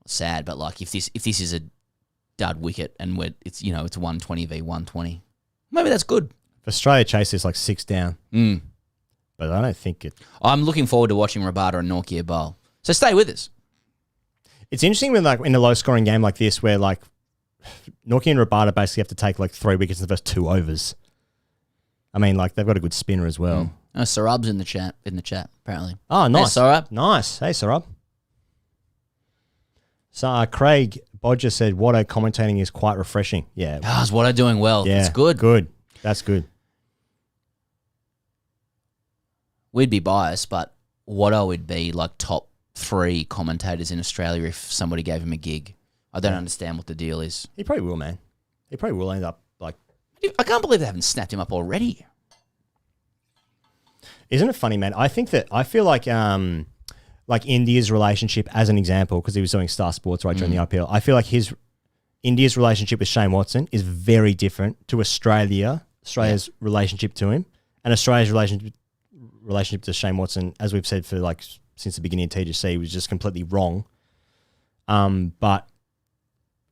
sad, but like if this is a dud wicket and it's 120 v 120, maybe that's good. If Australia chase is like 6 down, but I don't think it. I'm looking forward to watching Rabada and Nortje bowl. So stay with us. It's interesting when like in a low scoring game like this where like Nortje and Rabada basically have to take like 3 wickets in the first 2 overs. I mean, like they've got a good spinner as well. Sarab's in the chat apparently. Oh, nice. Hey, Sarab. Nice. Hey, Sarab. So Craig Bodger said, "Watto commentating is quite refreshing." Yeah. Is Watto doing well? Yeah. It's good. Good. That's good. We'd be biased, but Watto would be like top 3 commentators in Australia if somebody gave him a gig. I don't understand what the deal is. He probably will, man. He probably will end up like... I can't believe they haven't snapped him up already. Isn't it funny, man? I feel like India's relationship, as an example, because he was doing Star Sports right during the IPL, I feel like India's relationship with Shane Watson is very different to Australia's relationship to him, and Australia's relationship to Shane Watson, as we've said for like since the beginning of TGC, was just completely wrong. But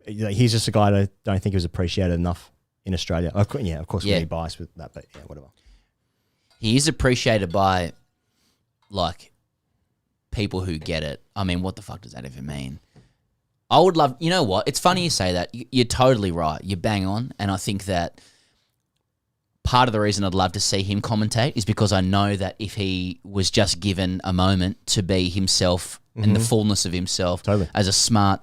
he's just a guy that I don't think he was appreciated enough in Australia. Of course, we're really biased with that, but yeah, whatever. He is appreciated by like people who get it. I mean, what the fuck does that even mean? I would love, you know what? It's funny you say that. You're totally right. You're bang on. And I think that part of the reason I'd love to see him commentate is because I know that if he was just given a moment to be himself and the fullness of himself as a smart,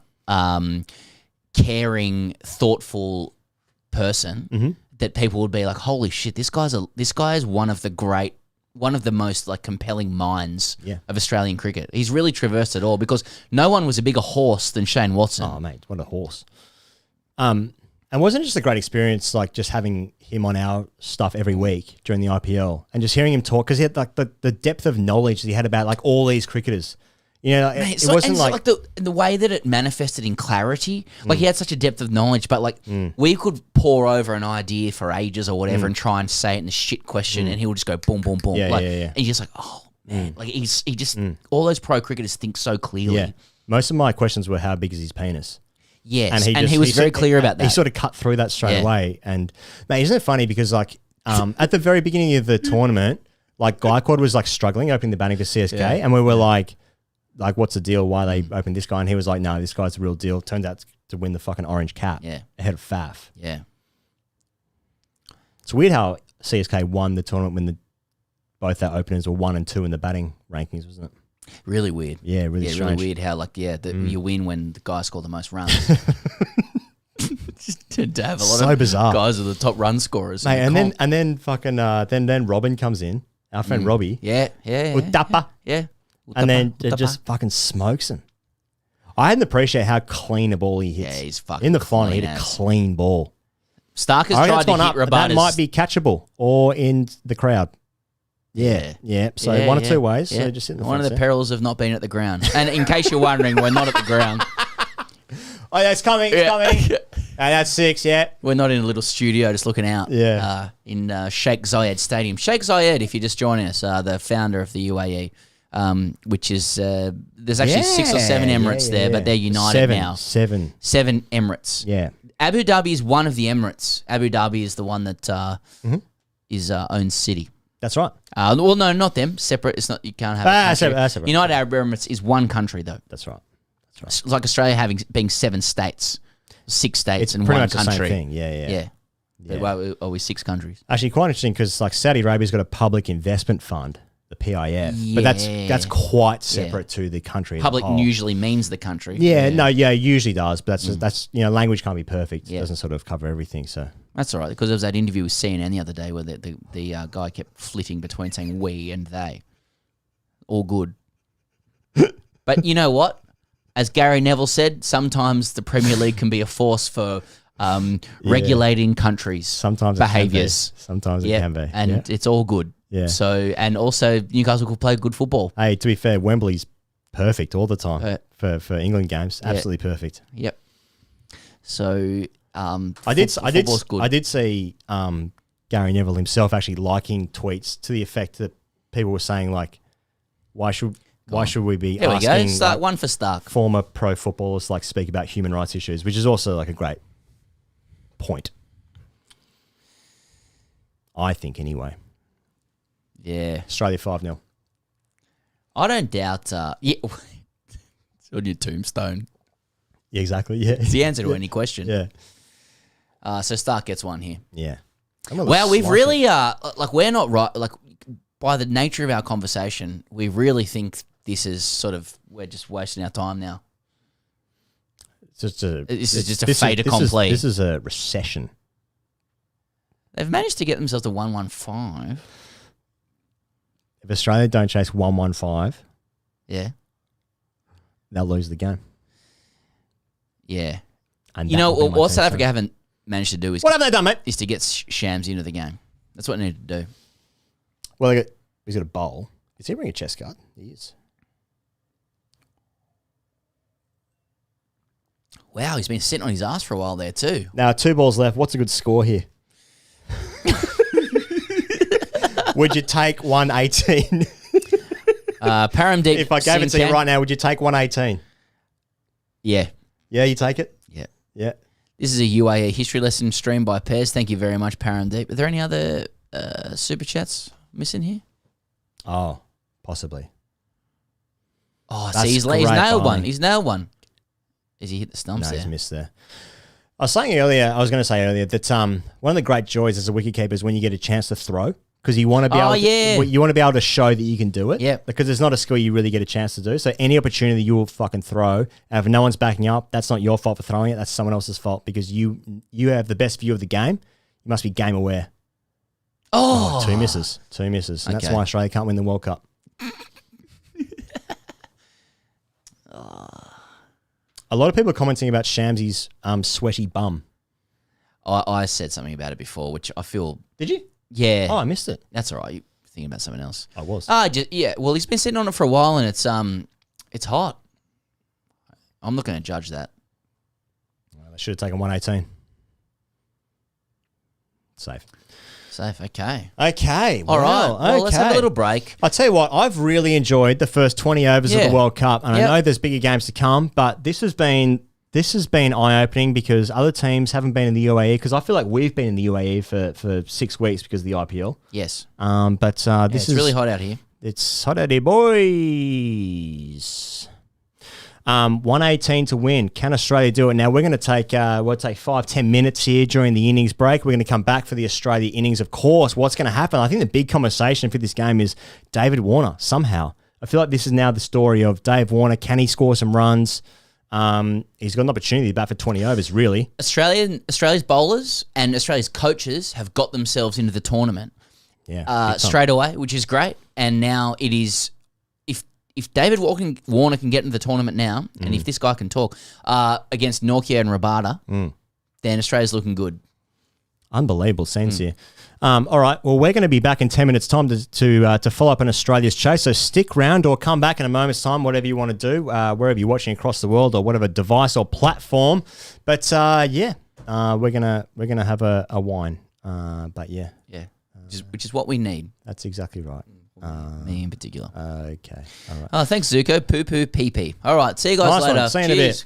caring, thoughtful person, that people would be like, holy shit, this guy is one of the most like compelling minds of Australian cricket. He's really traversed it all because no one was a bigger horse than Shane Watson. Oh, mate, what a horse. And wasn't it just a great experience, like just having him on our stuff every week during the IPL and just hearing him talk, because he had like the depth of knowledge that he had about like all these cricketers. You know, Mate, it wasn't like the way that it manifested in clarity. Like he had such a depth of knowledge, but like we could pour over an idea for ages or whatever and try and say it in a shit question, and he would just go boom, boom, boom. Yeah, like, yeah. And you're just like, oh man, like he just all those pro cricketers think so clearly. Yeah. Most of my questions were, how big is his penis? Yes, and he was very clear about that. He sort of cut through that straight away. And mate, isn't it funny, because like at the very beginning of the tournament, like Gaikwad was like struggling opening the batting for CSK, and we were like, what's the deal? Why they opened this guy? And he was like, no, this guy's the real deal. Turned out to win the fucking orange cap ahead of Faf. Yeah. It's weird how CSK won the tournament when both our openers were 1 and 2 in the batting rankings, wasn't it? Really weird. Yeah, really strange. Really weird how you win when the guy scored the most runs. Just to have a lot of bizarre guys are the top run scorers. Mate, and then fucking then Robin comes in, our friend Robbie. Yeah. Udappa. Yeah. And then it just fucking smokes him. I hadn't appreciated how clean a ball he hits. Yeah, he's fucking in the final. He clean hit a as. clean ball. Stark has tried to hit Rabadas. That might be catchable or in the crowd. Yeah. So one or two ways. So just sit in the one of the perils of not being at the ground. And in case you're wondering, we're not at the ground. Oh, yeah, it's coming. It's coming. That's 6. Yeah. We're not in a little studio just looking out. Yeah. In Sheikh Zayed Stadium. Sheikh Zayed, if you're just joining us, the founder of the UAE, which is there's actually 6 or 7 Emirates there, but they're united now. 7 Emirates. Yeah. Abu Dhabi is one of the Emirates. Abu Dhabi is the one that is owns city. That's right. Well, no, not them. Separate. It's not. You can't have. A country. Separate. United Arab Emirates is one country, though. That's right. It's like Australia being 7 states, 6 states, it's and pretty one much country. The same thing. Yeah. Why are we 6 countries? Actually, quite interesting, because like Saudi Arabia's got a public investment fund, the PIF, but that's quite separate to the country. Public usually means the country. It usually does, but that's language can't be perfect. It doesn't sort of cover everything. So that's all right, because there was that interview with CNN the other day where the guy kept flitting between saying we and they. All good. But you know what? As Gary Neville said, sometimes the Premier League can be a force for regulating countries' behaviours. Sometimes it can be. And it's all good. Yeah. So, and also Newcastle could play good football. Hey, to be fair, Wembley's perfect all the time for England games. Absolutely perfect. Yep. So, I did see Gary Neville himself actually liking tweets to the effect that people were saying, like, why should we be there asking we go. Start one for Stark. Former pro footballers like speak about human rights issues, which is also like a great point. I think anyway. Yeah. Australia 5-0. I don't doubt it's on your tombstone. Yeah, exactly. Yeah. It's the answer to any question. Yeah. So Stark gets one here. Yeah. Well, we've really we're not right, like, by the nature of our conversation, we really think this is sort of, we're just wasting our time now. This is just a fait accompli. This is a recession. They've managed to get themselves to 115. If Australia don't chase 115, they'll lose the game. Yeah. And you know what South Africa haven't managed to do is what have they done, mate? Is to get Shams into the game. That's what they need to do. Well, he's got a bowl. Is he wearing a chest guard? He is. Wow, he's been sitting on his ass for a while there too. Now, 2 balls left. What's a good score here? Would you take 118? Paramdeep. If I gave it to you right now, would you take 118? Yeah. Yeah, you take it? Yeah. Yeah. This is a UAE history lesson streamed by Pairs. Thank you very much, Paramdeep. Are there any other super chats missing here? Oh, possibly. Oh, see, he's nailed one. He's nailed one. Has he hit the stumps there? No, he's missed there. I was going to say earlier that one of the great joys as a wicketkeeper is when you get a chance to throw, because you want to be you want to be able to show that you can do it. Yeah. Because there's not a skill you really get a chance to do. So any opportunity you will fucking throw, and if no one's backing you up, that's not your fault for throwing it. That's someone else's fault, because you have the best view of the game. You must be game aware. Oh, 2 misses. 2 misses. And that's why Australia can't win the World Cup. A lot of people are commenting about Shamsy's sweaty bum. I said something about it before, which I feel. Did you? Yeah. Oh, I missed it. That's all right. You're thinking about something else. I was. Yeah. Well, he's been sitting on it for a while, and it's hot. I'm not going to judge that. Well, they should have taken 118. Safe. Okay. Okay. All right. Well, let's have a little break. I'll tell you what, I've really enjoyed the first 20 overs of the World Cup. And I know there's bigger games to come, but this has been eye-opening because other teams haven't been in the UAE, because I feel like we've been in the UAE for 6 weeks because of the IPL. Yes. But this is really hot out here. It's hot out here, boys. 118 to win. Can Australia do it? Now, we're going to take 5-10 minutes here during the innings break. We're going to come back for the Australia innings. Of course, what's going to happen? I think the big conversation for this game is David Warner, somehow. I feel like this is now the story of Dave Warner. Can he score some runs? He's got an opportunity to bat for 20 overs, really. Australia's bowlers and Australia's coaches have got themselves into the tournament straight away, which is great. And now it is... If David Warner can get into the tournament now, and if this guy can talk against Nokia and Rabada, then Australia's looking good. Unbelievable scenes here. All right, well, we're going to be back in 10 minutes' time to follow up on Australia's chase. So stick round or come back in a moment's time, whatever you want to do, wherever you're watching across the world or whatever device or platform. But we're gonna have a wine. Which is what we need. That's exactly right. Me in particular. Okay. All right. Oh, thanks, Zuko. Poo poo pee pee. All right. See you guys later. One. See you in a bit.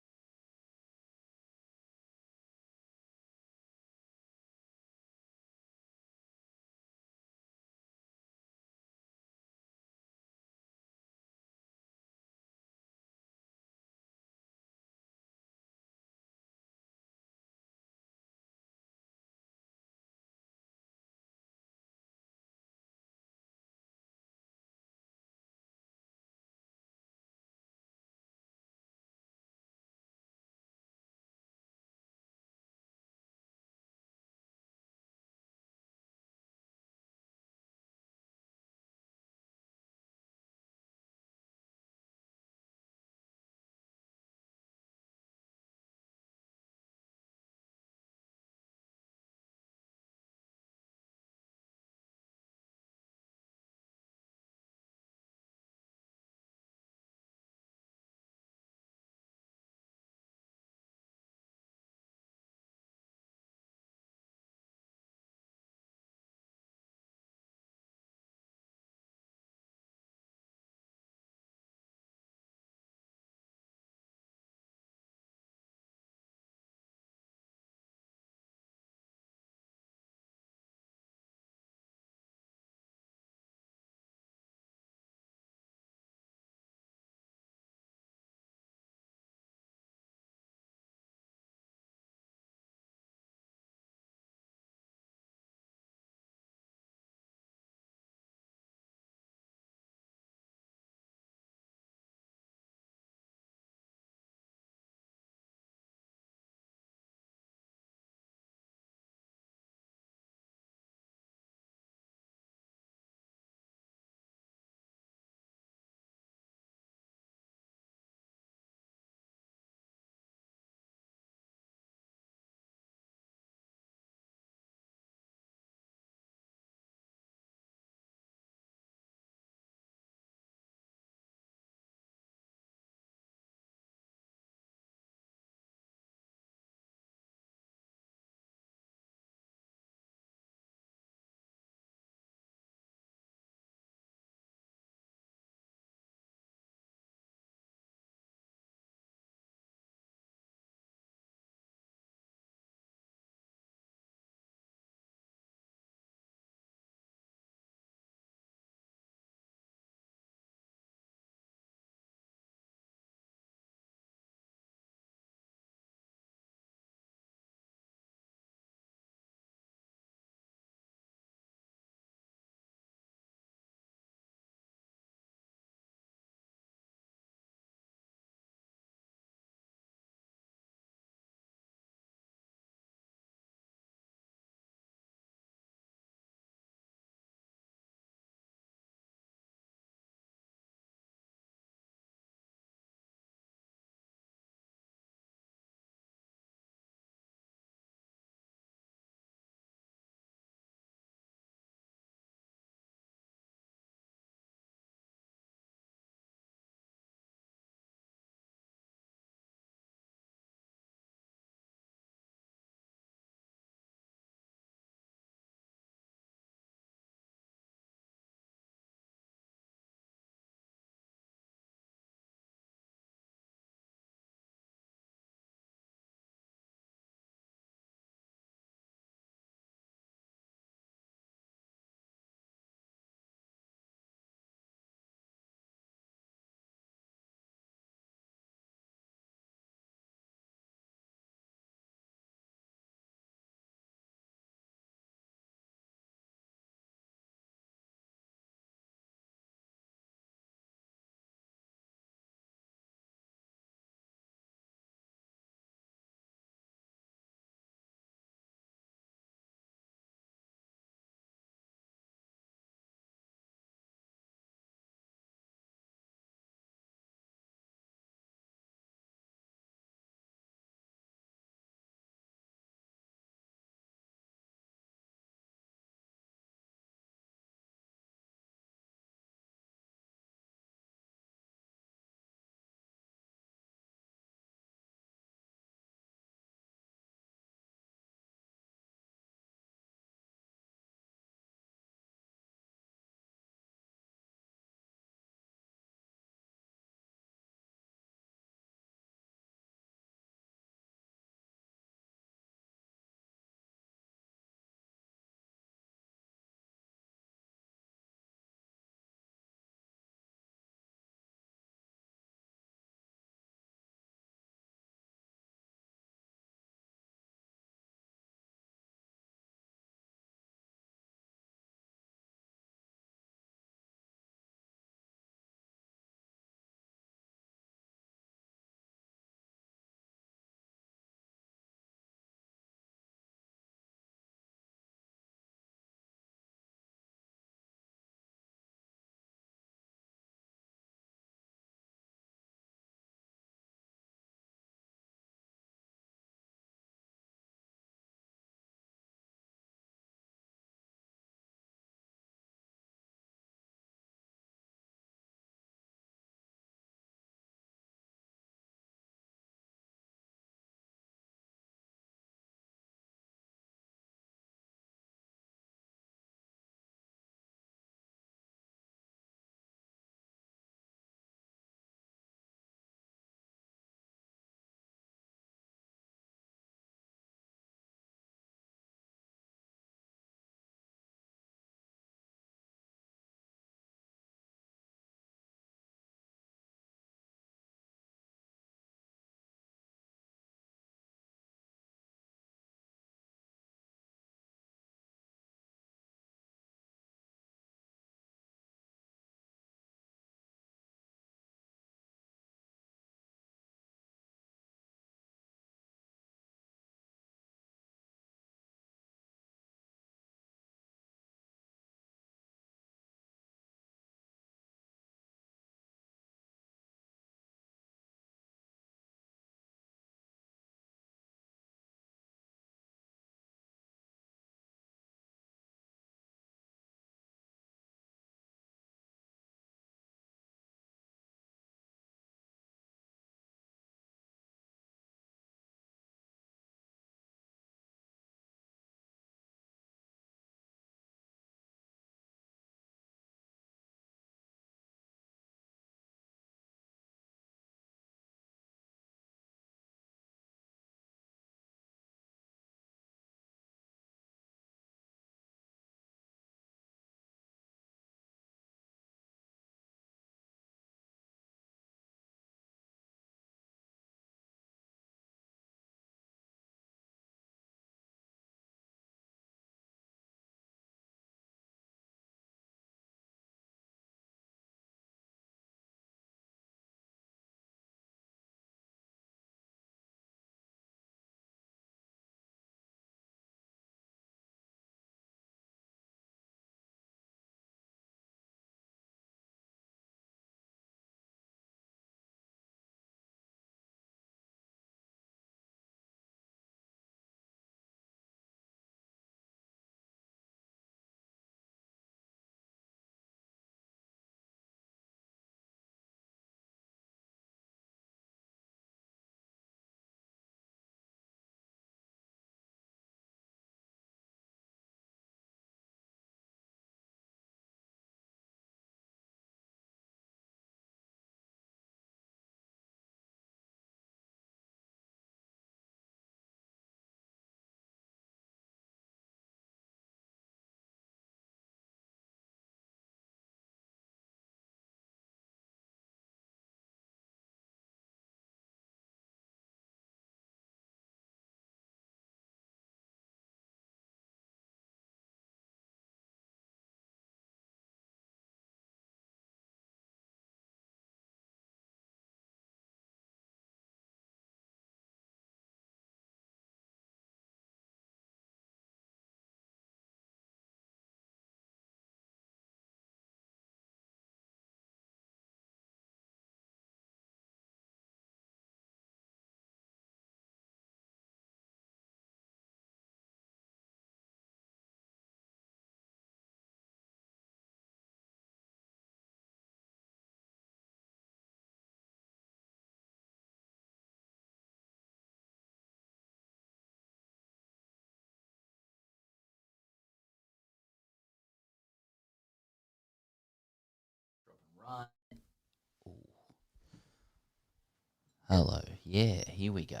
Hello. Yeah, here we go.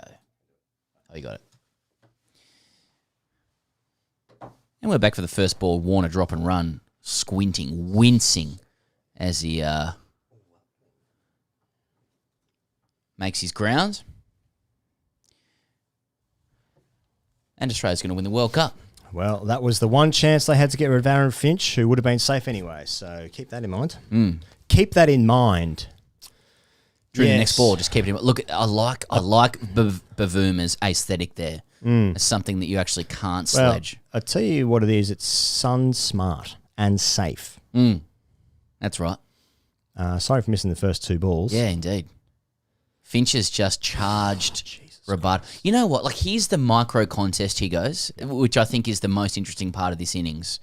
Oh, you got it. And we're back for the first ball. Warner drop and run, squinting, wincing as he makes his ground. And Australia's going to win the World Cup. Well, that was the one chance they had to get rid of Aaron Finch, who would have been safe anyway. So keep that in mind. Keep that in mind. During the next ball, just keep it in. Look, I like Bavooma's aesthetic there. It's something that you actually can't sledge. I'll tell you what it is. It's sun smart and safe. That's right. Sorry for missing the first two balls. Yeah, indeed. Finch has just charged Rabada. You know what? Like, here's the micro contest he goes, which I think is the most interesting part of this innings.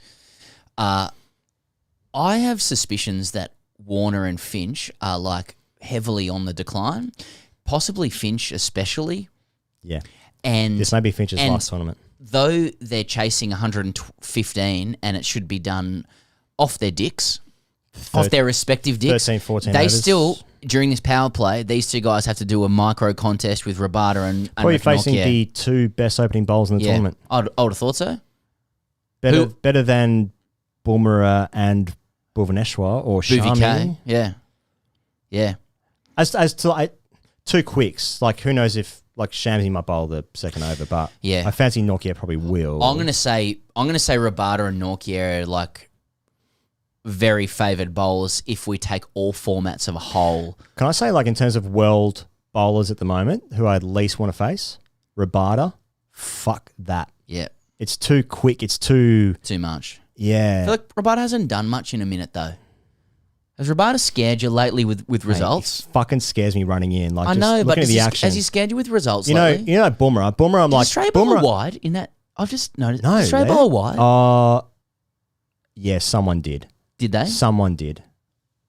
I have suspicions that Warner and Finch are, like, heavily on the decline, possibly Finch especially. Yeah. And this may be Finch's last tournament. Though they're chasing 115 and it should be done off their dicks, off their respective dicks. 13, 14 they overs. Still, during this power play, these two guys have to do a micro contest with Rabada and Probably facing the two best opening bowls in the tournament. I would have thought so. Better than Bumrah and Bhuvaneshwar or Shami. Yeah. Yeah. As to two quicks, like who knows if like Shamsi might bowl the second over, but I fancy Nortje probably will. I'm gonna say Rabada and Nortje are like very favoured bowlers if we take all formats of a whole. Can I say, like, in terms of world bowlers at the moment, who I at least want to face? Rabada, fuck that. Yeah. It's too quick. It's too much. Yeah. I feel like Rabada hasn't done much in a minute though. Has Rabada scared you lately with results? It fucking scares me running in. Like, I know, but has he scared you with results you lately? know Bumrah. I'm like, Stray bowler wide in that. I've just noticed. No, Stray bowler wide. Yeah, someone did. Did they? Someone did.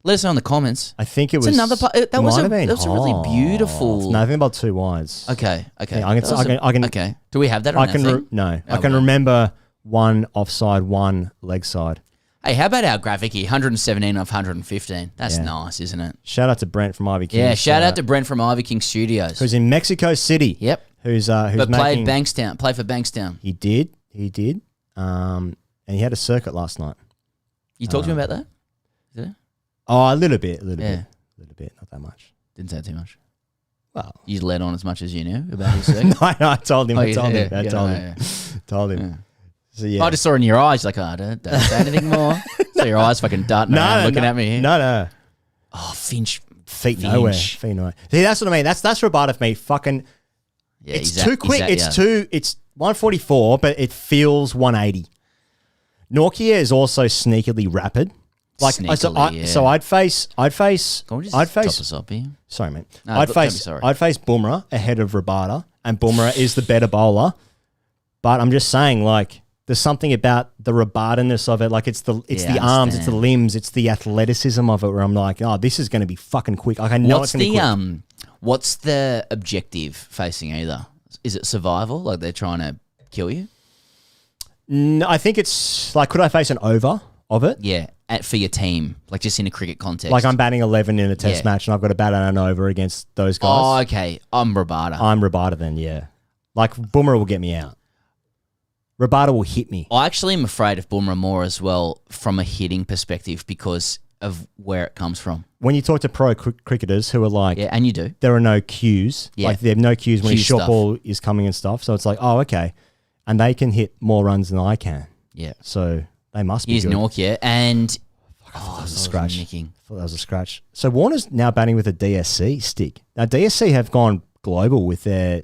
Let us know in the comments. I think it was another part. That was a really beautiful. No, I think about two wides. Okay. Yeah, I can. Okay. Do we have that on our thing? No, I can remember one offside, one leg side. Hey, how about our graphic here? 117 off 115. That's nice, isn't it? Shout out to Brent from Ivy King. Yeah, shout out to Brent from Ivy King Studios. Who's in Mexico City. Yep. Who's but played Bankstown. Played for Bankstown. He did. And he had a circuit last night. You talked to him about that? Did it? Oh, a little bit, not that much. Didn't say too much. Well, you let on as much as you knew about his circuit. No, I told him. Told him. So, yeah. I just saw in your eyes, like, oh, don't say anything more. So your eyes fucking darting around looking at me here. No. Oh, Finch. Feet nowhere. See, that's what I mean. That's Rabada for me. Fucking, it's too quick. It's 144, but it feels 180. Nortje is also sneakily rapid. Like, so I'd face. Top us up here? Sorry, mate. No, I'd face Bumrah ahead of Rabada, and Bumrah is the better bowler. But I'm just saying, like, there's something about the Rabada-ness of it. Like, it's the arms, it's the limbs, it's the athleticism of it where I'm like, oh, this is going to be fucking quick. Like, I know it's going to be quick. What's the objective facing either? Is it survival? Like, they're trying to kill you? No, I think it's, like, could I face an over of it? Yeah, for your team. Like, just in a cricket context. Like, I'm batting 11 in a test match and I've got to bat an over against those guys. Oh, okay. I'm Rabada then, yeah. Like, Bumrah will get me out. Rabada will hit me. I actually am afraid of Bumrah more as well from a hitting perspective because of where it comes from. When you talk to pro cricketers who are like... Yeah, and you do. There are no cues. Yeah. Like, there are no cues when a short ball is coming and stuff. So it's like, oh, okay. And they can hit more runs than I can. Yeah. So they must be good. Here's Nortje and... that was a scratch. I thought that was a scratch. So Warner's now batting with a DSC stick. Now, DSC have gone global with their...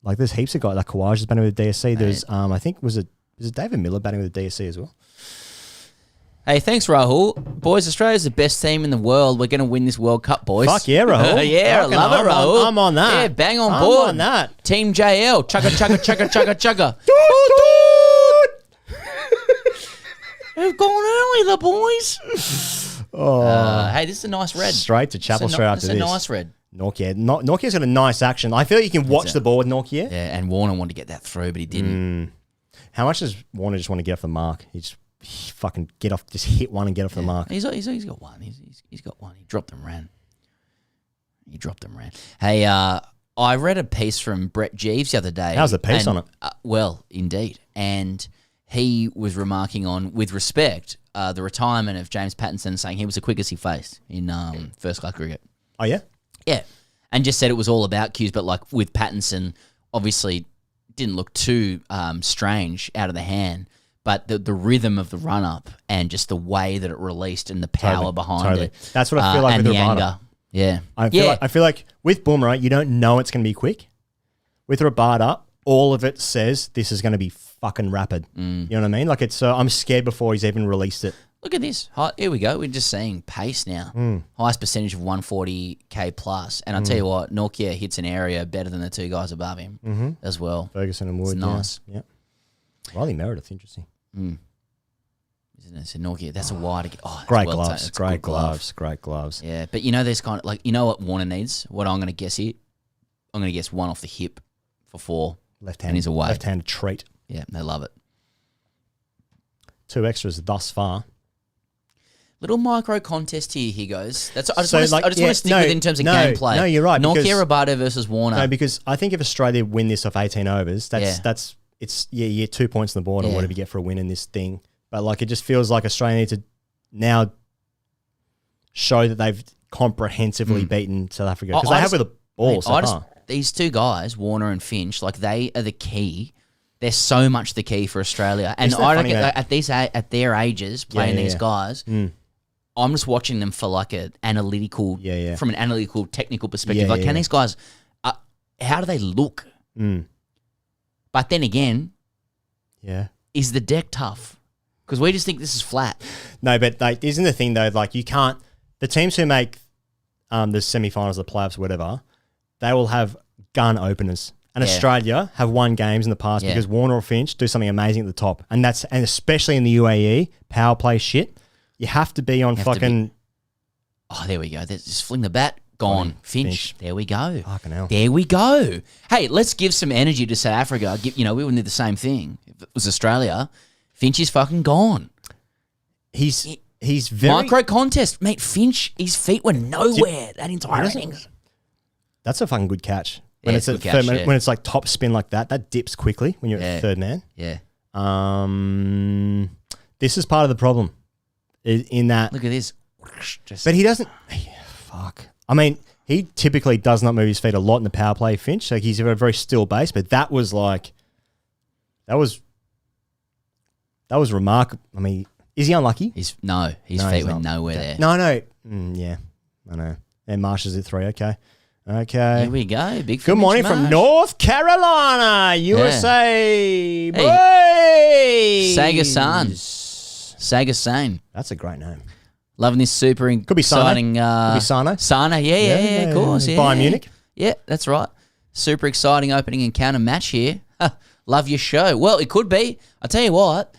Like, there's heaps of guys. Like, Kawaj is batting with a DSC. There's, I think, was it David Miller batting with a DSC as well? Hey, thanks, Rahul. Boys, Australia's the best team in the world. We're going to win this World Cup, boys. Fuck yeah, Rahul. Yeah, I love it, Rahul. I'm on that. Yeah, bang on board. I'm on that. Team JL. Chugga, chugga, chugga, chugga, chugga. They've gone early, the boys. Hey, this is a nice red. Straight to Chapel straight after this. It's a nice red. Nortje's got a nice action. I feel like you can watch the ball with Nortje. Yeah, and Warner wanted to get that through, but he didn't. How much does Warner just want to get off the mark? He fucking get off, just hit one and get off the mark. He's got one. He's got one. He dropped and ran. He dropped them around. Hey, I read a piece from Brett Jeeves the other day. How's the piece on it? Well, indeed. And he was remarking on, with respect, the retirement of James Pattinson, saying he was the quickest he faced in first class cricket. Oh, yeah? Yeah. And just said it was all about cues, but like with Pattinson, obviously didn't look too strange out of the hand. But the rhythm of the run-up and just the way that it released and the power behind it. That's what I feel like with the Rabada. anger. Yeah. I feel like with Boomer, you don't know it's going to be quick. With Rabada, all of it says this is going to be fucking rapid. You know what I mean? Like I'm scared before he's even released it. Look at this. Here we go. We're just seeing pace now. Highest percentage of 140k plus. And I'll tell you what, Nortje hits an area better than the two guys above him as well. Ferguson and Wood. It's nice. Yeah. Riley Meredith, interesting. Isn't it? So Nortje, that's a wide. Oh, great well gloves. Great gloves. Great gloves. Yeah, but you know, there's kind of like, you know what Warner needs? What I'm going to guess here? I'm going to guess one off the hip for 4. Left hand. And he's away. Left-handed treat. Yeah, they love it. 2 extras thus far. Little micro contest here. He goes. I just want to stick with it in terms of gameplay. No, you're right. Nortje Rabada versus Warner. No, because I think if Australia win this off 18 overs, you get 2 points on the board or whatever you get for a win in this thing. But like it just feels like Australia need to now show that they've comprehensively beaten South Africa because they have with the ball so far. These two guys, Warner and Finch, like they are the key. They're so much the key for Australia. And I reckon at their ages, playing these guys, I'm just watching them for like an analytical, from an analytical, technical perspective. Can these guys, how do they look? But then again, is the deck tough? Because we just think this is flat. No, but like, isn't the thing though? Like you can't. The teams who make the semi-finals, the playoffs, whatever, they will have gun openers. And Australia have won games in the past because Warner or Finch do something amazing at the top, and especially in the UAE power play shit. You have to be on fucking. Oh, there we go. Just fling the bat. Gone. Finch. There we go. Fucking hell. There we go. Hey, let's give some energy to South Africa. We wouldn't do the same thing if it was Australia. Finch is fucking gone. He's very micro contest, mate. Finch, his feet were nowhere that entire innings. That's a fucking good catch. When it's at third man, when it's like top spin like that dips quickly when you're at third man. Yeah. This is part of the problem. In that, look at this. But he doesn't. Fuck. I mean, he typically does not move his feet a lot in the power play. Finch, like he's a very still base, but that was remarkable. I mean, is he unlucky? His feet were nowhere there. No. Yeah, I know. And Marsh is at 3. Okay. Here we go. Big. Good morning from North Carolina, USA. Hey. Saga Sane. That's a great name. Loving this super exciting. Could be Sano. Sana, yeah, of course. Yeah. Bayern Munich. Yeah, that's right. Super exciting opening encounter match here. Love your show. Well, it could be. I'll tell you what.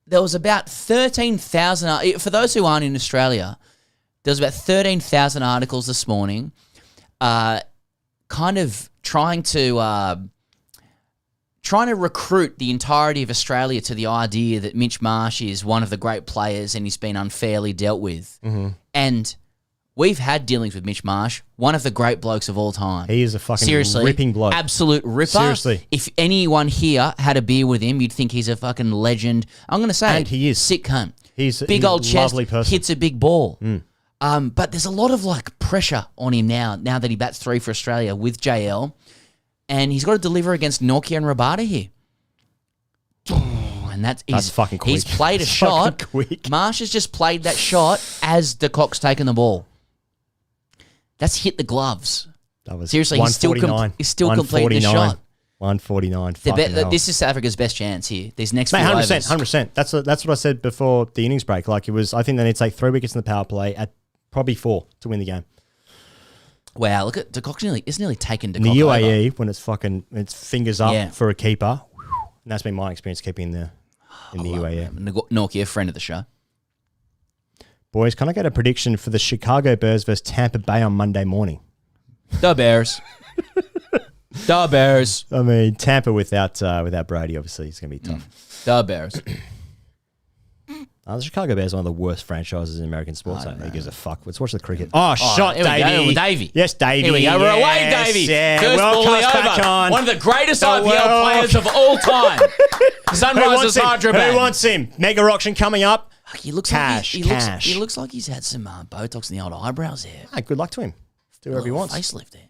There was about 13,000... For those who aren't in Australia, there was about 13,000 articles this morning kind of trying to recruit the entirety of Australia to the idea that Mitch Marsh is one of the great players and he's been unfairly dealt with. Mm-hmm. And we've had dealings with Mitch Marsh, one of the great blokes of all time. He is a fucking ripping bloke. Absolute ripper. Seriously. If anyone here had a beer with him, you'd think he's a fucking legend. I'm going to say and he is. Sick cunt. He's big old chest, lovely person. Hits a big ball. But there's a lot of like pressure on him now that he bats 3 for Australia with JL. And he's got to deliver against Nortje and Rabada here. And that's fucking quick. He's played a shot. Quick. Marsh has just played that shot as de Kock's taken the ball. That's hit the gloves. That was seriously. He's still completing the shot. 149. This is South Africa's best chance here. These next few 100%. That's what I said before the innings break. Like it was. I think they need to take 3 wickets in the power play at probably 4 to win the game. Wow, look at de Kock's nearly taken de Kock in the UAE over. When it's fingers up for a keeper. And that's been my experience keeping in the UAE. Nortje, friend of the show. Boys, can I get a prediction for the Chicago Bears versus Tampa Bay on Monday morning? The Bears. The Bears. I mean, Tampa without Brady, obviously, it's going to be tough. The Bears. The Chicago Bears are one of the worst franchises in American sports. Who gives a fuck? Let's watch the cricket. Oh, shot, here we Davey. go, Davey. Yes, Davey. Here we go. We're away, Yes, Davey. Yeah. First World ball Cup's back over. on. One of the greatest The IPL World players of all time. Sunrisers Hyderabad. Who wants him? Mega auction coming up. He looks Cash. like he looks like he's had some Botox in the old eyebrows there. Good luck to him. Do whatever he wants. Facelift there.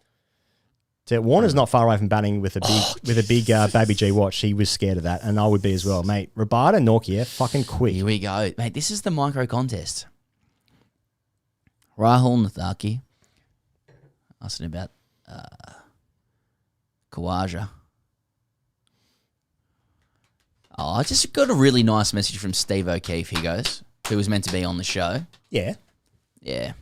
Warner's not far away from batting with a big Baby G watch. He was scared of that, and I would be as well, mate. Rabada, Nokia, fucking quick. Here we go, mate. This is the micro contest. Rahul Nathaki asking about Khawaja. Oh, I just got a really nice message from Steve O'Keefe. He goes, who was meant to be on the show. Yeah. Yeah.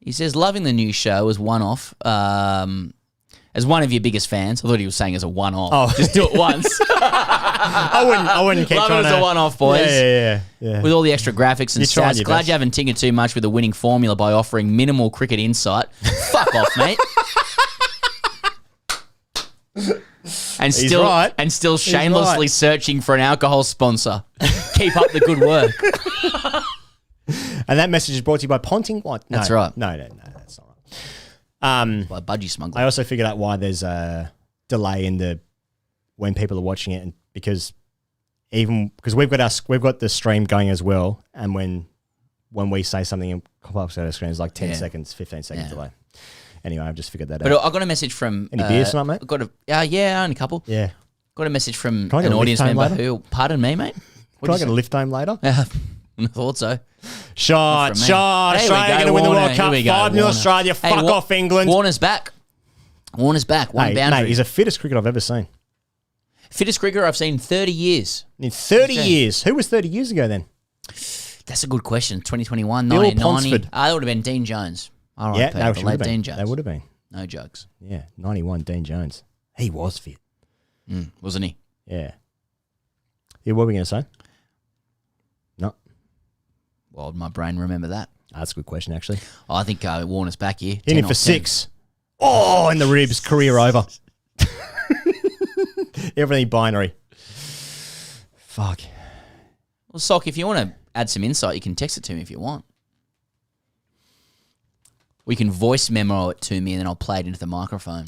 He says, loving the new show as one-off. As one of your biggest fans, I thought he was saying as a one-off. Oh. Just do it once. I wouldn't keep Love trying it as to... a one-off, boys. Yeah. With all the extra graphics and You're trying stats. your Glad best. you haven't tinkered too much with the winning formula by offering minimal cricket insight. Fuck off, mate. And still shamelessly searching for an alcohol sponsor. Keep up the good work. And that message is brought to you by Ponting. What? No, That's right. No, that's not right. By budgie smuggler. I also figured out why there's a delay in when people are watching it, and because we've got the stream going as well, and when we say something and pop up on our screen, it's like 10 seconds, 15 seconds delay. Anyway, I've just figured that out. But I got a message from... Any beers tonight, mate? I got only a couple. Yeah. Got a message from Can I get an a audience lift home member later? who... Pardon me, mate? Can I get a lift home later? I thought so. Shot. Here we Australia go, going to win the Warner. World Cup. Here we go, 5-0 Warner. Australia. Hey, Fuck off, England. Warner's back. One Hey, boundary. mate, he's the fittest cricketer I've ever seen. Fittest cricketer I've seen in 30 years. In 30 years. Who was 30 years ago then? That's a good question. 2021, Bill 1990. Ponsford. That would have been Dean Jones. All right, Yeah, Pete, that the would late have been. Dean Jones. That would have been. No jokes. Yeah, 91, Dean Jones. He was fit. Wasn't he? Yeah. Yeah, what were we going to say? No. Well, my brain remember that. That's a good question, actually. I think Warner's back here. Hit him 10 for off 6. Oh, in the ribs. Career over. Everything binary. Fuck. Well, Sock, if you want to add some insight, you can text it to me if you want. We can voice memo it to me and then I'll play it into the microphone.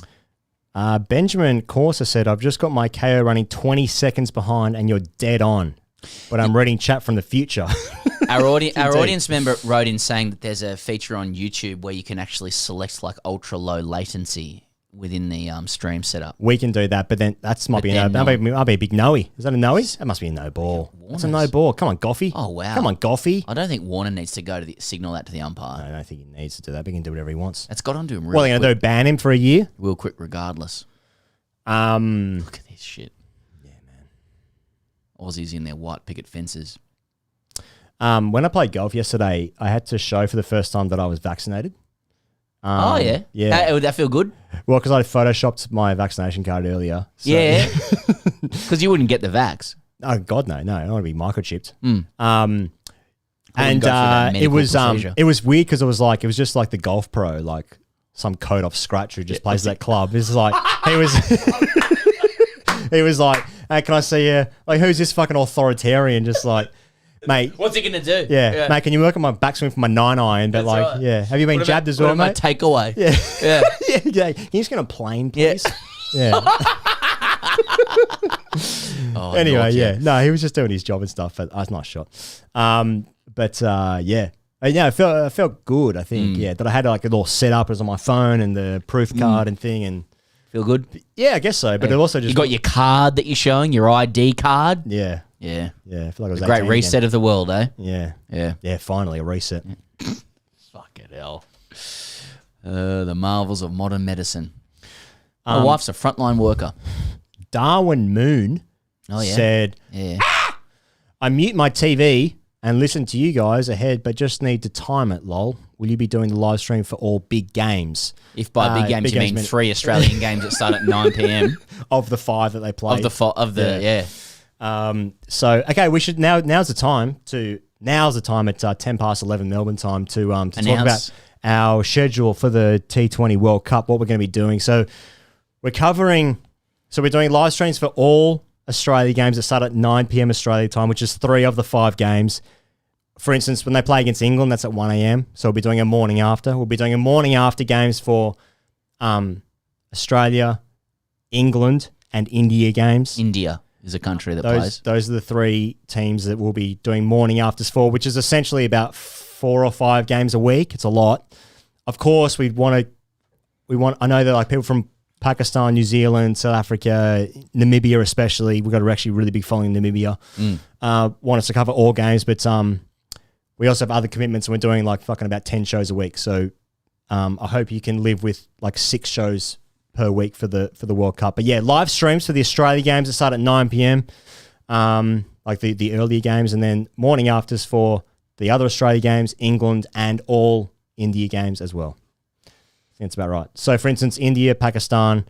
Benjamin Corsa said, I've just got my KO running 20 seconds behind and you're dead on. But I'm reading chat from the future. Our audience member wrote in saying that there's a feature on YouTube where you can actually select like ultra low latency within the stream setup. We can do that, but then might be a big no-y. Is that a no-y? That must be a no ball. That's a no ball. Come on, Goffy. Oh, wow. Come on, Goffy. I don't think Warner needs to go to signal that to the umpire. I don't think he needs to do that, but he can do whatever he wants. That's got onto him What are they going to do, ban him for a year? real quick regardless. Look Look at this shit. Yeah, man. Aussies in their white picket fences. When I played golf yesterday, I had to show for the first time that I was vaccinated. Oh, yeah? Yeah. Would that feel good? Well, because I photoshopped my vaccination card earlier. So. Yeah. Because you wouldn't get the vax. Oh, God, no. I want to be microchipped. Wouldn't And go through that it was procedure. it was weird because it was just like the golf pro, like some code off scratch who just plays that club. It's like he was like, hey, can I see you? Like, who's this fucking authoritarian? Just like, mate. What's he going to do? Yeah, mate, can you work on my backswing for my 9-iron? But That's like, right. yeah. Have you been jabbed as well, my mate? takeaway. Yeah. Yeah. yeah. Can you just get on a plane, please? Yeah. Oh, Anyway, naughty. yeah. No, he was just doing his job and stuff, but I was not shot. Yeah. Yeah, it felt good, I think. Yeah, that I had like it all set up as on my phone and the proof card and thing. And Feel good? yeah, I guess so. But it also just... You got your card that you're showing, your ID card? Yeah. Yeah. Yeah, I feel like it was The great 18 reset again. of the world, eh? Yeah. Yeah. Yeah, finally, a reset. Fucking hell. The marvels of modern medicine. My wife's a frontline worker. Darwin Moon said, Yeah. I mute my TV and listen to you guys ahead, but just need to time it, lol. Will you be doing the live stream for all big games? If by big games you mean 3 Australian games that start at 9 p.m. Of the 5 that they play. So, okay, we should now's the time at 10 past 11 Melbourne time to talk about our schedule for the T20 World Cup, what we're going to be doing. So we're doing live streams for all Australia games that start at 9 p.m. Australia time, which is 3 of the 5 games. For instance, when they play against England, that's at 1 a.m. So we'll be doing a morning after. We'll be doing a morning after games for Australia, England, and India games. India is a country that plays. Those are the 3 teams that we'll be doing morning afters for, which is essentially about 4 or 5 games a week. It's a lot. Of course, I know that like people from Pakistan, New Zealand, South Africa, Namibia especially, we've got a actually really big following in Namibia, want us to cover all games, but we also have other commitments and we're doing like fucking about 10 shows a week. So I hope you can live with like 6 shows per week for the World Cup. But yeah, live streams for the Australia games that start at 9 p.m, like the earlier games, and then morning afters for the other Australia games, England, and all India games as well. I think that's about right. So, for instance, India, Pakistan,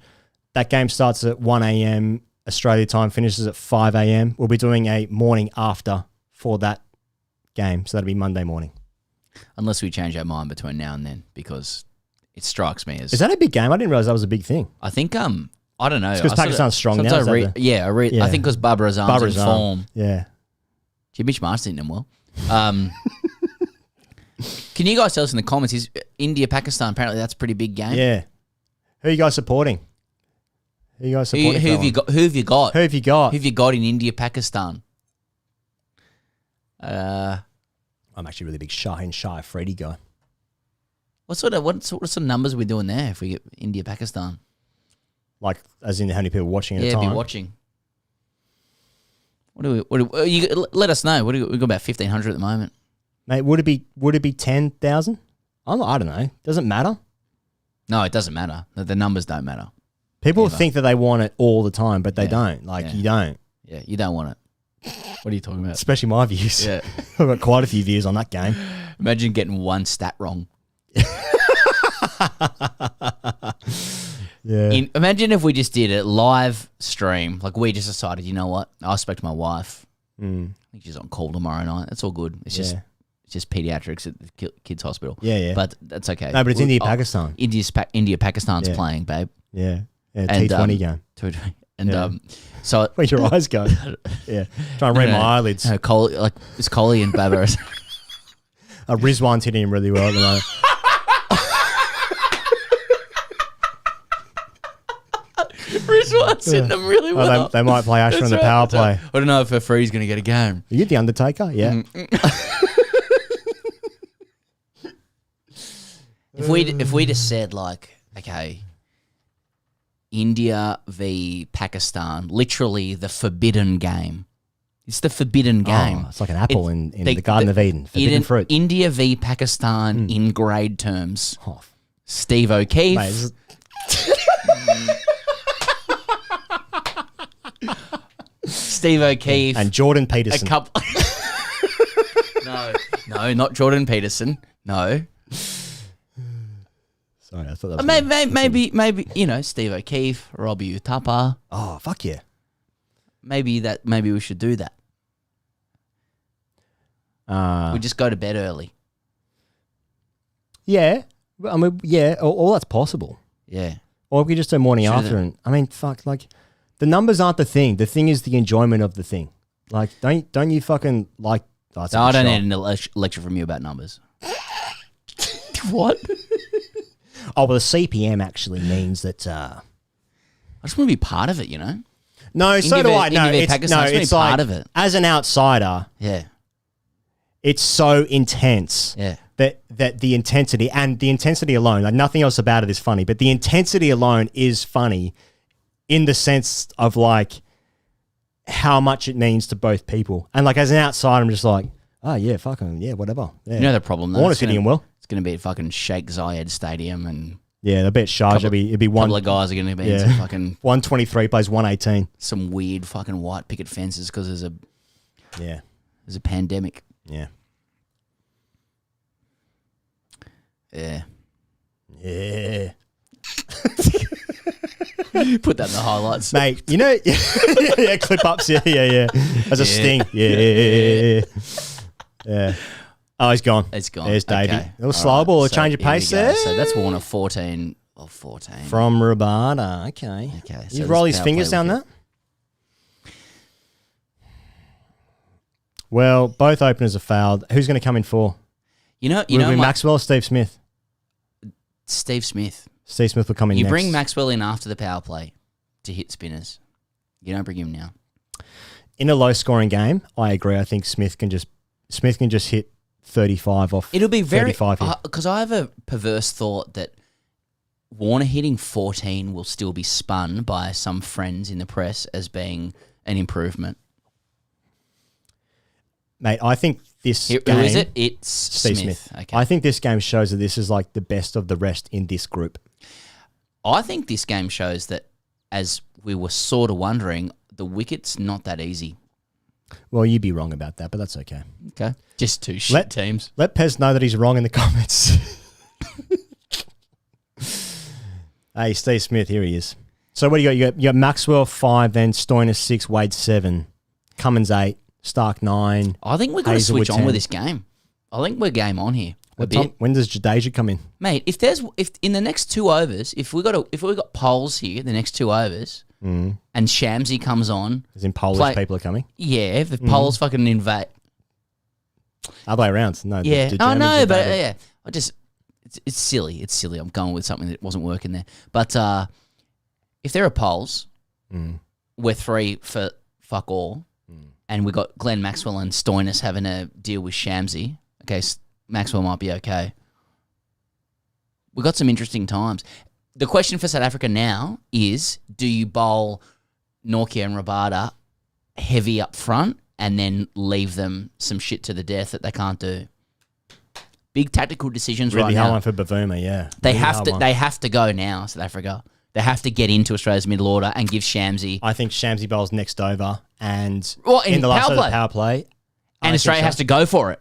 that game starts at 1 a.m. Australia time, finishes at 5 a.m. We'll be doing a morning after for that game. So that'll be Monday morning. Unless we change our mind between now and then, because it strikes me as... Is that a big game? I didn't realize that was a big thing. I think, I don't know. It's because Pakistan's strong now. I think because Babar Azam's in form. Yeah. Mitch Marsh didn't him well. Can you guys tell us in the comments, is India, Pakistan, apparently that's a pretty big game? Yeah. Who are you guys supporting? Who have you got? Who have you got? Who have you got? Who have you got in India, Pakistan? I'm actually a really big Shah Freddy guy. What sort of numbers are we doing there if we get India, Pakistan? Like, as in how many people watching at a time? Yeah, be watching. Let us know. We've got about 1,500 at the moment. Mate, would it be 10,000? I don't know. Doesn't matter. No, it doesn't matter. The numbers don't matter. People think that they want it all the time, but they don't. You don't. Yeah, you don't want it. What are you talking about? Especially my views. Yeah. I've got quite a few views on that game. Imagine getting one stat wrong. Yeah. Imagine if we just did a live stream. Like, we just decided, you know what? I spoke to my wife. I think she's on call tomorrow night. That's all good. It's just pediatrics at the kids' hospital. Yeah. But that's okay. No, but it's India, Pakistan. Pakistan's playing, babe. Yeah. T20 game. T20. And so... Where your eyes go. Yeah. Trying to read my eyelids. It's Coley and Babar. Rizwan's hitting him really well at the moment. Rizwan's hitting them really well. They might play Asher in the power play. I don't know if Free's going to get a game. You get the Undertaker? Yeah. If we just said, like, okay, India v Pakistan, literally the forbidden game. It's the forbidden game. Oh, it's like an apple in the Garden of Eden. Forbidden fruit. India v Pakistan in grade terms. Oh. Steve O'Keefe. Mate, Steve O'Keefe. And Jordan Peterson. No, not Jordan Peterson. No. Sorry, I thought that was maybe Steve O'Keefe, Robbie Utapa. Oh, fuck yeah. Maybe we should do that. We just go to bed early. Yeah. I mean, yeah, all that's possible. Yeah. Or we just do morning after. And I mean, fuck, like, the numbers aren't the thing. The thing is the enjoyment of the thing. Like, don't you fucking like... Oh, no, I don't need a lecture from you about numbers. What? Oh, well, the CPM actually means that... I just want to be part of it, you know? No, so do I. No, it's like, part of it. As an outsider... Yeah. It's so intense. Yeah. That the intensity alone, like nothing else about it is funny, but the intensity alone is funny in the sense of like how much it means to both people. And like as an outsider, I'm just like, oh yeah, fucking yeah, whatever. Yeah. You know the problem though? Warner's hitting him well. It's going to be at fucking Sheikh Zayed Stadium and... Yeah, they'll be at Sharjah. It'll be one... couple of guys are going to be in some fucking... 123 plays 118. Some weird fucking white picket fences because there's a... Yeah. There's a pandemic. Yeah. Yeah. Yeah. Put that in the highlights. Mate, you know... yeah, clip ups. Yeah. As a sting. Yeah. Oh, he's gone. It's gone. There's Davey. Okay. A little slow ball, a change of pace there. So that's Warner 14. Oh, 14. From Rabada. Okay. So you roll his fingers down that? Well, both openers are fouled. Who's going to come in for? Will it be Maxwell or Steve Smith? Steve Smith. Steve Smith will come in next. You bring Maxwell in after the power play to hit spinners. You don't bring him now. In a low-scoring game, I agree. I think Smith can just hit 35 off. It'll be very 35 because I have a perverse thought that Warner hitting 14 will still be spun by some friends in the press as being an improvement. Mate, I think this game... Who is it? It's Steve Smith. Okay. I think this game shows that this is like the best of the rest in this group. I think this game shows that, as we were sort of wondering, the wicket's not that easy. Well, you'd be wrong about that, but that's okay. Okay. Just two shit teams. Let Pez know that he's wrong in the comments. Hey, Steve Smith, here he is. So what do you got? You got Maxwell 5, then Stoinis 6, Wade 7, Cummins 8, Stark 9. I think we've got to switch on with this game. I think we're game on here. When does Jadeja come in? Mate, if in the next 2 overs, if we got polls here, the next 2 overs, and Shamsi comes on, as in Polish people are coming. Yeah, if the polls fucking invade, other way around. No, yeah, yeah. It's silly. It's silly. I'm going with something that wasn't working there. But if there are polls, we're 3 for fuck all, and we got Glenn Maxwell and Stoinis having a deal with Shamsi. Okay, Maxwell might be okay. We got some interesting times. The question for South Africa now is, do you bowl Nortje and Rabada heavy up front and then leave them some shit to the death that they can't do? Big tactical decisions really right now. Really hard one for Bavuma, yeah. They have to go now, South Africa. They have to get into Australia's middle order and give Shamsi. I think Shamsi bowls next over and in the last power play. And Australia has to go for it.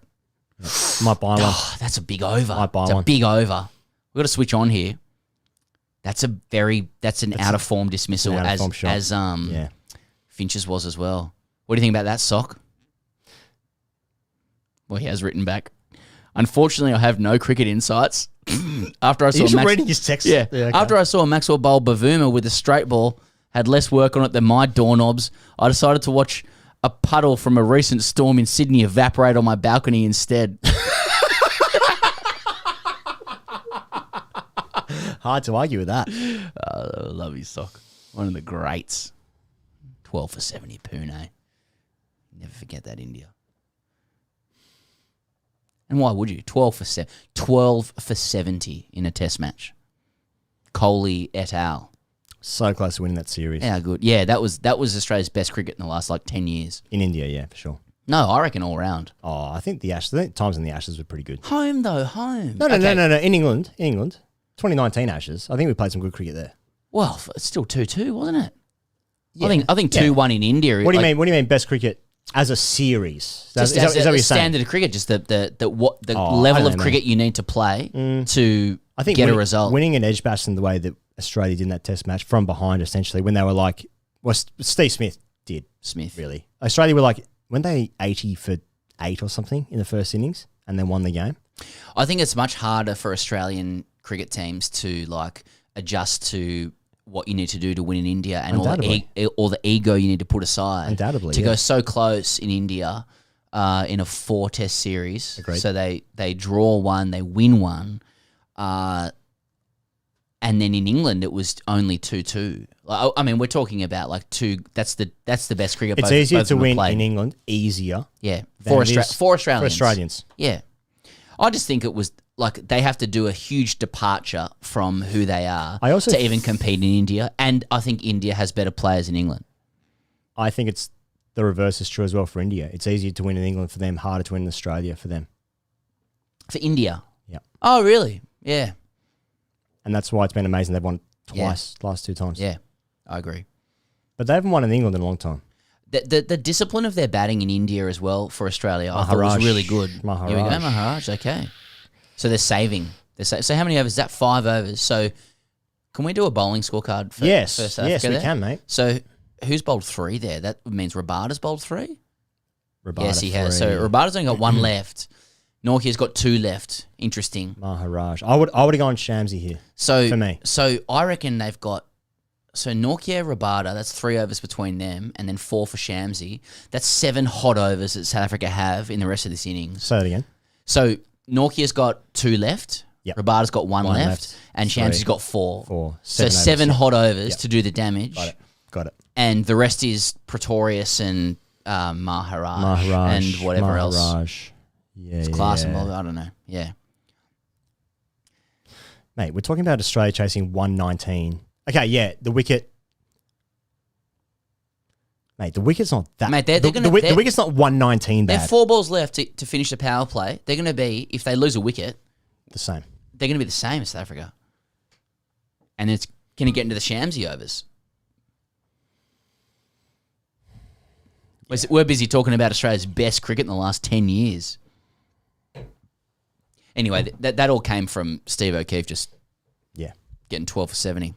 Yeah. Might buy one. Oh, that's a big over. Might buy it's one. A big over. We've got to switch on here. That's an out of form dismissal as Finch's was as well. What do you think about that, Sock? Well, he has written back. Unfortunately, I have no cricket insights. After I saw reading his text. Yeah. Okay. After I saw Maxwell bowl Bavuma with a straight ball, had less work on it than my doorknobs, I decided to watch a puddle from a recent storm in Sydney evaporate on my balcony instead. Hard to argue with that. Love you, Sock. One of the greats. 12 for 70, Pune. Never forget that, India. And why would you? 12 for 70 in a test match. Kohli et al. So close to winning that series. Yeah, good. Yeah, that was Australia's best cricket in the last 10 years. In India, yeah, for sure. No, I reckon all round. Oh, I think the Ashes. I think times in the Ashes were pretty good. Home though, home. No. In England, 2019 Ashes. I think we played some good cricket there. Well, it's still 2-2, wasn't it? Yeah. I think 2-1 in India. What do you mean? What do you mean best cricket as a series? Just as a standard of cricket, just the level of cricket you need to play to get a result. Winning an edge bash in the way that Australia did in that test match from behind, essentially, when they were like, Steve Smith did. Really. Australia were like, weren't they 80 for 8 or something in the first innings and then won the game? I think it's much harder for Australian cricket teams to adjust to what you need to do to win in India and all the ego you need to put aside. Undoubtedly, to go so close in India in a 4-test series. Agreed. So they draw one, they win one, and then in England it was only 2-2. I mean, we're talking about 2. That's the best cricket. It's easier to win in England. Easier, yeah, for Australians. For Australians, yeah. I just think it was they have to do a huge departure from who they are to even compete in India. And I think India has better players in England. I think it's the reverse is true as well for India. It's easier to win in England for them, harder to win in Australia for them. For India? Yeah. Oh, really? Yeah. And that's why it's been amazing. They've won twice, last 2 times. Yeah, I agree. But they haven't won in England in a long time. The discipline of their batting in India as well for Australia, I thought was really good. Maharaj. Here we go, Maharaj. Okay. So they're saving. So how many overs? Is that 5 overs? So can we do a bowling scorecard for South Africa? Yes, we can, mate. So who's bowled 3 there? That means Rabada's bowled 3? Yes, he has. So Rabada's only got 1 left. Nortje's got 2 left. Interesting. Maharaj. I would have gone Shamsi here. So for me. So I reckon they've got So Nortje, Rabada, that's 3 overs between them, and then 4 for Shamsi. That's 7 hot overs that South Africa have in the rest of this innings. Say it again. So Nortje's got 2 left. Yep. Rabada's got 1 left. And Shamsi's got 4. 4. So 7 hot overs to do the damage. Got it. And the rest is Pretorius and Maharaj and whatever else. Yeah, it's class involved. I don't know. Yeah. Mate, we're talking about Australia chasing 119. Okay, yeah, the wicket. Mate, the wicket's not that. Mate, the wicket's not 119 bad. They're 4 balls left to finish the power play. They're going to be, if they lose a wicket, the same. They're going to be the same as South Africa. And it's going to get into the Shamsi overs. Yeah. We're busy talking about Australia's best cricket in the last 10 years. Anyway, that all came from Steve O'Keefe just getting 12 for 70.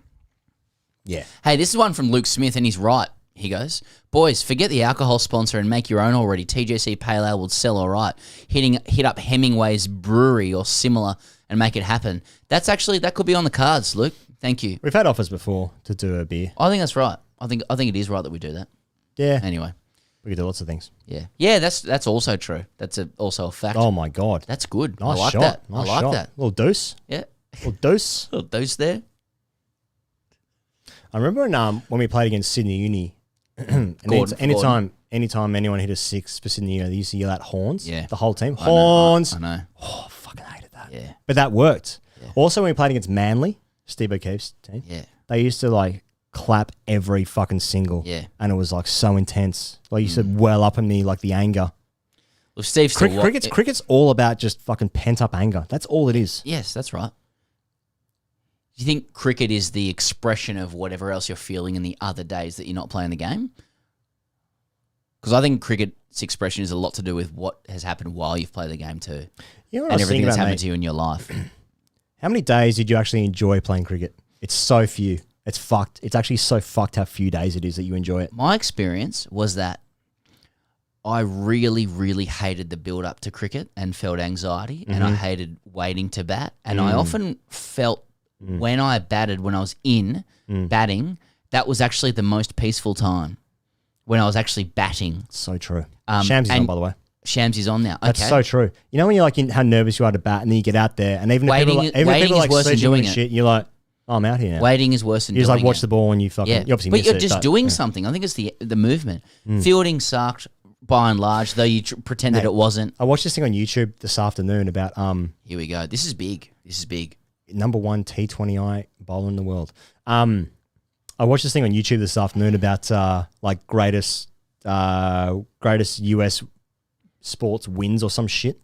Yeah. Hey, this is one from Luke Smith, and he's right. He goes, boys, forget the alcohol sponsor and make your own already. TGC Pale Ale will sell all right. Hit up Hemingway's Brewery or similar and make it happen. That could be on the cards, Luke. Thank you. We've had offers before to do a beer. I think that's right. I think it is right that we do that. Yeah. Anyway. We could do lots of things. Yeah. Yeah, that's also true. That's also a fact. Oh, my God. That's good. Nice I like shot. that. Nice I like shot. that. Little dose. Yeah. Little dose. Little dose there. I remember when we played against Sydney Uni, anytime anyone hit a 6 for Sydney Uni, they used to yell out horns. Yeah. The whole team. Horns. I know. Oh, I fucking hated that. Yeah. But that worked. Yeah. Also, when we played against Manly, Steve O'Keefe's team, they used to clap every fucking single. Yeah. And it was so intense. Like you said, well up in me, the anger. Well, Steve still cricket's all about just fucking pent up anger. That's all it is. Yes, that's right. Do you think cricket is the expression of whatever else you're feeling in the other days that you're not playing the game? Because I think cricket's expression is a lot to do with what has happened while you've played the game too. You know what and I was everything that's about, happened mate? to you in your life. How many days did you actually enjoy playing cricket? It's so few. It's fucked. It's actually so fucked how few days it is that you enjoy it. My experience was that I really, really hated the build-up to cricket and felt anxiety, and I hated waiting to bat. And I often felt when I batted, when I was in batting, that was actually the most peaceful time, when I was actually batting. So true. Shamsi's on, by the way. Shamsi's on now. Okay. That's so true. You know when you're how nervous you are to bat, and then you get out there, and even if people are worse than doing it. shit, you're like, oh, I'm out here now. Waiting is worse than doing it. You just watch the ball and you fucking, you obviously miss it. But you're just doing something. I think it's the movement. Fielding sucked by and large, though you pretended it wasn't. I watched this thing on YouTube this afternoon about Here we go. This is big. Number 1 T20I bowler in the world. I watched this thing on YouTube this afternoon about greatest US sports wins or some shit,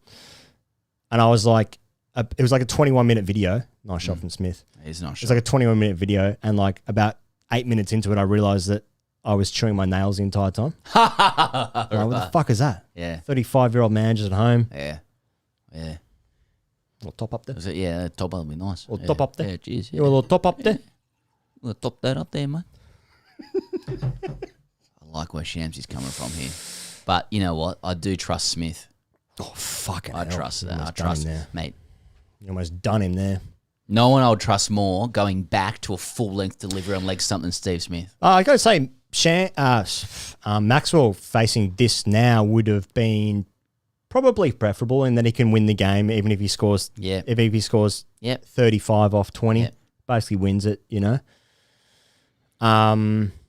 and I was like, it was a 21-minute video. Nice shot from Smith. It's not. It's a 21-minute video, and about 8 minutes into it, I realized that I was chewing my nails the entire time. What the fuck is that? Yeah. 35-year-old man just at home. Yeah. Little top up there. Was it? Yeah, top up would be nice. Little top up there. Yeah, cheers. You want a little top up there? We'll top that up there, mate. I like where Shamsi's coming from here. But you know what? I do trust Smith. Oh, fucking I hell. trust that. You I trust him there. mate. You almost done him there. No one I would trust more going back to a full-length delivery on leg stump than Steve Smith. I got to say, Maxwell facing this now would have been probably preferable in that he can win the game even if he scores. Yeah. If he scores 35 off 20, basically wins it. You know.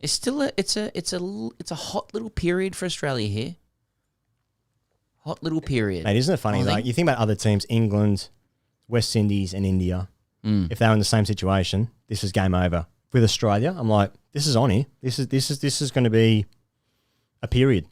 It's still it's a hot little period for Australia here. Hot little period. Mate, isn't it funny? You think about other teams, England, West Indies, and India. If they were in the same situation, this is game over. With Australia, I'm like, this is on here. This is going to be a period.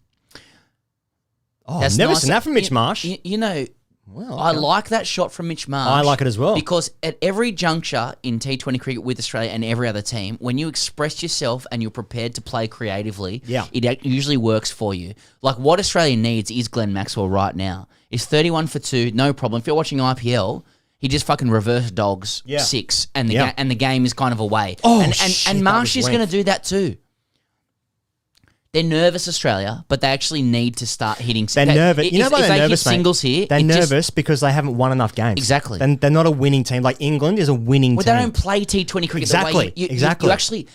Oh, I've never seen that from Mitch Marsh. You know, well, I like that shot from Mitch Marsh. I like it as well. Because at every juncture in T20 cricket with Australia and every other team, when you express yourself and you're prepared to play creatively, it usually works for you. Like what Australia needs is Glenn Maxwell right now. He's 31 for 2, no problem. If you're watching IPL, he just fucking reverse dogs 6 and the game is kind of away. Oh, and Marsh is going to do that too. They're nervous, Australia, but they actually need to start hitting. They're nervous. You know why they're nervous, mate? Singles here. They're nervous because they haven't won enough games. Exactly. They're not a winning team. Like England is a winning team. They don't play T20 cricket. Exactly. The way you actually,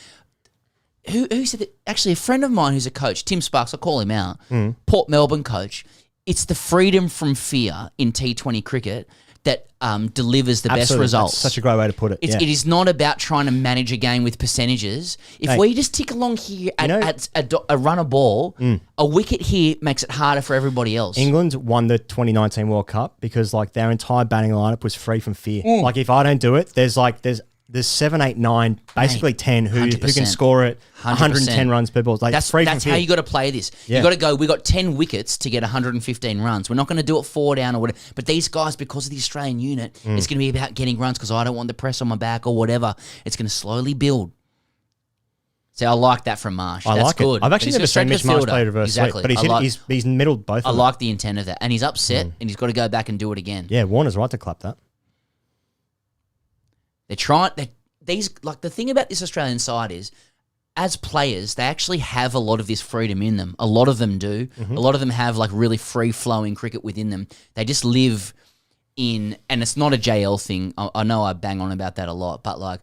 who said that? Actually, a friend of mine who's a coach, Tim Sparks, I'll call him out, Port Melbourne coach. It's the freedom from fear in T20 cricket that delivers the best results. That's such a great way to put it. It is not about trying to manage a game with percentages. If we just tick along here at a run a ball, a wicket here makes it harder for everybody else. England won the 2019 World Cup because like their entire batting lineup was free from fear. Like if I don't do it, there's 7, 8, 9, basically 10 who can score it 110 runs per ball. Like that's how you got to play this. You got to go, we got 10 wickets to get 115 runs. We're not going to do it 4 down or whatever. But these guys, because of the Australian unit, it's going to be about getting runs because I don't want the press on my back or whatever. It's going to slowly build. So I like that from Marsh. That's like good. It. I've actually never seen Mitch Marsh play reverse sweep, but he's middled both of them. I like the intent of that. And he's upset and he's got to go back and do it again. Yeah, Warner's right to clap that. They're trying. The thing about this Australian side is, as players, they actually have a lot of this freedom in them. A lot of them do. A lot of them have like really free flowing cricket within them. They just live in, and it's not a JL thing. I know I bang on about that a lot, but like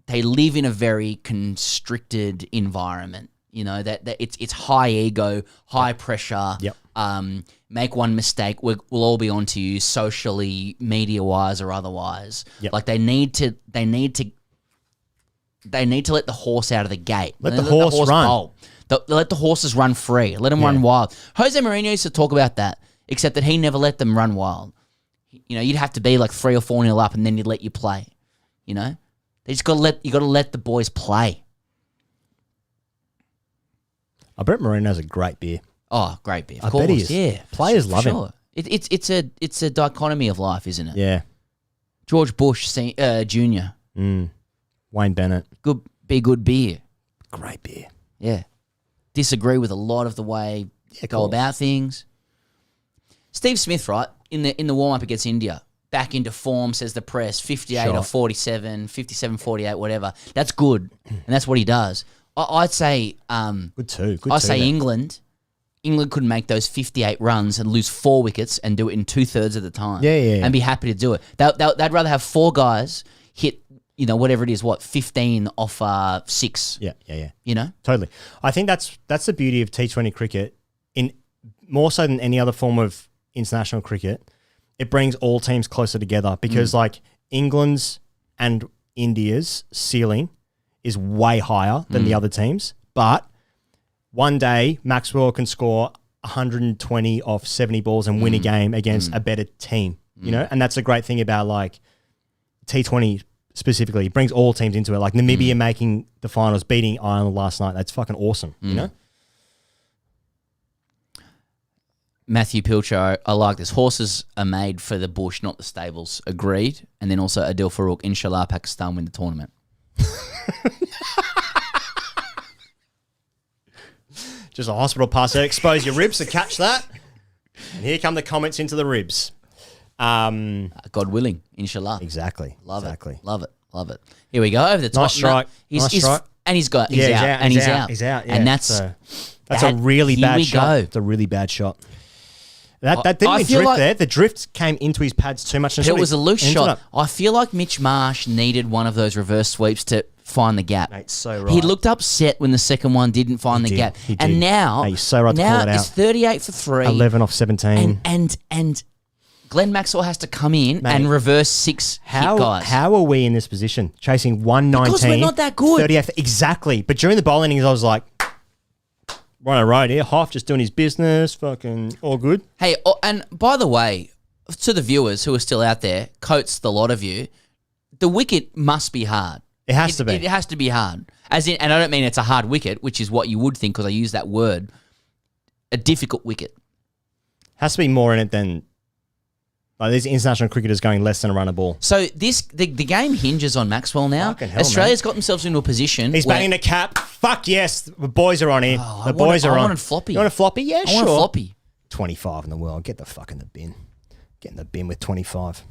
they live in a very constricted environment. You know that it's high ego, high pressure. Yep. Make one mistake, we'll all be onto you socially, media wise or otherwise. Yep. Like they need to let the horse out of the gate. Let the horse run. Bowl. Let the horses run free. Let them run wild. Jose Mourinho used to talk about that, except that he never let them run wild. You know, you'd have to be like 3 or 4-0 up, and then you'd let you play. You know, you got to let the boys play. I bet Mourinho has a great beer. Oh, great beer! I bet he is. Yeah, players love him. It's a dichotomy of life, isn't it? Yeah. George Bush Jr. Wayne Bennett. Good beer. Great beer. Yeah. Disagree with a lot of the way go about things. Steve Smith, right, in the warm-up against India, back into form, says the press, 58 or 47, 57, 48, whatever. That's good, and that's what he does. I'd say... good too. I'd say England could make those 58 runs and lose 4 wickets and do it in 2/3 of the time. Yeah. And be happy to do it. They'd rather have 4 guys hit, whatever it is, 15 off 6. Yeah. You know? Totally. I think that's the beauty of T20 cricket, in more so than any other form of international cricket. It brings all teams closer together because like England's and India's ceiling is way higher than the other teams. But one day, Maxwell can score 120 off 70 balls and win a game against a better team, you know? And that's a great thing about like T20 specifically. It brings all teams into it. Like Namibia making the finals, beating Ireland last night. That's fucking awesome, you know? Matthew Pilcher, I like this. Horses are made for the bush, not the stables. Agreed. And then also Adil Farouk, inshallah, Pakistan win the tournament. Just a hospital pass there. Expose your ribs to catch that. And here come the comments into the ribs. God willing, inshallah. Exactly. Love it. Here we go over the top. Nice strike. He's strike. And he's out. He's out. Yeah. And that's a really bad shot. It's a really bad shot. That didn't even drift there. The drift came into his pads too much. It was a loose shot. I feel like Mitch Marsh needed one of those reverse sweeps to find the gap. Mate, so right. He looked upset when the second one didn't find the gap. And now, you're so right to call it out. It's 38 for 3. 11 off 17. And Glenn Maxwell has to come in and reverse 6 hit guys. How are we in this position? Chasing 119. Because we're not that good. 38. Exactly. But during the bowling innings, I was like, right here. Hoff just doing his business. Fucking all good. Hey, and by the way, to the viewers who are still out there, Coates, the lot of you, the wicket must be hard. It has to be. It has to be hard. As in, and I don't mean it's a hard wicket, which is what you would think because I use that word. A difficult wicket. Has to be more in it than these international cricketers going less than a run a ball. So the game hinges on Maxwell now. Hell, Australia's got themselves into a position. He's banging the cap. Fuck yes. The boys are on here. The boys are on. I wanted floppy. You want a floppy? Yeah, sure. I want a floppy. 25 in the world. Get the fuck in the bin. Get in the bin with 25.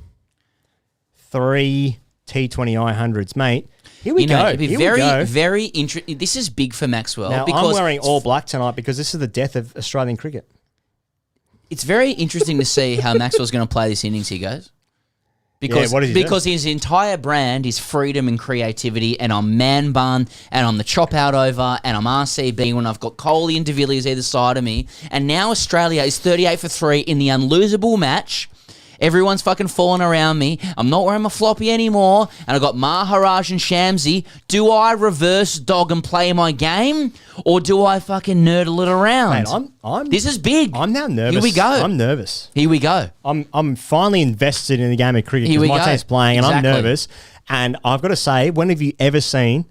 3 T20 I100s, mate. Here we go. It'd be very interesting. This is big for Maxwell. Now, because I'm wearing all black tonight because this is the death of Australian cricket. It's very interesting to see how Maxwell's going to play this innings, he goes. Because, what does he do? because his entire brand is freedom and creativity, and I'm man bun, and I'm the chop out over, and I'm RCB when I've got Coley and De Villiers either side of me. And now Australia is 38 for 3 in the unlosable match. Everyone's fucking falling around me. I'm not wearing my floppy anymore. And I've got Maharaj and Shamsi. Do I reverse dog and play my game? Or do I fucking nerdle it around? Mate, this is big. I'm now nervous. Here we go. I'm nervous. Here we go. I'm finally invested in the game of cricket Here we because my go. team's playing and Exactly. I'm nervous. And I've got to say, when have you ever seen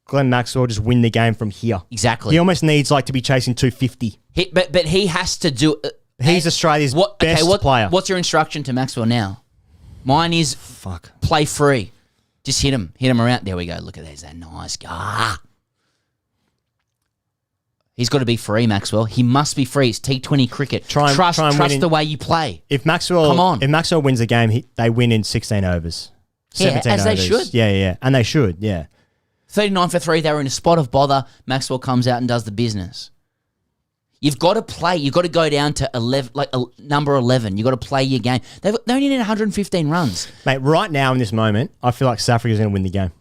Glenn Maxwell just win the game from here? Exactly. He almost needs like to be chasing 250. But he has to do... He's Australia's best player. What's your instruction to Maxwell now? Mine is play free. Just hit him. Hit him around. There we go. Look at that. He's that nice guy. He's got to be free, Maxwell. He must be free. It's T20 cricket. Trust the way you play. If Maxwell wins the game, they win in 16 overs. 17 as overs. they should. Yeah. And they should, yeah. 39 for 3. They were in a spot of bother. Maxwell comes out and does the business. You've got to play. You've got to go down to 11, like number 11. You've got to play your game. They only need 115 runs. Mate, right now in this moment, I feel like South Africa's going to win the game.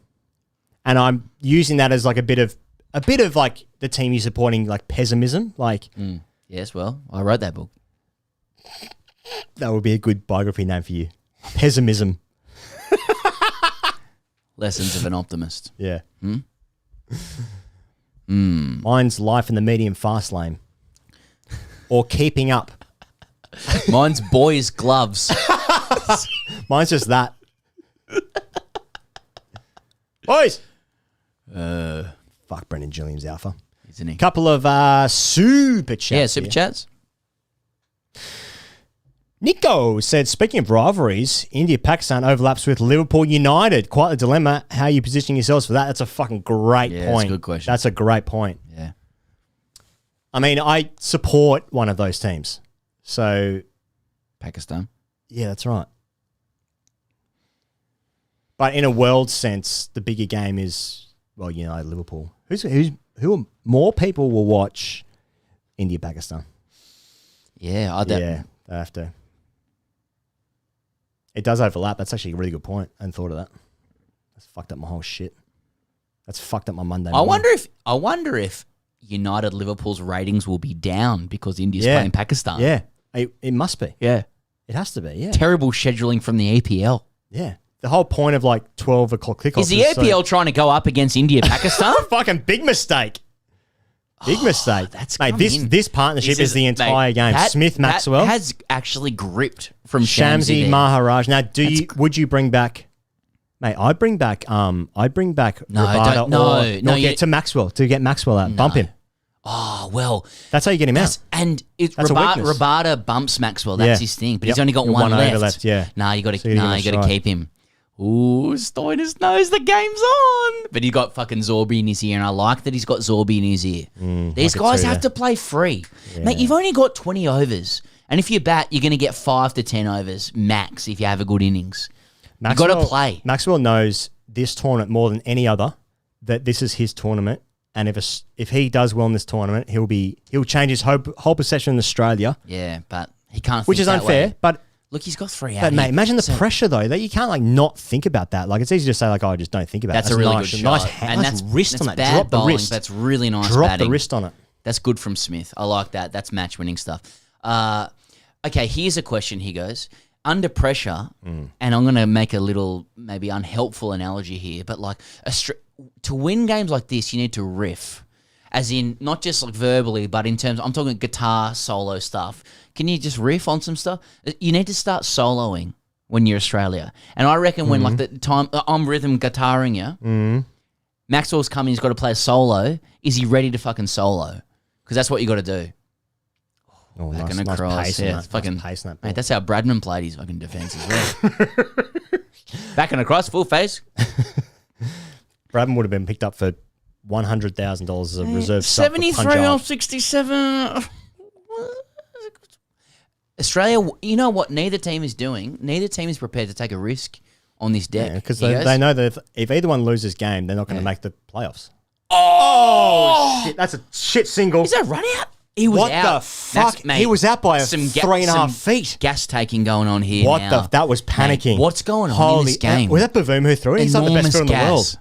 And I'm using that as like a bit of like the team you're supporting, like pessimism. Like, Yes, well, I wrote that book. That would be a good biography name for you. Pessimism. Lessons of an optimist. Yeah. Mine's life in the medium fast lane. Or keeping up. Mine's boys' gloves. Mine's just that. Boys. Fuck, Brendan Gilliam's alpha. Isn't he? Couple of super chats. Yeah, super chats. Nico said, speaking of rivalries, India-Pakistan overlaps with Liverpool United. Quite the dilemma. How are you positioning yourselves for that? That's a fucking great point. That's a good question. That's a great point. Yeah. I mean, I support one of those teams. So, Pakistan. yeah, that's right. But in a world sense, the bigger game is, well, United, Liverpool. Who more people will watch India-Pakistan? Yeah, Yeah, they have to. It does overlap. That's actually a really good point. I hadn't thought of that. That's fucked up my whole shit. That's fucked up my Monday morning. I wonder if United Liverpool's ratings will be down because India's playing Pakistan. Yeah, it must be. Yeah. It has to be, yeah. Terrible scheduling from the EPL. Yeah. The whole point of like 12 o'clock kickoff Is the EPL trying to go up against India, Pakistan? Fucking big mistake. Big mistake. That's mate, this partnership is the entire game. Smith Maxwell. That has actually gripped from Shamsi there. Maharaj. Now, would you bring back? Mate, I'd bring back Rabada to Maxwell to get Maxwell out. Bump him. Oh, well. That's how you get him out. And That's a weakness. Rabada bumps Maxwell. That's his thing. But he's only got one left. Yeah. Nah, you got to keep him. Ooh, Stoinis knows the game's on. But he got fucking Zorby in his ear, and I like that he's got Zorby in his ear. These guys have to play free. Yeah. Mate, you've only got 20 overs. And if you bat, you're going to get 5 to 10 overs max if you have a good innings. You've got to play. Maxwell knows this tournament more than any other, that this is his tournament. And if he does well in this tournament, he'll change his whole perception in Australia. Yeah, but he can't. Which is unfair, but look, he's got 3 out. But mate, imagine the pressure though. That you can't like not think about that. Like it's easy to say like, oh, just don't think about it. That's a really good shot. Nice wrist on that. Bad Drop bowling, the wrist. That's really nice. Drop the wrist on it. That's good from Smith. I like that. That's match winning stuff. Okay, here's a question. He goes, under pressure, and I'm going to make a little maybe unhelpful analogy here, but like to win games like this, you need to riff. As in, not just like verbally, but in terms, I'm talking guitar solo stuff. Can you just riff on some stuff? You need to start soloing when you're Australia. And I reckon when like the time, I'm rhythm guitaring you, Maxwell's coming, he's got to play a solo. Is he ready to fucking solo? Because that's what you got to do. Oh, Backing nice across. pace Yeah, nice fucking, pace in that ball. mate, that's how Bradman played his fucking defence as well. Backing across, full face. Bradman would have been picked up for $100,000 as a reserve sub for 73 Punjab. off 67. Australia, you know what neither team is doing? Neither team is prepared to take a risk on this deck. Because they know that if either one loses game, they're not going to make the playoffs. Oh! Shit, that's a shit single. Is that a run out? He was What out. the fuck? Mate, He was out by 3.5 feet. Gas taking going on here What now. that was panicking. Mate, what's going on in this game? Was that Bavuma who threw it? He's like the best Enormous fielder in the gas. world.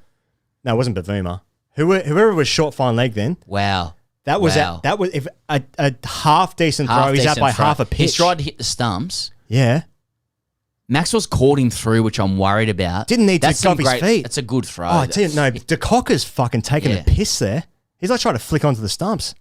No, it wasn't Bavuma. Whoever was short fine leg then. Wow. That was if a half decent throw. He's out by half a pitch. He tried to hit the stumps. Yeah. Maxwell's caught him through, which I'm worried about. Didn't need to go off his feet. That's a good throw. Oh, I tell you, no, De Cocker's fucking taking a piss there. He's like trying to flick onto the stumps.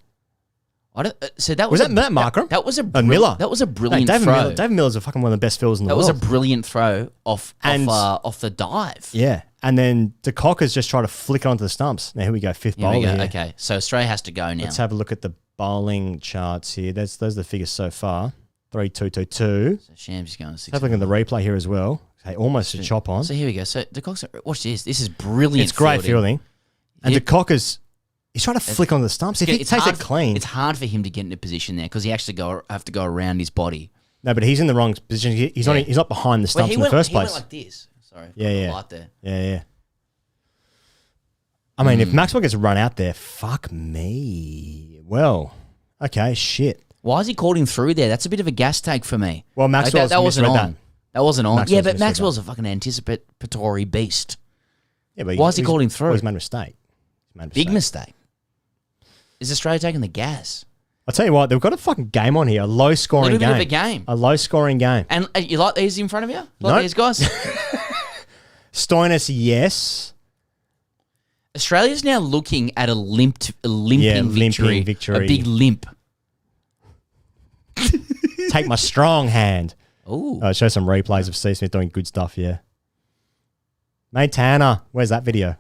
So that was that Matt Markram? That was a Miller. That was a brilliant throw. David Miller's fucking one of the best fielders in the world. That was a brilliant throw off the dive. Yeah, and then De Cocker's just trying to flick it onto the stumps. Now here we go, fifth bowler here. Okay, so Australia has to go now. Let's have a look at the bowling charts here. Those are the figures so far. 3-2-2-2. So Shams is going 6. Have a look at the replay here as well. Okay, almost a chop on. So here we go. So De Cocker's, watch this. This is brilliant. It's great fielding. And De Cocker's, he's trying to flick on the stumps. If he takes it clean. It's hard for him to get in a position there because he actually have to go around his body. No, but he's in the wrong position. He's not behind the stumps in the first place. He went like this. Sorry. Yeah. Light there. Yeah. I mean, if Maxwell gets run out there, fuck me. Well, okay, shit. Why is he called him through there? That's a bit of a gas take for me. Well, Maxwell's that wasn't on. That wasn't on. Maxwell's but Maxwell's a fucking anticipatory beast. Yeah, but why is he calling through? Well, he's made a mistake. Big mistake. Is Australia taking the gas? I'll tell you what, they've got a fucking game on here. A low-scoring game. A little bit of a game. A low-scoring game. And you like these in front of you? Like these guys? Stoinis, yes. Australia's now looking at a limping victory. A big limp. Take my strong hand. Ooh. Show some replays of Steve Smith doing good stuff, yeah. Mate Tanner, where's that video?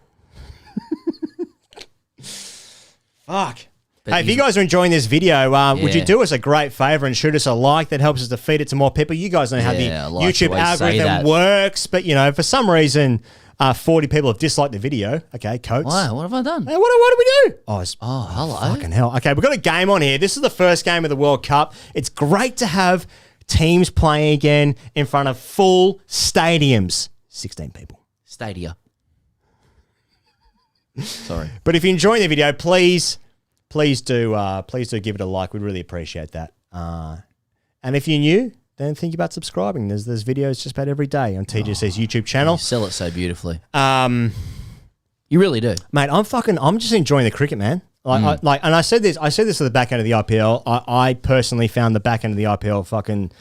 Fuck. Hey, if you guys are enjoying this video, would you do us a great favour and shoot us a like? That helps us to feed it to more people. You guys know how the YouTube algorithm works, but, you know, for some reason, 40 people have disliked the video. Okay, Coates. Why? What have I done? Hey, what do we do? Oh, hello. Fucking hell. Okay, we've got a game on here. This is the first game of the World Cup. It's great to have teams playing again in front of full stadiums. 16 people. Stadia. Sorry. But if you're enjoying the video, please do give it a like. We'd really appreciate that. And if you're new, then think about subscribing. There's videos just about every day on TGC's YouTube channel. You sell it so beautifully. You really do, mate. I'm just enjoying the cricket, man. And I said this at the back end of the IPL. I personally found the back end of the IPL fucking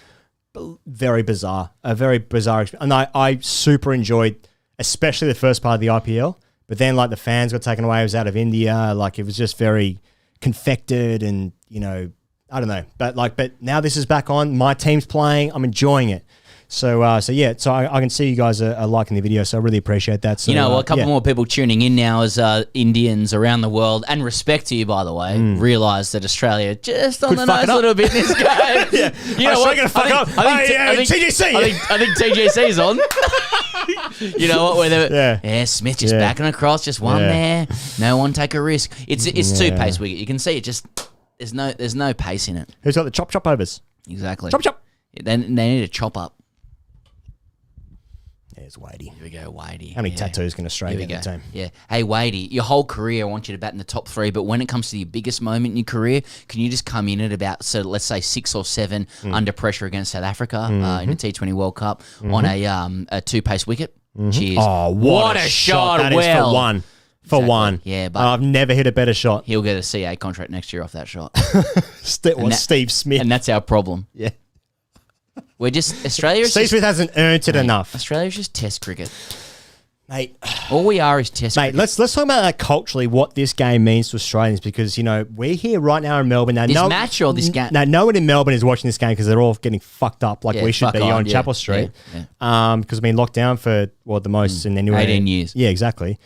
very bizarre, a very bizarre experience. And I super enjoyed, especially the first part of the IPL. But then, like, the fans got taken away. It was out of India. Like, it was just very confected and, you know, I don't know. But now this is back on. My team's playing. I'm enjoying it. So I can see you guys are liking the video, so I really appreciate that. So, you know, a couple more people tuning in now as Indians around the world, and respect to you, by the way, realise that Australia just on the nose a little bit in this game. Yeah. You know what? I think TGC. I think TGC's on. You know what? Smith just backing across, just one there. No one take a risk. It's two-pace wicket. You can see it just there's no pace in it. Who's got the chop overs? Exactly. Chop. They need a chop up. There's Wadey. Here we go, Wadey. How many tattoos can Australia get in the team? Yeah. Hey, Wadey, your whole career, I want you to bat in the top 3, but when it comes to your biggest moment in your career, can you just come in at about, let's say 6 or 7 under pressure against South Africa in the T20 World Cup on a two-pace wicket? Cheers. Oh, what a shot that is for one. For one. Yeah, but I've never hit a better shot. He'll get a CA contract next year off that shot. Steve Smith. And that's our problem. Yeah. We're just Australia. Steve Smith hasn't earned it enough. Australia's just Test cricket, mate. All we are is Test cricket. Let's talk about that culturally. What this game means to Australians, because you know we're here right now in Melbourne. Now, this match or this game? Now, no one in Melbourne is watching this game because they're all getting fucked up like we should be on Chapel Street. Because we've been locked down for the most in anywhere 18 years. Yeah, exactly.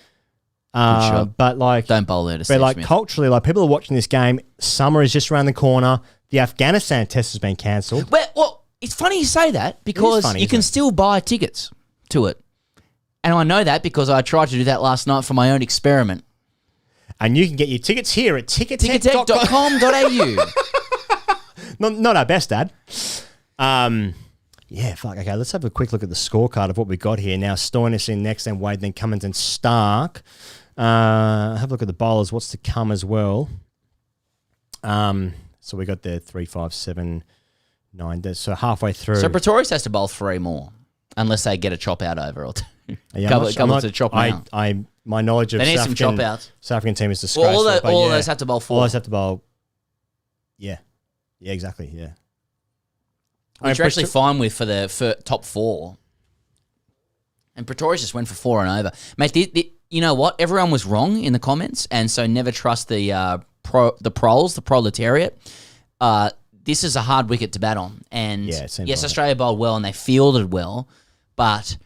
But like, don't bowl there to But like Smith. Culturally, like people are watching this game. Summer is just around the corner. The Afghanistan test has been cancelled. Well, it's funny you say that because you can still buy tickets to it. And I know that because I tried to do that last night for my own experiment. And you can get your tickets here at tickettech.com.au. Not our best, Dad. Yeah, fuck. Okay, let's have a quick look at the scorecard of what we got here. Now, Stoinis in next, then Wade, then Cummins and Stark. Have a look at the bowlers, what's to come as well. So we got there 3, 5, 7, 9. So halfway through. So Pretorius has to bowl 3 more, unless they get a chop out over or 2. Yeah, couple to chop out. My knowledge of They need some chop outs. South African team is disgraceful. Well, all of those have to bowl 4. All those have to bowl. Yeah. Yeah, exactly. Yeah. Which you're actually fine with for top 4. And Pretorius just went for 4 and over. Mate, you know what? Everyone was wrong in the comments, and so never trust the proletariat. This is a hard wicket to bat on. And yes, Australia bowled well and they fielded well, but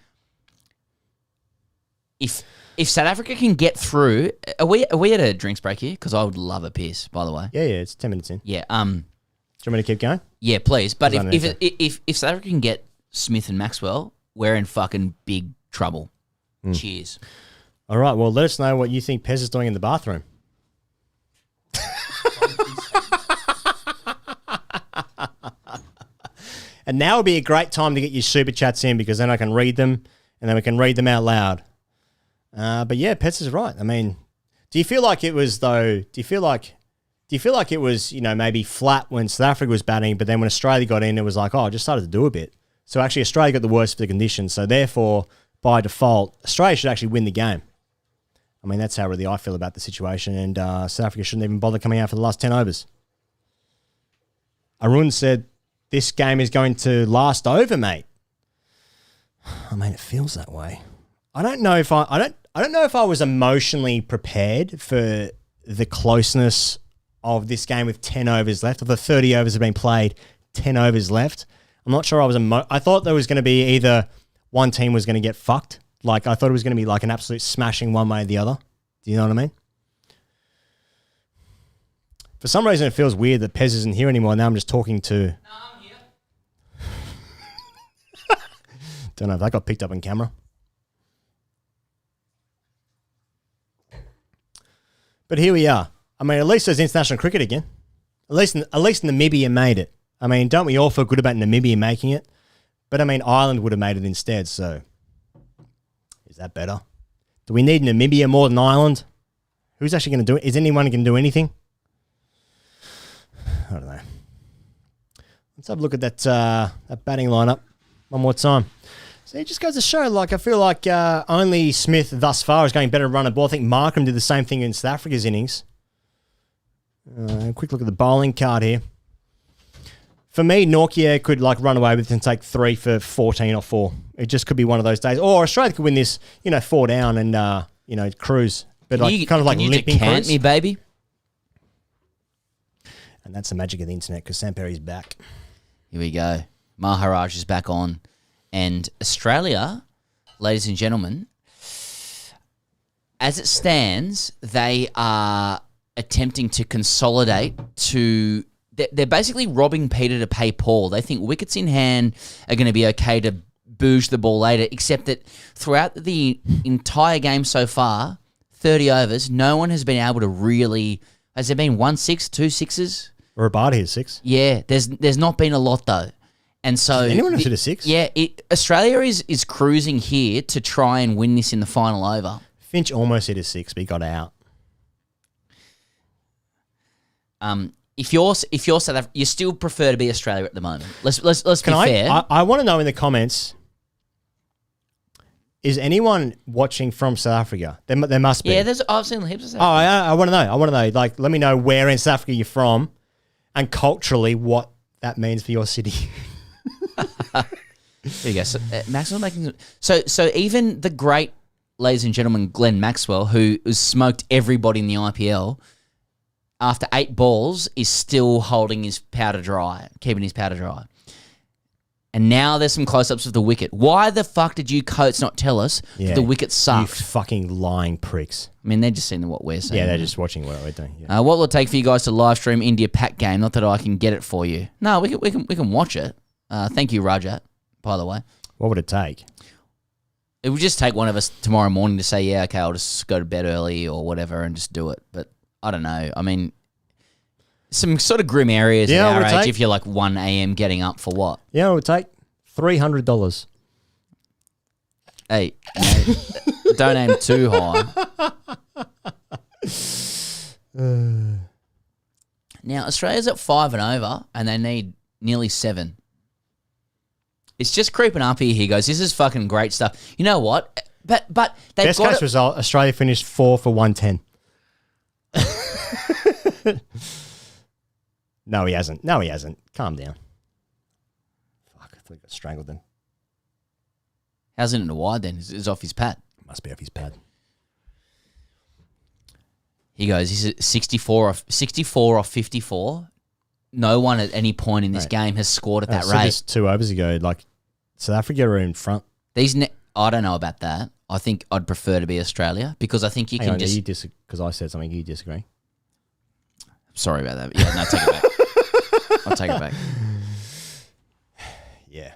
if South Africa can get through, are we at a drinks break here? Because I would love a piss, by the way. Yeah, it's 10 minutes in. Yeah. Do you want me to keep going? Yeah, please. But if South Africa can get Smith and Maxwell, we're in fucking big trouble. Cheers. All right. Well, let us know what you think Pez is doing in the bathroom. And now would be a great time to get your super chats in, because then I can read them and then we can read them out loud. But yeah, Pez is right. I mean, do you feel like it was maybe flat when South Africa was batting, but then when Australia got in, it was like, oh, it just started to do a bit. So actually Australia got the worst of the conditions. So therefore, by default, Australia should actually win the game. I mean, that's how really I feel about the situation. And South Africa shouldn't even bother coming out for the last 10 overs. Arun said, this game is going to last over, mate. I mean, it feels that way. I don't know if I was emotionally prepared for the closeness of this game with 10 overs left. Of the 30 overs have been played, 10 overs left. I'm not sure I thought there was going to be either one team was going to get fucked. Like, I thought it was going to be like an absolute smashing one way or the other. Do you know what I mean? For some reason, it feels weird that Pez isn't here anymore. Now I'm just talking to... No, I'm here. Don't know if that got picked up on camera. But here we are. I mean, at least there's international cricket again. At least Namibia made it. I mean, don't we all feel good about Namibia making it? But I mean, Ireland would have made it instead, so... Is that better? Do we need Namibia more than Ireland? Who's actually going to do it? Is anyone going to do anything? I don't know. Let's have a look at that batting lineup one more time. So it just goes to show, like, I feel like only Smith thus far is going better run of ball. I think Markham did the same thing in South Africa's innings. Quick look at the bowling card here. For me, Nortje could like run away with it and take 3 for 14 or 4. It just could be one of those days. Or Australia could win this, 4 down and cruise. But kind of like limping cruise. Me, baby. And that's the magic of the internet, because Samperi's back. Here we go. Maharaj is back on. And Australia, ladies and gentlemen, as it stands, they are attempting to consolidate to... They're basically robbing Peter to pay Paul. They think wickets in hand are going to be okay to booge the ball later, except that throughout the entire game so far, 30 overs, no one has been able to really... Has there been 1 6, 2 6s? Rabada hit 6. Yeah, there's not been a lot though. And so... Anyone hit a 6? Yeah, Australia is cruising here to try and win this in the final over. Finch almost hit a 6, but he got out. If you're South Africa, you still prefer to be Australia at the moment. Let's be fair. I want to know in the comments, is anyone watching from South Africa? There must be. Yeah, I've seen heaps of South Africa. I want to know. I want to know. Like, let me know where in South Africa you're from, and culturally what that means for your city. There you go. So, Maxwell making so even the great, ladies and gentlemen, Glenn Maxwell, who has smoked everybody in the IPL, after 8 balls, is still holding his powder dry, keeping his powder dry. And now there's some close-ups of the wicket. Why the fuck did you Coates not tell us that the wicket sucked? You fucking lying pricks. I mean, they're just seeing what we're saying. Yeah, they're just watching what we're doing. Yeah. What will it take for you guys to live stream India Pack game? Not that I can get it for you. No, we can watch it. Thank you, Rajat, by the way. What would it take? It would just take one of us tomorrow morning to say, yeah, okay, I'll just go to bed early or whatever and just do it. But I don't know. I mean, some sort of grim areas at our age if you're like 1 a.m. getting up for what? Yeah, it would take $300. Hey, mate, don't aim too high. Now, Australia's at 5 and over, and they need nearly 7. It's just creeping up here, he goes. This is fucking great stuff. You know what? But they've Best got case result, Australia finished 4 for 110. No, he hasn't. Calm down. Fuck, I think I strangled them. How's it in the wide then? It's off his pad. Must be off his pad. He goes, he's at 64 off 54. No one at any point in this game has scored at that rate. This 2 overs ago, like South Africa are in front. I don't know about that. I think I'd prefer to be Australia because I think you can just... Because I said something, you disagree? Sorry about that. Yeah, no, take it back. I'll take it back. Yeah.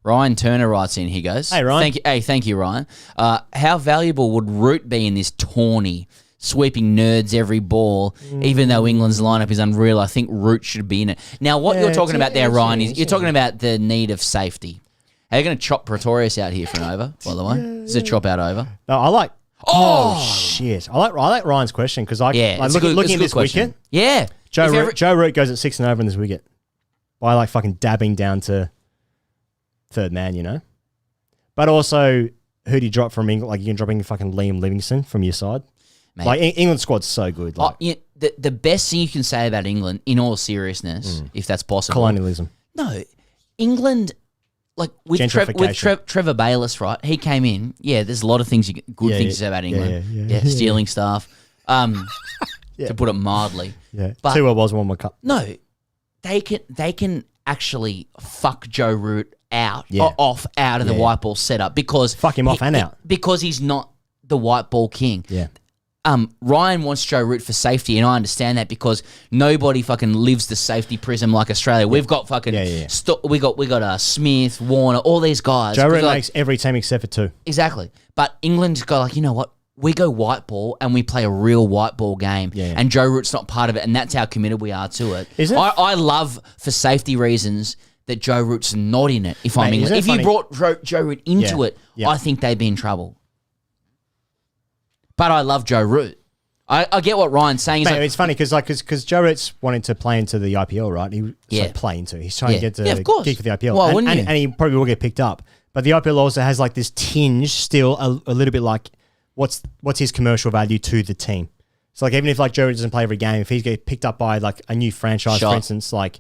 Ryan Turner writes in, he goes. Hey, Ryan. Thank you, Ryan. How valuable would Root be in this tourney? Sweeping nerds every ball, even though England's lineup is unreal. I think Root should be in it. Now, what you're talking about there, Ryan, is you're talking about the need of safety. Are you going to chop Pretorius out here for an over, by the way? It's a chop out over. No, I like... Oh, shit. I like Ryan's question because looking at this wicket. Yeah. Joe Root goes at 6 and over in this wicket by like fucking dabbing down to third man, you know? But also, who do you drop from England? Like you can drop in fucking Liam Livingstone from your side. Mate. Like England's squad's so good. Like. The best thing you can say about England, in all seriousness, if that's possible. Colonialism. No. England... Like with Trevor Bayliss, right? He came in. Yeah, there's a lot of things, good things to say about England. Yeah, stealing stuff. To put it mildly. Yeah, but 2 World Wars, 1 World Cup. No, they can actually fuck Joe Root out of the white ball setup because fuck him off and out because he's not the white ball king. Yeah. Ryan wants Joe Root for safety, and I understand that because nobody fucking lives the safety prism like Australia. We've got fucking we got Smith, Warner, all these guys. Joe Root makes every team except for 2. Exactly, but England's got like, you know what? We go white ball and we play a real white ball game, and Joe Root's not part of it, and that's how committed we are to it. Is it? I love for safety reasons that Joe Root's not in it. If I'm England, if you brought Joe Root into it, I think they'd be in trouble. But I love Joe Root. I get what Ryan's saying. Mate, it's funny because Joe Root's wanting to play into the IPL, right? He's trying to get to gig for the IPL. Well, and he probably will get picked up. But the IPL also has like this tinge still a little bit like what's his commercial value to the team. So like even if like Joe Root doesn't play every game, if he's get picked up by like a new franchise, for instance, like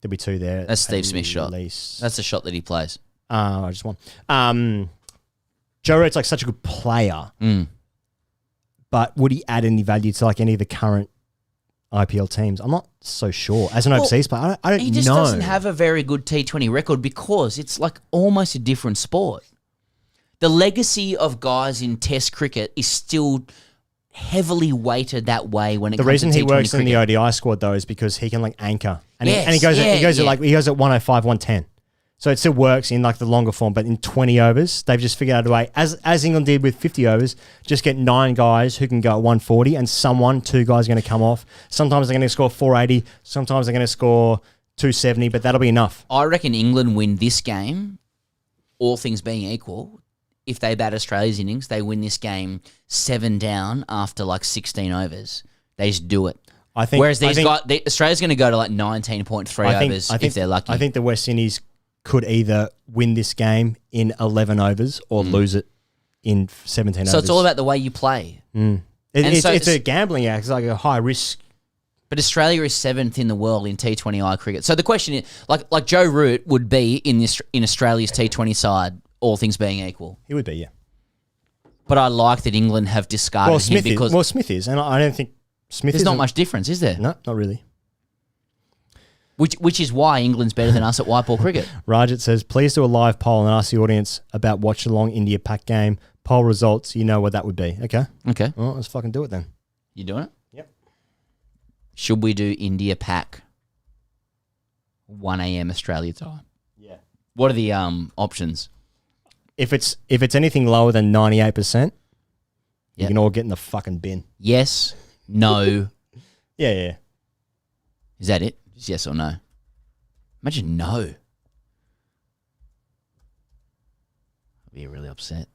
there'll be 2 there. That's Steve Smith's shot. That's the shot that he plays. I just won. Joe Root's like such a good player. But would he add any value to like any of the current IPL teams? I'm not so sure. As an overseas player, I don't know. He just doesn't have a very good T20 record because it's like almost a different sport. The legacy of guys in Test cricket is still heavily weighted that way when it comes to T20 cricket. The reason he works in the ODI squad though is because he can like anchor, and he goes at 105, 110. So it still works in like the longer form, but in 20 overs, they've just figured out a way, as England did with 50 overs, just get 9 guys who can go at 140 and 2 guys are going to come off. Sometimes they're going to score 480, sometimes they're going to score 270, but that'll be enough. I reckon England win this game, all things being equal. If they bat Australia's innings, they win this game 7 down after like 16 overs. They just do it. Whereas Australia's going to go to like 19.3 overs if they're lucky. I think the West Indies could either win this game in 11 overs or lose it in 17 overs. So it's all about the way you play. It's a gambling act. It's like a high risk. But Australia is 7th in the world in T20I cricket. So the question is, like Joe Root would be in Australia's T20 side, all things being equal. He would be, yeah. But I like that England have discarded him because... Smith is, and I don't think Smith is... There's not much difference, is there? No, not really. Which is why England's better than us at white ball cricket. Rajat says, please do a live poll and ask the audience about watch along India Pac game. Poll results, you know what that would be. Okay? Okay. Well, let's fucking do it then. You doing it? Yep. Should we do India Pac 1 a.m. Australia time? Yeah. What are the options? If it's anything lower than 98%, you can all get in the fucking bin. Yes. No. Yeah. Is that it? Just yes or no? Imagine no. I'd be really upset.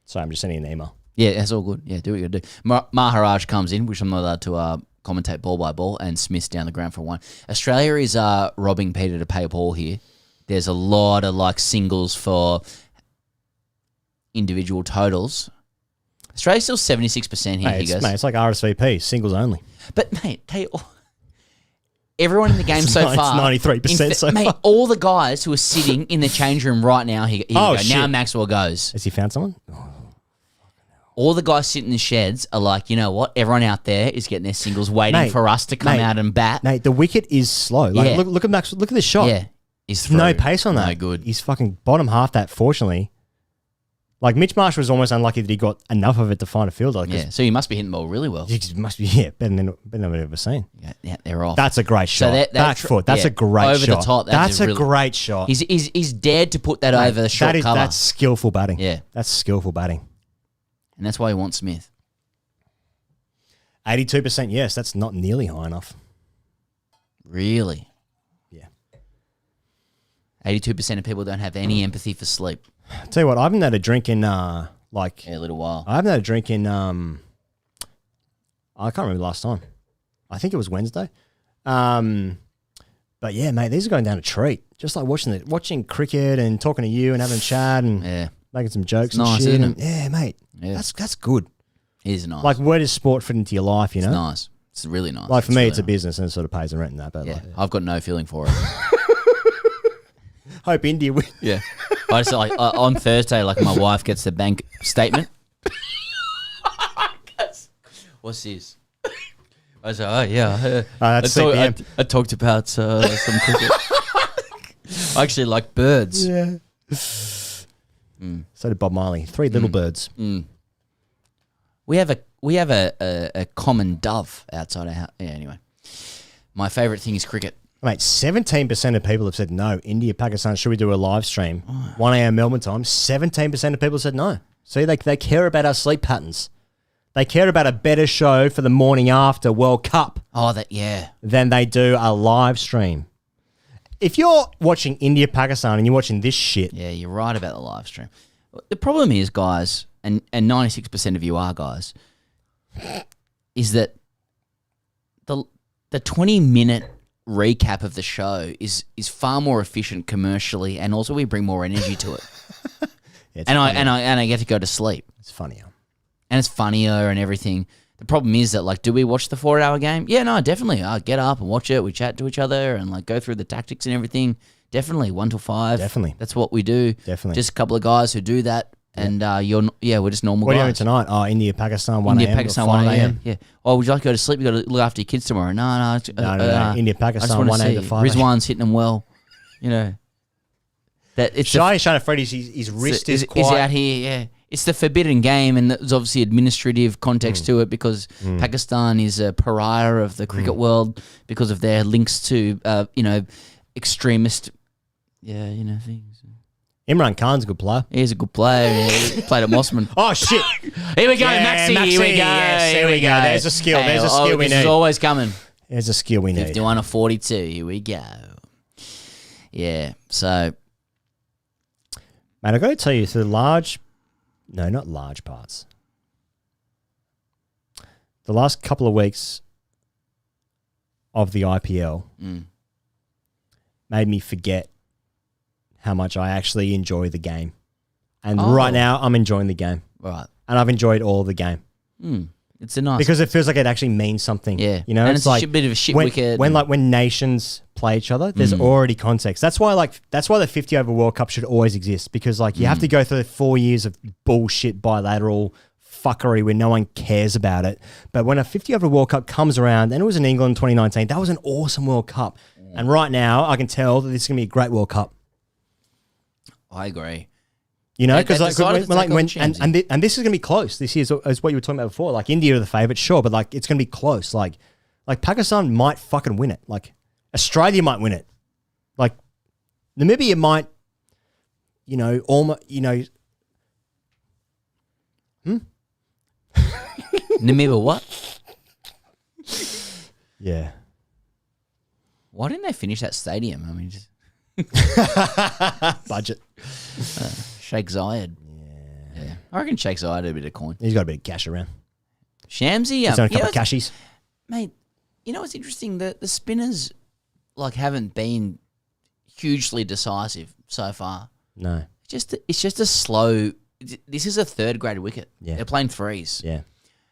Sorry, I'm just sending an email. Yeah, that's all good. Yeah, do what you got to do. Maharaj comes in, which I'm not allowed to commentate ball by ball, and Smith's down the ground for one. Australia is robbing Peter to pay Paul here. There's a lot of like singles for individual totals. Australia's still 76% here, he goes. Mate, it's like RSVP, singles only. But, mate, everyone in the game so far. It's 93% so mate, far. all the guys who are sitting in the change room right now, here you go. Shit. Now Maxwell goes. Has he found someone? All the guys sitting in the sheds are like, you know what? Everyone out there is getting their singles, waiting for us to come out and bat. Mate, the wicket is slow. Like, look at Max. Look at this shot. Yeah, he's through. No pace on that. No good. He's fucking bottom half that. Fortunately, like Mitch Marsh was almost unlucky that he got enough of it to find a fielder. Yeah, so he must be hitting the ball really well. He must be better than I've ever seen. Yeah, they're off. That's a great shot. So back foot. That's a great over shot. Over the top. That's a great shot. He's dared to put that over the short cover. That's skillful batting. Yeah, that's skillful batting. And that's why he wants Smith. 82% yes. That's not nearly high enough. Really? Yeah. 82% of people don't have any empathy for sleep. I'll tell you what, I haven't had a drink in a little while. I haven't had a drink in I can't remember the last time. I think it was Wednesday. But yeah, mate, these are going down a treat. Just like watching cricket and talking to you and having a chat and making some jokes and nice, shit. Isn't it? Yeah, mate. Yeah. That's good. It is nice. Like, where does sport fit into your life, you know? It's nice. It's really nice. Like, for me, really it's a business and it sort of pays the rent and that. But yeah, like, I've got no feeling for it. Hope India wins. Yeah. I just like on Thursday, like my wife gets the bank statement. What's this? I said, oh yeah. I talked about some cricket. I actually like birds. Yeah. So did Bob Marley. 3 little birds. We have a common dove outside our house. Yeah. Anyway, my favourite thing is cricket. Mate, 17% of people have said no. India, Pakistan, should we do a live stream? 1 a.m. Melbourne time. 17% of people said no. See, they care about our sleep patterns. They care about a better show for the morning after World Cup. Than they do a live stream. If you're watching India, Pakistan, and you're watching this shit. Yeah, you're right about the live stream. The problem is, guys, and 96% of you are guys, is that the 20-minute recap of the show is far more efficient commercially, and also we bring more energy to it. I get to go to sleep. It's funnier. And it's funnier and everything. The problem is that, like, do we watch the 4-hour game? Yeah, no, definitely. I get up and watch it. We chat to each other and like go through the tactics and everything. Definitely 1 till 5. Definitely. That's what we do. Definitely. Just a couple of guys who do that. And we're just normal guys. What are you doing tonight? Oh, India, Pakistan, 1 a.m. India, Pakistan, 1 a.m. Yeah. Oh, would you like to go to sleep? You got to look after your kids tomorrow. No. No. India, Pakistan, 1 a.m. to 5 a.m. Rizwan's hitting them well. You know. Shai trying to Fred his wrist is quite... Is out here, yeah. It's the forbidden game, and there's obviously administrative context to it because Pakistan is a pariah of the cricket world because of their links to, extremist, things. Imran Khan's a good player. He's a good player. Yeah, he played at Mossman. Oh, shit. Here we go, Maxi. Here we go. Yes, here we go. There's a skill. There's a skill we need. This is always coming. There's a skill we need. 51 or 42. Here we go. Yeah, so... Mate, I've got to tell you, through not large parts. The last couple of weeks of the IPL made me forget how much I actually enjoy the game. And right now, I'm enjoying the game. Right. And I've enjoyed all of the game. It's a nice... Because it feels like it actually means something. Yeah. You know, and it's like a bit of a shit wicket. When nations play each other, there's already context. That's why the 50 over World Cup should always exist, because like you have to go through 4 years of bullshit bilateral fuckery where no one cares about it. But when a 50 over World Cup comes around, and it was in England in 2019, that was an awesome World Cup. And right now, I can tell that this is going to be a great World Cup. I agree. You know, because and this is going to be close. This is what you were talking about before. Like India are the favourite, sure, but like it's going to be close. Like Pakistan might fucking win it. Like Australia might win it. Like Namibia might, Namibia what? Yeah. Why didn't they finish that stadium? I mean, just budget. Sheikh Zayed. Yeah. I reckon Shakes eye a bit of coin. He's got a bit of cash around. Shamsy, He's done a couple of cashies. Mate, you know what's interesting? The spinners haven't been hugely decisive so far. No. It's just a slow. This is a third grade wicket. Yeah. They're playing threes. Yeah.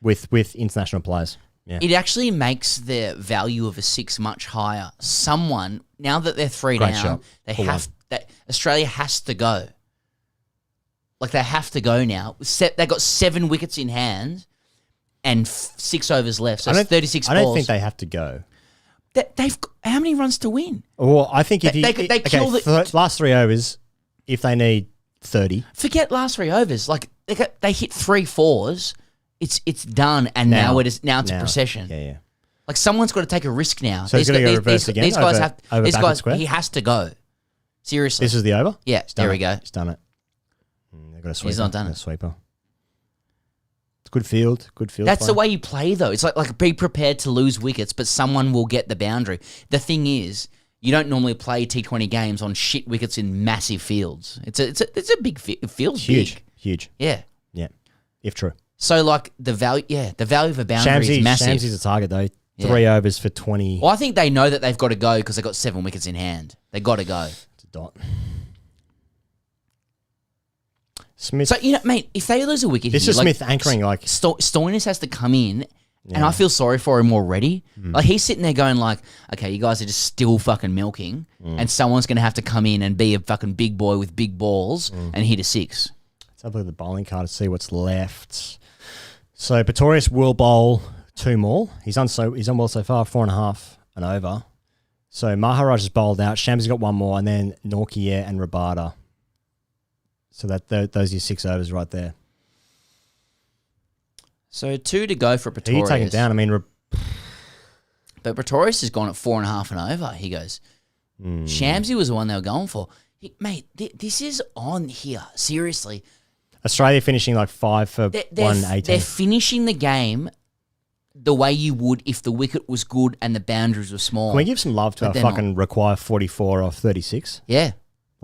With international players. Yeah. It actually makes the value of a 6 much higher. Someone, now that they're 3 Great down, shot. Australia has to go. They have to go now. They got 7 wickets in hand and 6 overs left. So it's 36 balls. I don't think they have to go. They've got, how many runs to win? Well, I think if you... They kill the... last 3 overs, if they need 30... Forget last 3 overs. They hit 3 fours. It's done, and now it's a procession. Yeah. Someone's got to take a risk now. So he's going to go reverse again. These guys over backward square. He has to go. Seriously. This is the over. Yeah, there we go. He's done it. They've got a sweeper. He's not done it. A sweeper. It's good field. Good field. That's the way you play, though. It's like be prepared to lose wickets, but someone will get the boundary. The thing is, you don't normally play T20 games on shit wickets in massive fields. It's a big field. Huge. Yeah. If true. So the value of a boundary is massive. Shamsy's a target though. 3 overs for 20. Well, I think they know that they've got to go because they've got 7 wickets in hand. They got to go. It's a dot. Smith. So mate, if they lose a wicket, this is Smith anchoring Stoinis has to come in, and I feel sorry for him already. He's sitting there going okay, you guys are just still fucking milking, and someone's going to have to come in and be a fucking big boy with big balls and hit a 6. Let's have a look at the bowling card to see what's left. So Pretorius will bowl 2 more. He's done well so far, 4.5 and over. So Maharaj has bowled out. Shamsy's got 1 more, and then Nortje and Rabada. So those are your 6 overs right there. So 2 to go for Pretorius. He's taken down. I mean, but Pretorius has gone at 4.5 and over. He goes. Shamsy was the one they were going for. Mate, this is on here. Seriously. Australia finishing 5 for 118. They're finishing the game the way you would if the wicket was good and the boundaries were small. Can we give some love to our fucking require 44 off 36? Yeah.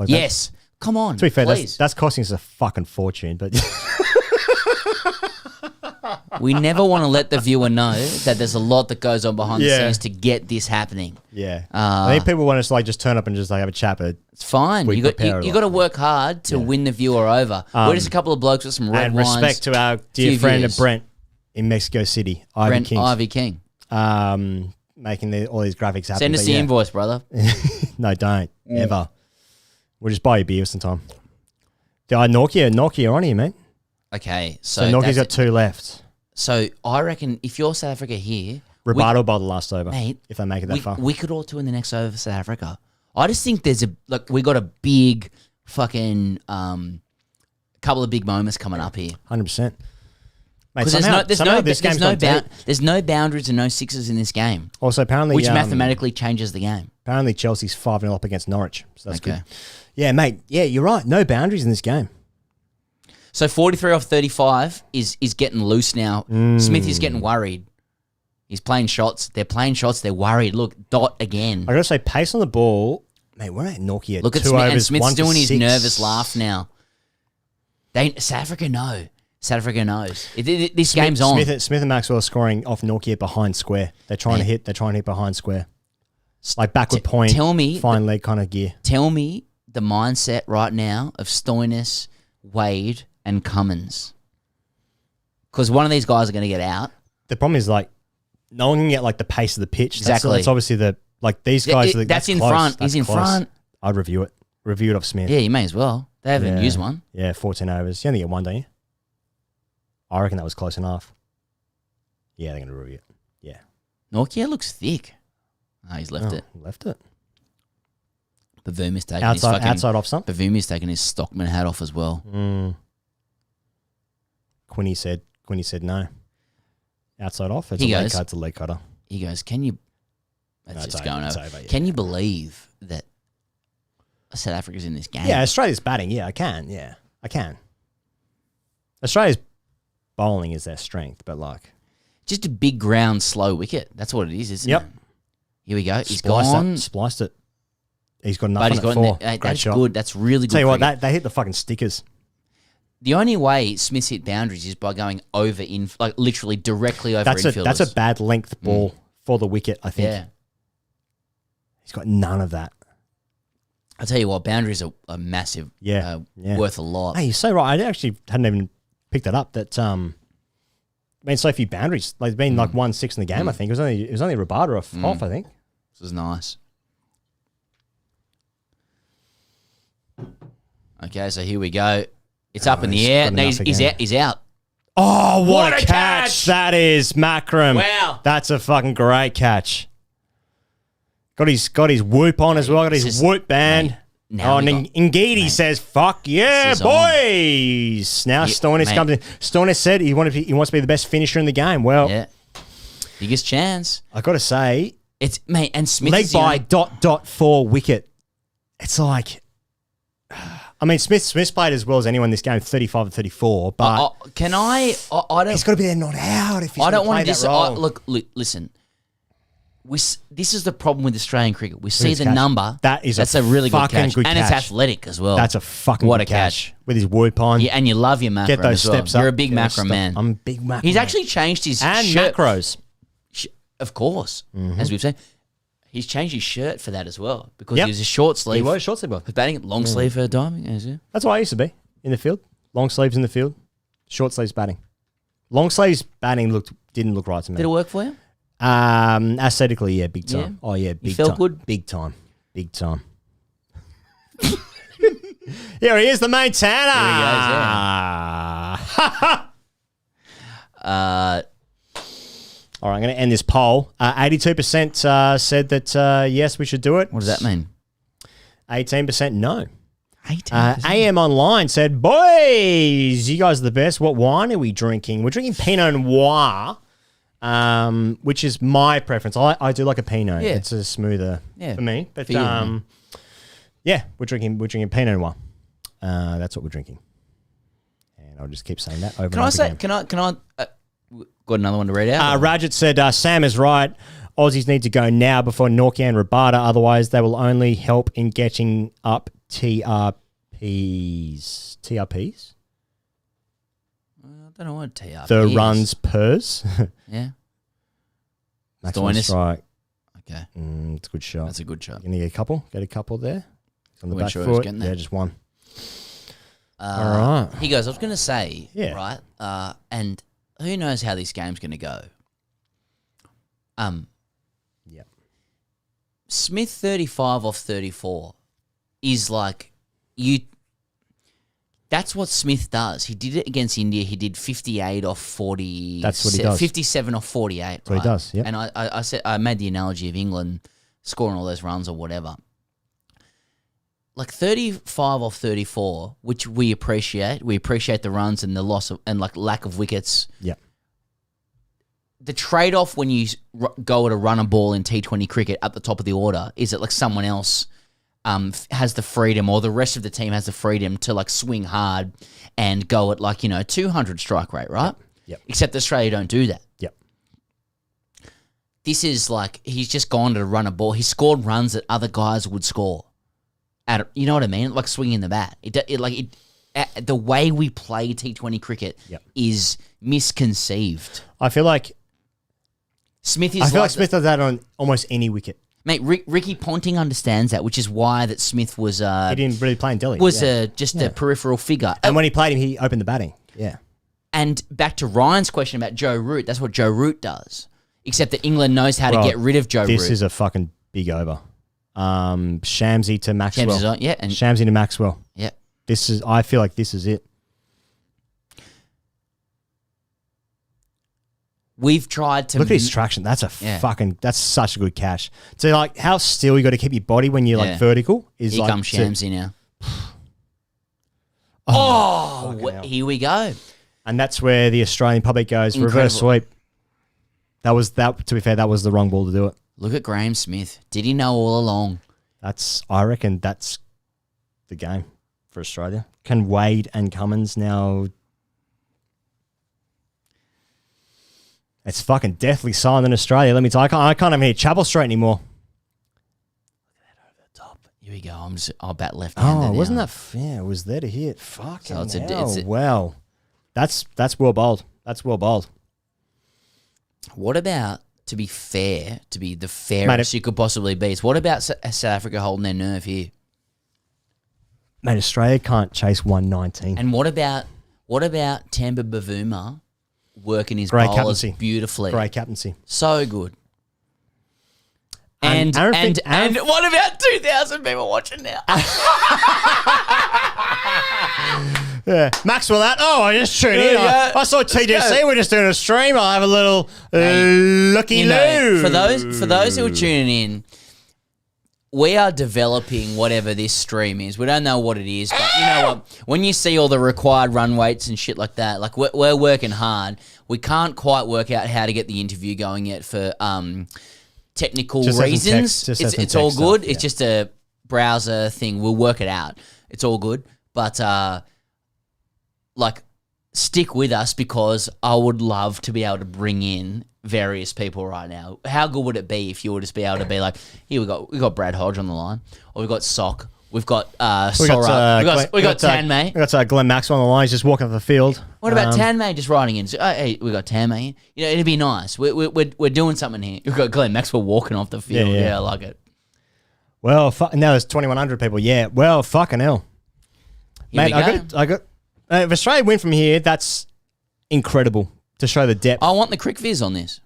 Yes. Come on. To be fair, please. that's costing us a fucking fortune, but... We never want to let the viewer know that there's a lot that goes on behind the scenes to get this happening. Yeah. I think people want us to just turn up and just have a chat, but it's fine. You got to work hard to win the viewer over. We're just a couple of blokes with some red wines. And respect to our dear friend Brent in Mexico City, Ivy King. Making all these graphics happen. Send us the invoice, brother. No, don't. Ever. We'll just buy you beer sometime. Nortje on here, mate. Okay. So Nortje's got 2 left. So I reckon if you're South Africa here... Rabato will bowl the last over, mate, if they make it that far. We could all 2 in the next over for South Africa. I just think there's we got a big fucking couple of big moments coming up here. 100%. Because there's no boundaries and no 6s in this game. Also, apparently... Which mathematically changes the game. Apparently Chelsea's 5-0 up against Norwich. So that's good. Yeah, mate. Yeah, you're right. No boundaries in this game. So 43 off 35 is getting loose now. Smith is getting worried. He's playing shots. They're playing shots. They're worried. Look, dot again. I got to say, pace on the ball. Mate, we're at Nortje at Look at 2 Smith, overs, and Smith's 1 doing for his 6. nervous laugh now. South Africa know. South Africa knows. This game's on. Smith and Maxwell are scoring off Nortje behind square. They're trying to hit behind square. Backward point, fine leg kind of gear. Tell me the mindset right now of Stoinis, Wade, and Cummins. Because one of these guys are going to get out. The problem is no one can get the pace of the pitch. Exactly. That's obviously these guys. That's in close. front. That's He's in close. front. I'd review it. Review it off Smith. Yeah, you may as well. They haven't used one. Yeah, 14 overs. You only get 1, don't you? I reckon that was close enough. Yeah, they're going to review it. Yeah. Nortje looks thick. Oh, he's left it. Left it. Bavumi's taking outside off some. Bavumi's taking his Stockman hat off as well. Quinny said no. Outside off. It's a leg cutter. He goes, can you... That's just going over. Yeah. Can you believe that South Africa's in this game? Yeah, Australia's batting. Yeah, I can. Yeah, I can. Australia's bowling is their strength, but just a big ground slow wicket. That's what it is, isn't it? Here we go. He's gone. Spliced it. He's got nothing at 4. Great that's shot. good. That's really good. Tell you what, they hit the fucking stickers. The only way Smith's hit boundaries is by going over like literally directly over infielders. That's a bad length ball for the wicket, I think. Yeah. He's got none of that. I'll tell you what, boundaries are massive. Worth a lot. Hey, you're so right. I actually hadn't even picked that up. That been so few boundaries. Like, there's been like 1-6 in the game. I think it was only Rabada off. I think this is nice. Okay, so here we go. It's up in the air. No, he's out. Oh, what a catch that is, Macram. Wow. That's a fucking great catch. Got his whoop on as well. Got his whoop band. And Ngidi says, "Fuck yeah, boys!" Now Stoinis comes in. Stoinis said he wants to be the best finisher in the game. Well, biggest chance. I got to say, it's and Smith leg by ... for wicket. It's like, I mean, Smith's played as well as anyone in this game, 35 and 34. But can I don't. He's got to be there, not out. If he's I don't want to look, listen. This is the problem with Australian cricket. We see the number. That's a really good catch. And it's athletic as well. That's a fucking good catch. With his whoop on. Yeah, and you love your macro. Get those steps up. You're a big macro man. I'm a big macro. He's actually changed his and shirt. Macros. Of course, as we've said. He's changed his shirt for that as well because he was a short sleeve. He was a short sleeve. Batting long sleeve for diving. That's what I used to be in the field. Long sleeves in the field, short sleeves batting. Long sleeves batting didn't look right to me. Did it work for you? Aesthetically, yeah, big time. Yeah. Oh yeah, big time. You felt good? Big time. Here he is, the main Tanner. Here he goes, all right, I'm going to end this poll. 82% said that yes, we should do it. What does that mean? 18% no. 18%. AM Online said, boys, you guys are the best. What wine are we drinking? We're drinking Pinot Noir. Which is my preference. I do like a Pinot. Yeah. It's a smoother for me. But for you, yeah, we're drinking Pinot Noir. That's what we're drinking. And I'll just keep saying that over and over again. Can I got another one to read out? Rajat said, Sam is right. Aussies need to go now before Norkia and Rabada. Otherwise, they will only help in getting up TRPs. TRPs? I don't know what TRP The is. runs pers. Yeah. Maximum strike. Okay. It's a good shot. That's a good shot. You need a couple? Get a couple there. On the back sure foot. Yeah, just one. All right. He goes, I was going to say, right, and who knows how this game's going to go. Yeah. Smith 35 off 34 is like that's what Smith does. He did it against India. He did 58 off 40. That's what he does. 57 off 48. That's what he does, yeah. And I said I made the analogy of England scoring all those runs or whatever. Like 35 off 34, which we appreciate. We appreciate the runs and the loss of and like lack of wickets. Yeah. The trade-off when you go at a run a ball in T20 cricket at the top of the order is that like someone else has the freedom, or the rest of the team has the freedom to like swing hard and go at like 200 strike rate, right? Yep. Except Australia don't do that. Yep. This is like he's just gone to run a ball. He scored runs that other guys would score. You know what I mean? Like swinging the bat. The way we play T20 cricket is misconceived. I feel like Smith Smith does that on almost any wicket. Mate, Ricky Ponting understands that, which is why that Smith was... he didn't really play in Delhi. Was just a peripheral figure. And when he played him, he opened the batting. Yeah. And back to Ryan's question about Joe Root, that's what Joe Root does. Except that England knows how to get rid of Joe Root. This is a fucking big over. Shamsi to Maxwell. Shamsi's on, yeah. And Shamsi to Maxwell. Yeah. I feel like this is it. We've tried to... Look at his traction. That's that's such a good catch. So, like, how still you got to keep your body when you're, like, vertical is Here like... comes Shamsi now. Here we go. And that's where the Australian public goes, reverse sweep. To be fair, that was the wrong ball to do it. Look at Graham Smith. Did he know all along? I reckon that's the game for Australia. Can Wade and Cummins now... It's fucking deathly silent in Australia. Let me tell you, I can't even hear Chapel Street anymore. Look at that over the Here we go. I'll bat left-handed. Oh, wasn't that fair? It was there to hit. Fucking So hell. Well, that's well bowled. That's well bowled. What about, to be fair, to be the fairest you could possibly be, what about South Africa holding their nerve here? Mate, Australia can't chase 119. And what about Tampa Bavuma working his Great bowlers captaincy. beautifully? Great captaincy. So good. And what about 2,000 people watching now? Yeah, Maxwell out. Oh, I just tuned in. I saw TGC. We're just doing a stream. I'll have a little looky loo. For those who are tuning in, we are developing whatever this stream is. We don't know what it is, but you know what? When you see all the required run weights and shit like that, like we're working hard. We can't quite work out how to get the interview going yet for technical reasons. It's all good. It's just a browser thing. We'll work it out. It's all good. But like, stick with us because I would love to be able to bring in various people right now. How good would it be if you would just be able to be like, here we got Brad Hodge on the line, or we've got Sock, we've got Sora, we got Tanmay, we got Glenn Maxwell on the line. He's just walking up the field. What about Tanmay just writing in? So, hey, we got Tanmay. You know, it'd be nice. We're doing something here. We've got Glenn Maxwell walking off the field. Yeah, I like it. Well, now there's 2,100 people. Yeah. Well, fucking hell, mate. I got. If Australia win from here, that's incredible to show the depth. I want the crick viz on this,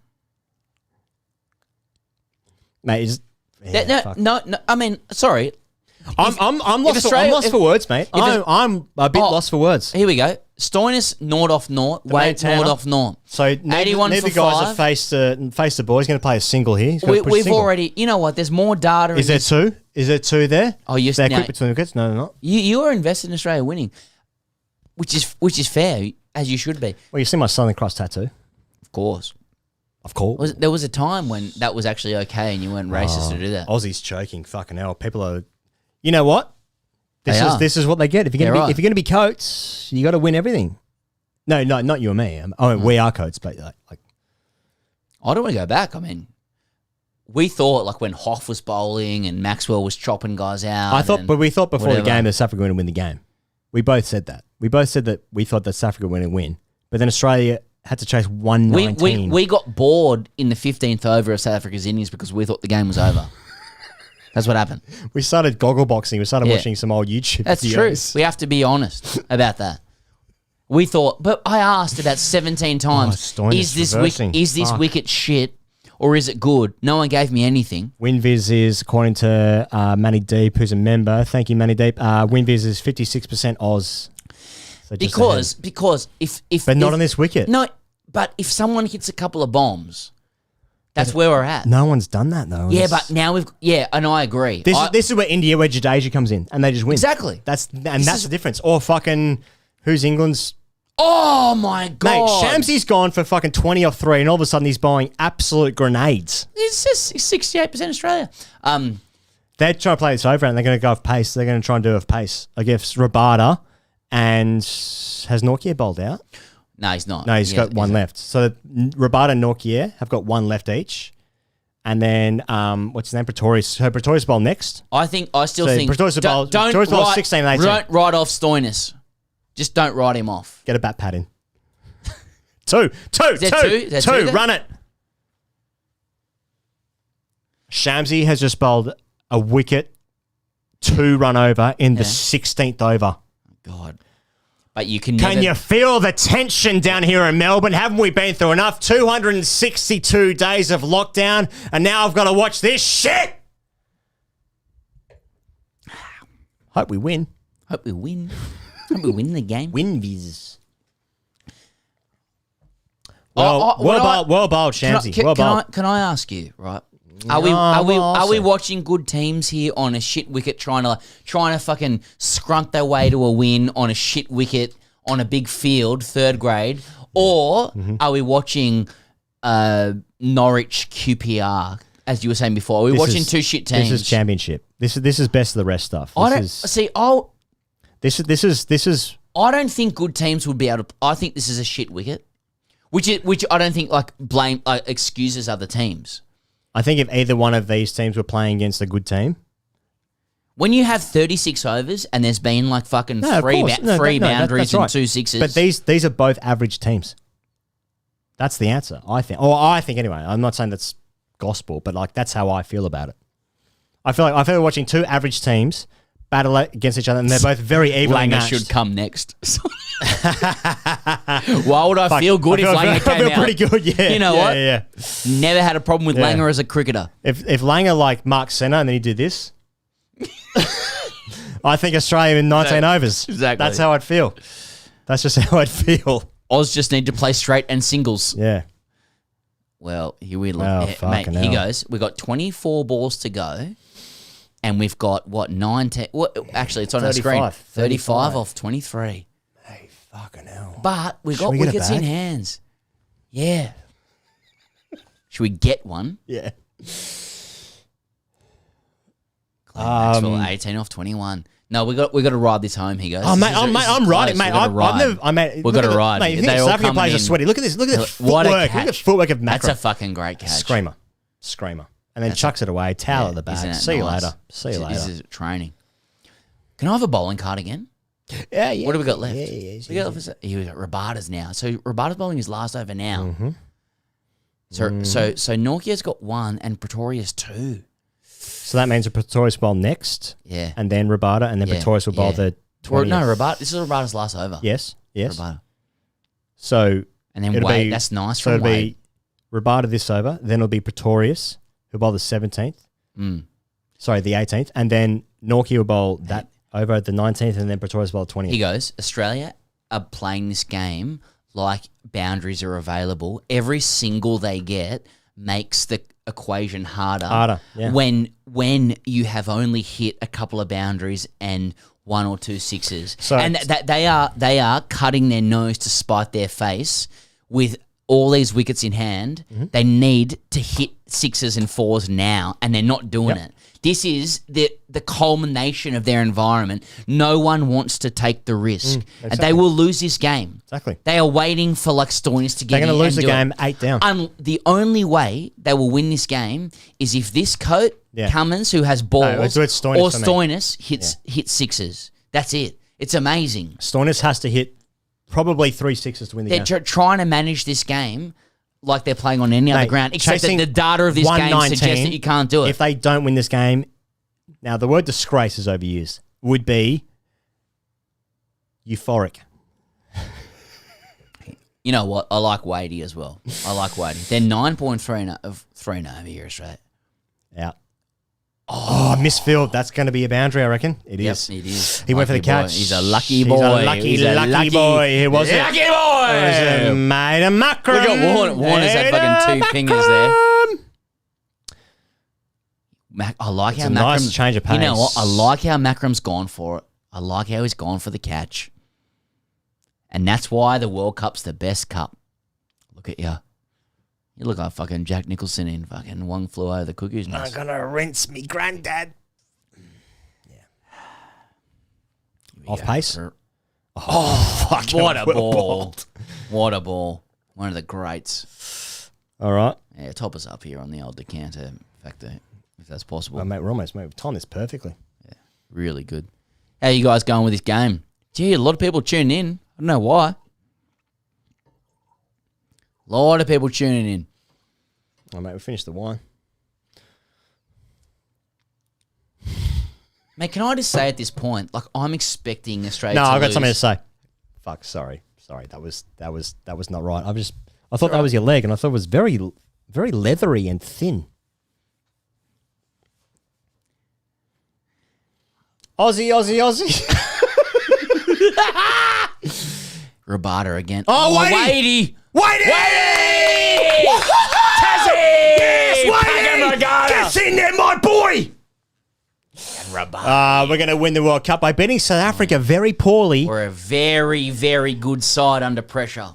mate. No. I mean, sorry. I'm lost for words, mate. I'm a bit lost for words. Here we go. Stoinis, Nord off Nord. Wade, Nord off Nord. So 81 neither for guys have faced the ball. He's going to play a single here. We've already, you know what? There's more data. Is there two? Is there two there? Oh, yes. They're quick between the wickets. No, they're not. You are invested in Australia winning, which is fair, as you should be. Well, you see my Southern Cross tattoo. Of course. There was a time when that was actually okay, and you weren't racist to do that. Aussies choking, fucking hell. People are. You know what? This is what they get. If you're going to be Coates, you got to win everything. No, not you and me. We are Coates, but like I don't want to go back. I mean, we thought like when Hoff was bowling and Maxwell was chopping guys out. We thought before the game that South Africa were going to win the game. We both said that. We both said that we thought that South Africa were going to win, but then Australia had to chase 119. We got bored in the 15th over of South Africa's innings because we thought the game was over. That's what happened. We started goggle boxing. We started watching some old YouTube videos. That's true. We have to be honest about that. We thought, but I asked about 17 times, is this wicket shit or is it good? No one gave me anything. WinViz is, according to Manny Deep, who's a member, thank you, Manny Deep, WinViz is 56% Oz. So because if... But not on this wicket. No, but if someone hits a couple of bombs... That's where we're at. No one's done that though. Yeah, but now and I agree. This is where Jadeja comes in and they just win. Exactly. That's the difference. Or fucking who's England's? Oh my god, mate! Shamsi's gone for fucking 20 off 3, and all of a sudden he's buying absolute grenades. It's just 68% Australia. They're trying to play this over and they're going to go off pace. They're going to try and do it off pace. I guess Rabada and has Nortje bowled out. No, he's not. No, he's got one left. So Rabada and Nortje have got one left each. And then, what's his name? Pretorius. So Pretorius bowl next. I still think... Pretorius bowl 16 and 18. Don't write off Stoinis. Just don't write him off. Get a bat pad in. Two. Run it. Shamsi has just bowled a wicket, 2 run over in the 16th over. God. But you can you feel the tension down here in Melbourne? Haven't we been through enough? 262 days of lockdown, and now I've got to watch this shit. Hope we win. Hope we win the game. WinViz. Well bowled, Shamsi. Can I ask you, right? Are we watching good teams here on a shit wicket trying to fucking scrunt their way to a win on a shit wicket on a big field, 3rd grade, or are we watching Norwich QPR as you were saying before? Are we watching two shit teams? This is championship. This is best of the rest stuff. This is. I don't think good teams would be able to. I think this is a shit wicket, which I don't think excuses other teams. I think if either one of these teams were playing against a good team, When you have 36 overs and there's been like fucking three boundaries and 2 sixes. But these are both average teams. That's the answer, I think. Or I think anyway. I'm not saying that's gospel, but like that's how I feel about it. I feel like watching two average teams battle against each other, and they're both very evenly matched. Langer should come next. Why would I feel good if Langer came out? I feel pretty good, yeah. You know what? Yeah. Never had a problem with Langer as a cricketer. If Langer like marks centre and then he did this, I think Australia in 19 overs. Exactly. That's how I'd feel. That's just how I'd feel. Oz just need to play straight and singles. Yeah. Well, here we look. Oh, mate, he goes. We've got 24 balls to go. And we've got, what, 19? What, actually, it's on 35, our screen. 35 off 23. Hey, fucking hell. But we got wickets in hands. Yeah. Should we get one? Yeah. Maxwell, 18 off 21. No, we got to ride this home. He goes. Oh, mate, I'm riding, mate. We've got to ride. Mate, you think South African players are sweaty? Look at this. Look at the footwork. Look at the footwork of Macron. That's a fucking great catch. Screamer. And then chucks it away, towel at the back. See you later. This is training. Can I have a bowling card again? Yeah. What do we got left? Yeah. He was at Rabada's now. So Rabada's bowling his last over now. Mm-hmm. So Norkia's got 1 and Pretoria's 2. So that means a Pretorius bowl next. Yeah. And then Rabada, and then Pretorius will bowl the 20th. No, Rabada. This is Rabada's last over. Yes. Rabada. So and then Wade. That's nice from Wade. It'll be Rabada this over. Then it'll be Pretorius, who'll bowl the 17th. Sorry, the 18th. And then Norkie will bowl that over at the 19th, and then Pretorius will bowl the 20th. He goes, Australia are playing this game like boundaries are available. Every single they get makes the equation harder. Yeah. When you have only hit a couple of boundaries and 1 or 2 sixes. So and they are cutting their nose to spite their face with all these wickets in hand. Mm-hmm. They need to hit 6s and 4s now, and they're not doing it. This is the culmination of their environment. No one wants to take the risk. Exactly. And they will lose this game. Exactly. They are waiting for like Stoinis to get in. They're going to lose the game 8 down. The only way they will win this game is if this coat, Cummins, who has balls, or Stoinis hits 6s. That's it. It's amazing. Stoinis has to hit probably 3 6s to win the game. They're trying to manage this game like they're playing on any other ground, except that the data of this game suggests that you can't do it. If they don't win this game, now the word disgrace is overused, would be euphoric. You know what? I like Wadey as well. I like Wadey. They're 9.3 of 3 over here, Australia. Out. Oh, misfield. That's going to be a boundary, I reckon. It is. It is. He went for the catch. He's a lucky boy. He's a lucky boy. Who was it? Lucky boy. It was made of Macron. Look at Warner's had fucking 2 fingers there. I like how Macron. Nice change of pace. You know what? I like how Macron's gone for it. I like how he's gone for the catch. And that's why the World Cup's the best cup. Look at you. You look like fucking Jack Nicholson in fucking One Flew Over the Cuckoo's Nest. I'm going to rinse me granddad. Yeah. Off pace? Oh, fuck. What a ball. What a ball. One of the greats. All right. Yeah, top us up here on the old decanter factor, if that's possible. Mate, we're almost, we've timed this perfectly. Yeah, really good. How are you guys going with this game? Gee, a lot of people tuning in. I don't know why. A lot of people tuning in. Oh, mate, we finished the wine. Mate, can I just say at this point, like, I'm expecting Australia to No, I've got lose. something to say. Fuck, sorry. That was not right. I thought that was your leg, and I thought it was very, very leathery and thin. Aussie. Rabada again. Oh, Wadey! Tassie! Yes, Wadey! Get in there, my boy! We're going to win the World Cup by beating South Africa very poorly. We're a very, very good side under pressure.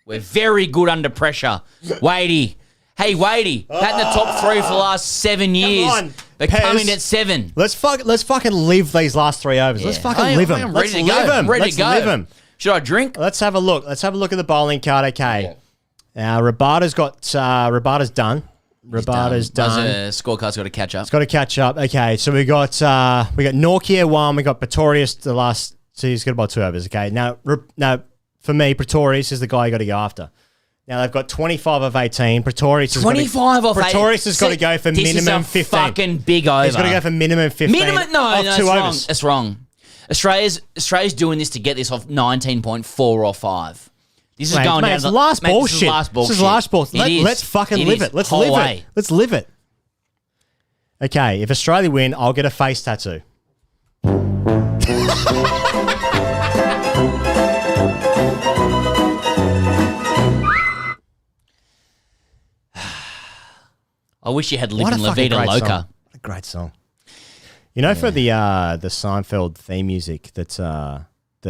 We're very good under pressure. Wadey. Hey, Wadey. Bat in the top 3 for the last 7 years. Come on, They're Pez. coming at 7. Let's fucking live these last 3 overs. Let's fucking live them. I'm Let's ready to live go. them. Ready Let's to go. live them. Should I drink? Let's have a look. Let's have a look at the bowling card. Okay. Now Rabada's done. Rabada's done. Scorecard's got to catch up. It's got to catch up. Okay, so we got Norkia 1, we got Pretorius the last. So he's got about 2 overs. Okay, now for me, Pretorius is the guy you got to go after. Now they've got 25 of 18. Pretorius is 25 of 18. Pretorius has got to go for minimum 15. Fucking big over. He's got to go for minimum 15. No, that's wrong. That's wrong. Australia's doing this to get this off 19.4 or 5. This is going down. It's last bullshit. This is last bullshit. Let's fucking live it. Let's live it. Let's live it. Okay, if Australia win, I'll get a face tattoo. I wish you had lived in La Vida Loca. What a great song. You know, for the Seinfeld theme music, that the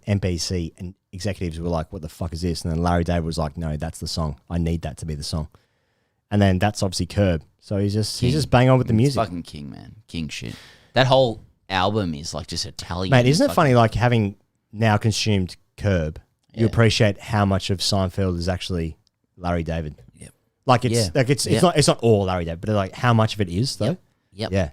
NBC and executives were like, "What the fuck is this?" And then Larry David was like, "No, that's the song. I need that to be the song." And then that's obviously Curb. So he's just bang on with the music. Fucking king, man, king shit. That whole album is like just Italian. Mate, isn't it funny? Like having now consumed Curb, you appreciate how much of Seinfeld is actually Larry David. Yep. Like it's not all Larry David, but like how much of it is though. Yep. Yeah.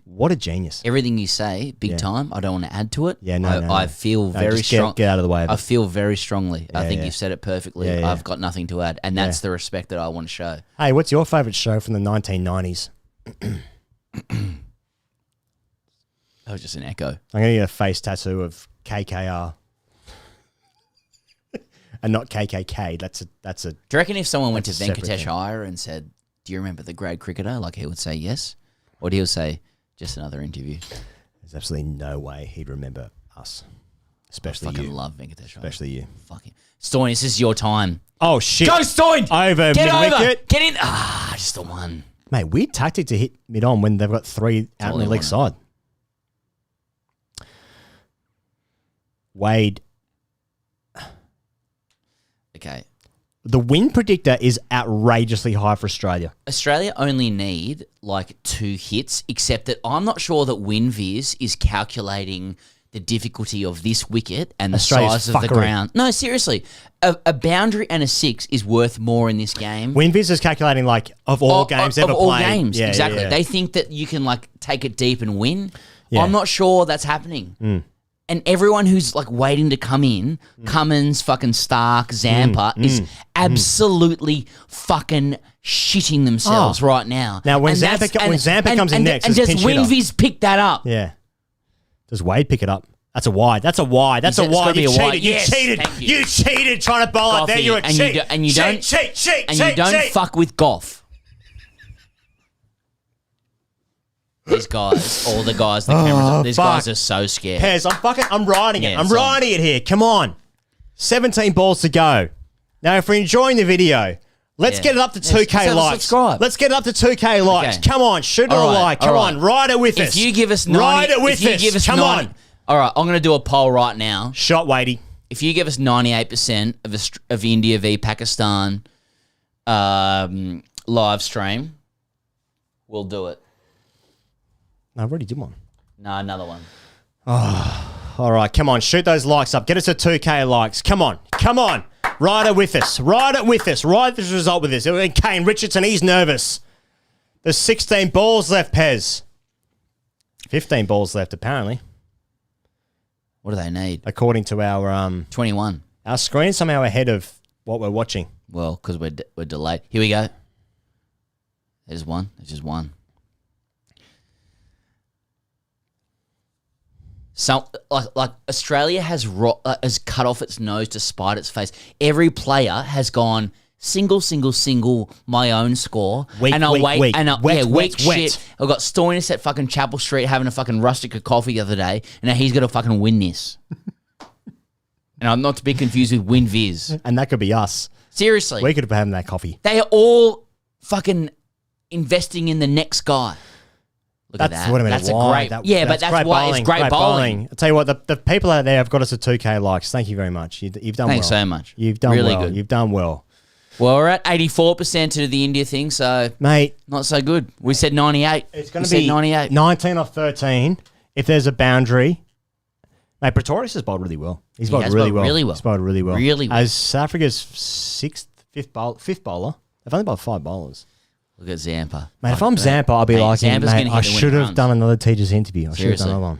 What a genius. Everything you say, big time. I don't want to add to it. Yeah, no. I feel very strong. Get out of the way of it. I feel very strongly. Yeah, I think you've said it perfectly. Yeah, yeah. I've got nothing to add. And that's the respect that I want to show. Hey, what's your favourite show from the 1990s? That was just an echo. I'm going to get a face tattoo of KKR. And not KKK. That's a. Do you reckon if someone went to separate Venkatesh thing. Iyer and said, "Do you remember the great cricketer?" Like he would say yes, or he'll say just another interview. There's absolutely no way he'd remember us, especially I fucking you. love Venkatesh Iyer. Especially you. Fucking Stoin, this is your time. Oh shit! Go Stoin! Over Get mid over! wicket. Get in! Just the one. Mate, weird tactic to hit mid on when they've got 3 out on the leg side. Wade. Okay. The win predictor is outrageously high for Australia. Australia only need like 2 hits, except that I'm not sure that WinViz is calculating the difficulty of this wicket and the Australia's size of the fuckery. ground. No, seriously. A boundary and a 6 is worth more in this game. WinViz is calculating like of all games ever of all played. games, Yeah, exactly. yeah. They think that you can like take it deep and win. Yeah. I'm not sure that's happening. And everyone who's like waiting to come in, Cummins, fucking Stark, Zampa, is absolutely fucking shitting themselves right now. Now, when And Zampa that's- comes in next, and it's does pinch hitter. WinViz pick that up? Yeah. Does Wade pick it up? That's a wide. That's a wide. That's a It's gotta wide. be You a wide. cheated. You Yes, cheated. thank you. You cheated trying to bowl it there. Goffy, You're a and cheat. you and you don't cheat. don't fuck with Goff. These guys, all the guys, the cameras, these guys are so scared. Pez, I'm riding it. Yeah, I'm it's on. riding it here. Come on. 17 balls to go. Now, if we're enjoying the video, let's get it up to 2K let's likes. subscribe. Let's get it up to 2K likes. Okay. Come on. Shoot it All a right, like. all Come right. on. Ride it with us. If you give us 90, Ride it with if you us. give us Come 90, on. All right, I'm going to do a poll right now. Shot, Wadey. If you give us 98% of India v Pakistan live stream, we'll do it. No, I already did one. No, another one. All right, come on. Shoot those likes up. Get us to 2K likes. Come on. Come on. Ride it with us. Ride it with us. Ride this result with us. And Kane Richardson, he's nervous. There's 16 balls left, Pez. 15 balls left, apparently. What do they need? According to our 21. Our screen's somehow ahead of what we're watching. Well, because we're delayed. Here we go. There's one. There's just one. So, like Australia has cut off its nose to spite its face. Every player has gone single, my own score. Weak. Wet shit. I've got Stoinis at fucking Chapel Street having a fucking rustic of coffee the other day, and now he's got to fucking win this. And I'm not to be confused with WinViz. And that could be us. Seriously. We could be having that coffee. They are all fucking investing in the next guy. Look at that. What I mean. That's why. a great... but that's why it's great bowling. I'll tell you what, the people out there have got us to 2K likes. Thank you very much. You've done Thanks well. so much. You've done really well. good. You've done well. Well, we're at 84% to the India thing, so mate, not so good. We said 98. It's going to be 98. 19 off 13. If there's a boundary, mate, Pretorius has bowled really well. He's bowled really well. Really well. He's bowled really well. Really well. As South Africa's fifth bowler. They've only bowled 5 bowlers. Look at Zampa. Mate, if I'm Zampa, I'll be like, Zampa's mate, gonna hit I the winning should have runs. done another teacher's interview. I should have done Seriously. another one.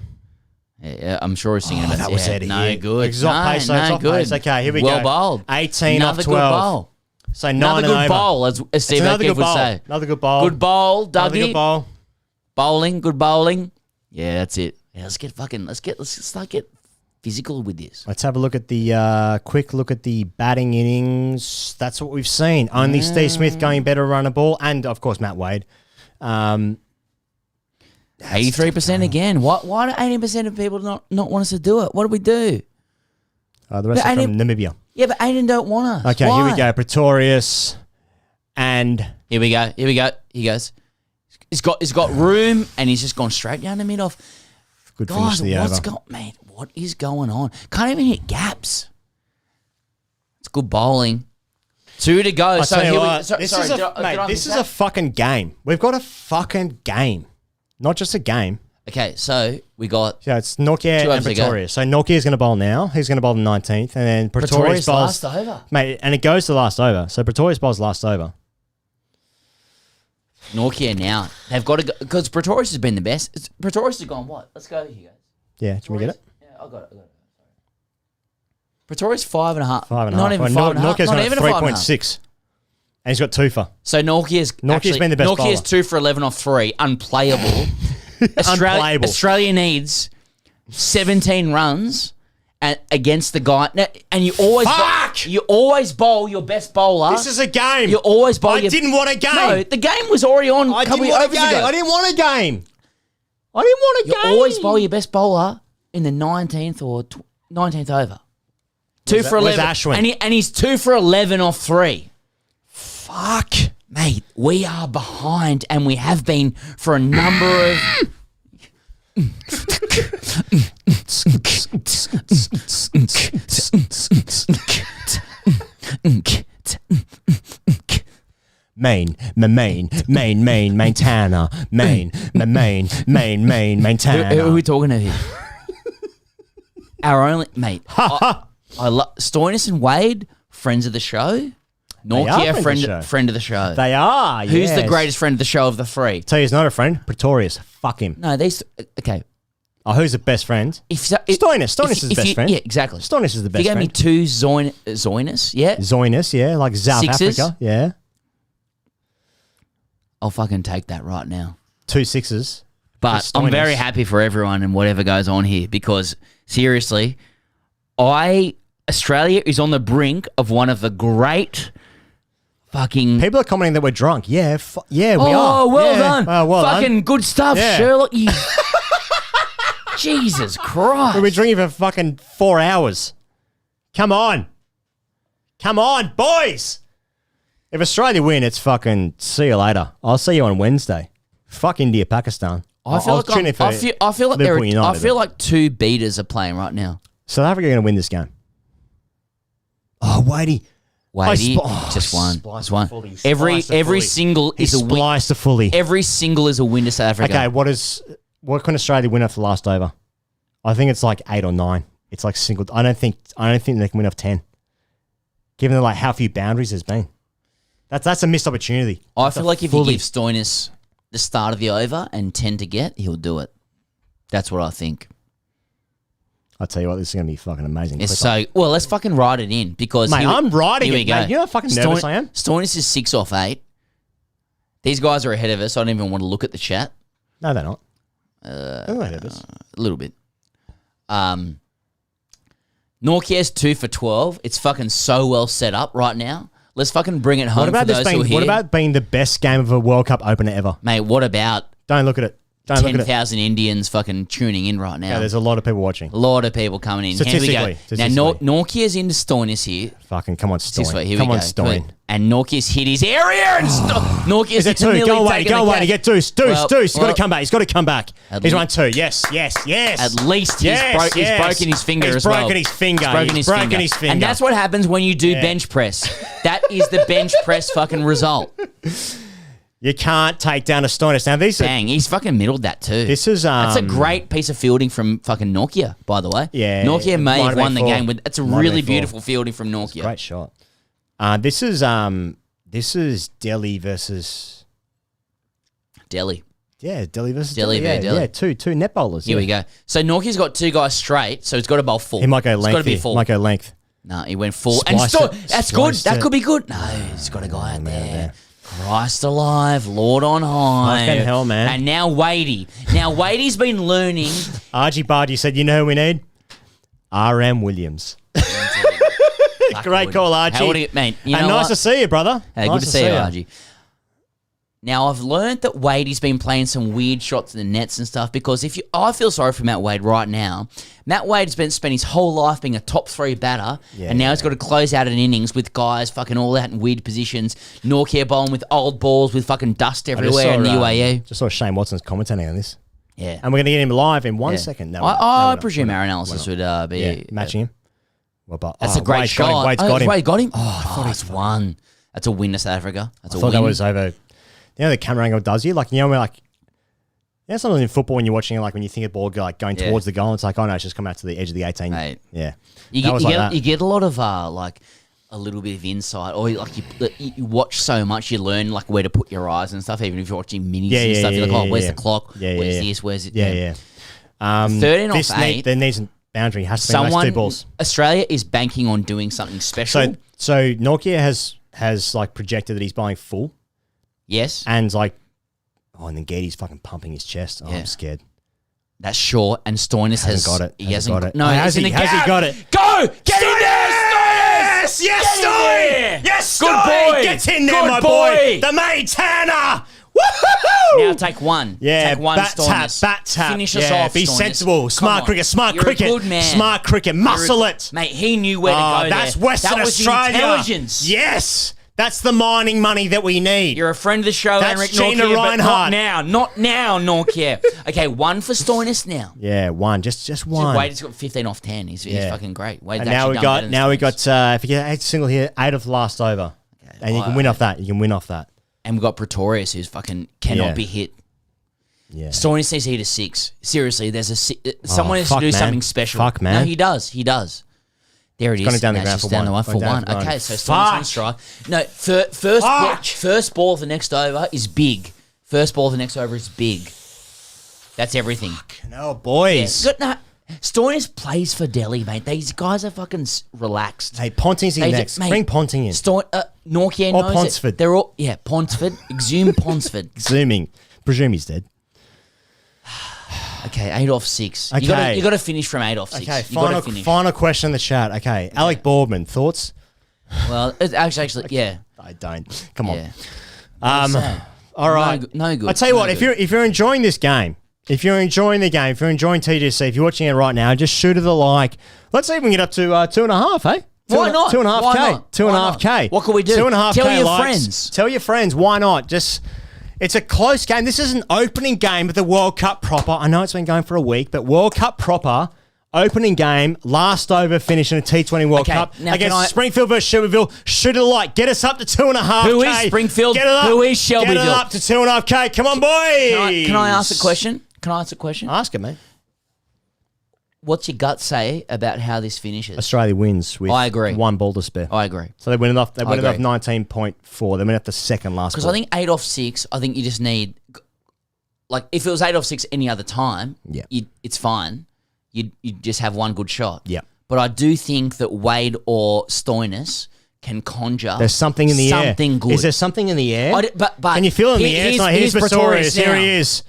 Yeah, I'm sure he's singing about That was it. No, good. Exotic pace, no, good. pace. Okay, here we well go. bowled. 18 Another off 12. good bowl. So 9 Another and good over. bowl, as Steve another O'Keefe good would bowl. say. Another good bowl. Good bowl, Another Dougie. good bowl. Bowling, good bowling. Yeah, that's it. Yeah, let's start get physical with this. Let's have a look at the quick look at the batting innings. That's what we've seen. Only Steve Smith going better run a ball, and of course Matt Wade. 83% again. Why do 80% of people not want us to do it? What do we do? The rest are from Namibia. Yeah, but 80 don't want us. Okay, Why? here we go. Pretorius, and Here we go. He goes. He's got room, and he's just gone straight down the mid off. good finish Guys, to the over. mate? What is going on? Can't even hit gaps. It's good bowling. 2 to go. I So tell you here what, we. So, this sorry, is did a I mate. This miss is that? a fucking game. We've got a fucking game, not just a game. Okay, so we got Yeah, it's Nokia 2 and overs to go. Pretorius. So Nokia is going to bowl now. He's going to bowl the 19th, and then Pretorius Pretorius bowls last over. mate, and it goes to last over. So Pretorius bowls last over. Nokia now. They've got to go because Pretorius has been the best. Pretorius has gone what? Let's go here, guys. Yeah, can we get it? Yeah, I got it. Sorry. Pretorius 5.5. 5.5. Not even Well, 5.5. Nokia's Not got even 3.6, and he's got 2 for. So Nokia's been the best Nokia's bowler. 2 for 11 off 3. Unplayable. Unplayable. Australia needs 17 runs against the guy. And you always Fuck! you always bowl your best bowler. This is a game. You always bowl. I didn't want a game. No, the game was already on. I a couple didn't want a overs game. ago. I didn't want a game. I didn't want a You game. always bowl your best bowler in the 19th or 19th over. 2 for Where's 11. Ashwin? And he's 2 for 11 off 3. Fuck. Mate, we are behind, and we have been for a number of. Main, Montana, Montana. Who are we talking to here? Our only mate. I love Stoinis and Wade, friends of the show. Nokia, friend of the show. They are. Who's the yes. greatest friend of the show of the 3? Tell you, he's not a friend. Pretorius. Fuck him. No, these. Okay. Oh, who's the best friend? Stoinis Stoinis is the best friend. Yeah, exactly. Stoinis is the best If you gave me friend. 2 Zoinis, yeah, Zoinis, yeah, like South Sixes? Africa, yeah. I'll fucking take that right now. 2 6s. But I'm very happy for everyone and whatever goes on here because seriously, Australia is on the brink of one of the great fucking. People are commenting that we're drunk. Yeah, we are. Oh, well done. Well fucking done. good stuff, Yeah. Sherlock. You... Jesus Christ. We've been drinking for fucking 4 hours. Come on, boys. If Australia win, it's fucking see you later. I'll see you on Wednesday. Fuck India, Pakistan. I feel like Liverpool United. I feel like 2 beaters are playing right now. South Africa are going to win this game. Oh, Wadey. Just one. Every single is a win. Spliced to fully. Every single is a win to South Africa. Okay, what can Australia win off the last over? I think it's like 8 or 9. It's like single. I don't think they can win off 10. Given like how few boundaries there's been. That's a missed opportunity. I feel like if you give Stoinis the start of the over and 10 to get, he'll do it. That's what I think. I'll tell you what, this is going to be fucking amazing. It's so well. Let's fucking write it in because Mate, I'm writing here it, we go. mate. You know how fucking nervous I am? Stoinis is 6 off 8. These guys are ahead of us. I don't even want to look at the chat. No, they're not. They're not ahead of us. A little bit. Norkia's 2 for 12. It's fucking so well set up right now. Let's fucking bring it home for those who are here. What about being the best game of a World Cup opener ever? Mate, what about Don't look at it. Don't look at it. 10,000 Indians fucking tuning in right now? Yeah, there's a lot of people watching. A lot of people coming in. Here we go. Now, Norkia's into Stoinis here. Fucking come on, Stoin. Here Come we on, go. Stoin. And Norkia's hit his area and Norkia's Is it 2? nearly Go away. taken Go the away. catch. To get Deuce. He's got to come back. He's got to come back. He's run 2. Yes. At least he's broken his finger as well. He's broken his finger. And that's what happens when you do bench press. That is the bench press fucking result. You can't take down a Stoinis. Now, Bang, he's fucking middled that too. That's a great piece of fielding from fucking Nokia, by the way. Yeah. Nokia may have won the 4. game. That's a really beautiful fielding from Nokia. Great shot. This is Delhi versus Delhi. Yeah, Delhi versus Delhi Delhi. v. Delhi. Yeah, two net bowlers. Here we go. So Nortje's got 2 guys straight, so he's got to bowl full. He might go length. It's got to be here. full. Might go length. No, he went full. Spliced And it. that's good. Spliced That it. could be good. No, he's got a guy out there. Christ alive, Lord on high. Fucking hell, man. And now Wadey. Now Wadey's been learning. Archie Bargy said, you know who we need? R.M. Williams. Great call, Archie. How would it, mate? You and know nice what? to see you, brother. Hey, nice good to see you, Archie. Now, I've learned that Wadey's been playing some weird shots in the nets and stuff because I feel sorry for Matt Wade right now. Matt Wade's spent his whole life being a top 3 batter, and now he's got to close out an innings with guys fucking all out in weird positions. Nortje bowling with old balls with fucking dust everywhere in the UAE. Just saw Shane Watson's commentating on this. Yeah. And we're going to get him live in 1 second. No, I presume our analysis would be... matching him. Well, but, that's a great Wade's shot. Wade's got him. Wade got him? Oh, I thought it's one. That's a win to South Africa. That's I thought that was over... You know the camera angle does you? Like, you know, we're like... Yeah, sometimes in football when you're watching it, like when you think a ball going towards the goal, it's like, oh no, it's just come out to the edge of the 18. Mate. Yeah. You get a lot of like a little bit of insight, or like you watch so much, you learn like where to put your eyes and stuff. Even if you're watching minis and stuff, you're like, oh, where's the clock? Where's this? Where's it? Yeah. 13 off 8. There needs a boundary. Has to be those 2 balls. Australia is banking on doing something special. So Nortje has like projected that he's buying full. Yes. And like, and then Getty's fucking pumping his chest. Oh, I'm scared. That's short. And Stoinis has got it. He hasn't got it. No, has he got it? Go! Get in there, Stoinis! Yes, Stoy! Yes, Good boy! Get in there, my boy! The Maytana! Woohoo! Now take one. Yeah, take one, bat tap. Finish us off, Be Stoinis. sensible. Smart cricket. You're a good man. Smart cricket. Muscle it. Mate, he knew where to go there. That's Western that was Australia. Intelligence. Yes. That's the mining money that we need. You're a friend of the show, That's Henrik Gina Nortje, Reinhardt. but not now, Nortje. Okay, 1 for Stoinis now. Yeah, 1. Just 1. Wade has got 15 off 10. He's fucking great. Wade's and now we got if you get 8 single here, 8 of the last over. Okay, and you can win off that. And we've got Pretorius, who's fucking cannot be hit. Yeah. Stoinis needs to hit a 6. Seriously, there's someone has to do something special. Fuck, man. No, he does. There it is. Gone down the ground for down one. The one for one. Okay, so Stoinis on strike. No, first ball of the next over is big. First ball of the next over is big. That's everything. No, boys. Yeah. Stoinis plays for Delhi, mate. These guys are fucking relaxed. Hey, Ponting's in next. Bring Ponting in. Nortje knows Ponsford. it. They're all Ponsford. Exhume Ponsford. Zooming. Presume he's dead. Okay, 8 off 6. Okay. You got to finish from 8 off 6. Okay, final question in the chat. Okay, Alec Boardman, thoughts? Well, actually, yeah. I don't. Come on. Yeah. All right. No good. I tell you what, if you're enjoying this game, if you're enjoying the game, if you're enjoying TGC, if you're watching it right now, just shoot it a like. Let's see if we can get up to 2.5, hey? Why not? 2.5K. 2.5K. What can we do? 2.5K. Tell your likes. friends. Tell your friends. Why not? It's a close game. This is an opening game of the World Cup proper. I know it's been going for a week, but World Cup proper, opening game, last over finish in a T20 World Cup against Springfield versus Shelbyville. Shoot it a like. Get us up to 2.5K. Who is Springfield? Get it up. Who is Shelbyville? Get it up to 2.5K. Come on, boys. Can I ask a question? Ask it, mate. What's your gut say about how this finishes? Australia wins with I agree. 1 ball to spare. I agree. So they win it off 19.4. They win it the second last Because ball. I think 8 off 6, I think you just need... Like, if it was 8 off 6 any other time, it's fine. You'd just have 1 good shot. Yeah. But I do think that Wade or Stoinis can conjure... There's something in the air. Something good. Is there something in the air? But can you feel it in the air? It's not. Here's Pretorius. Here he is.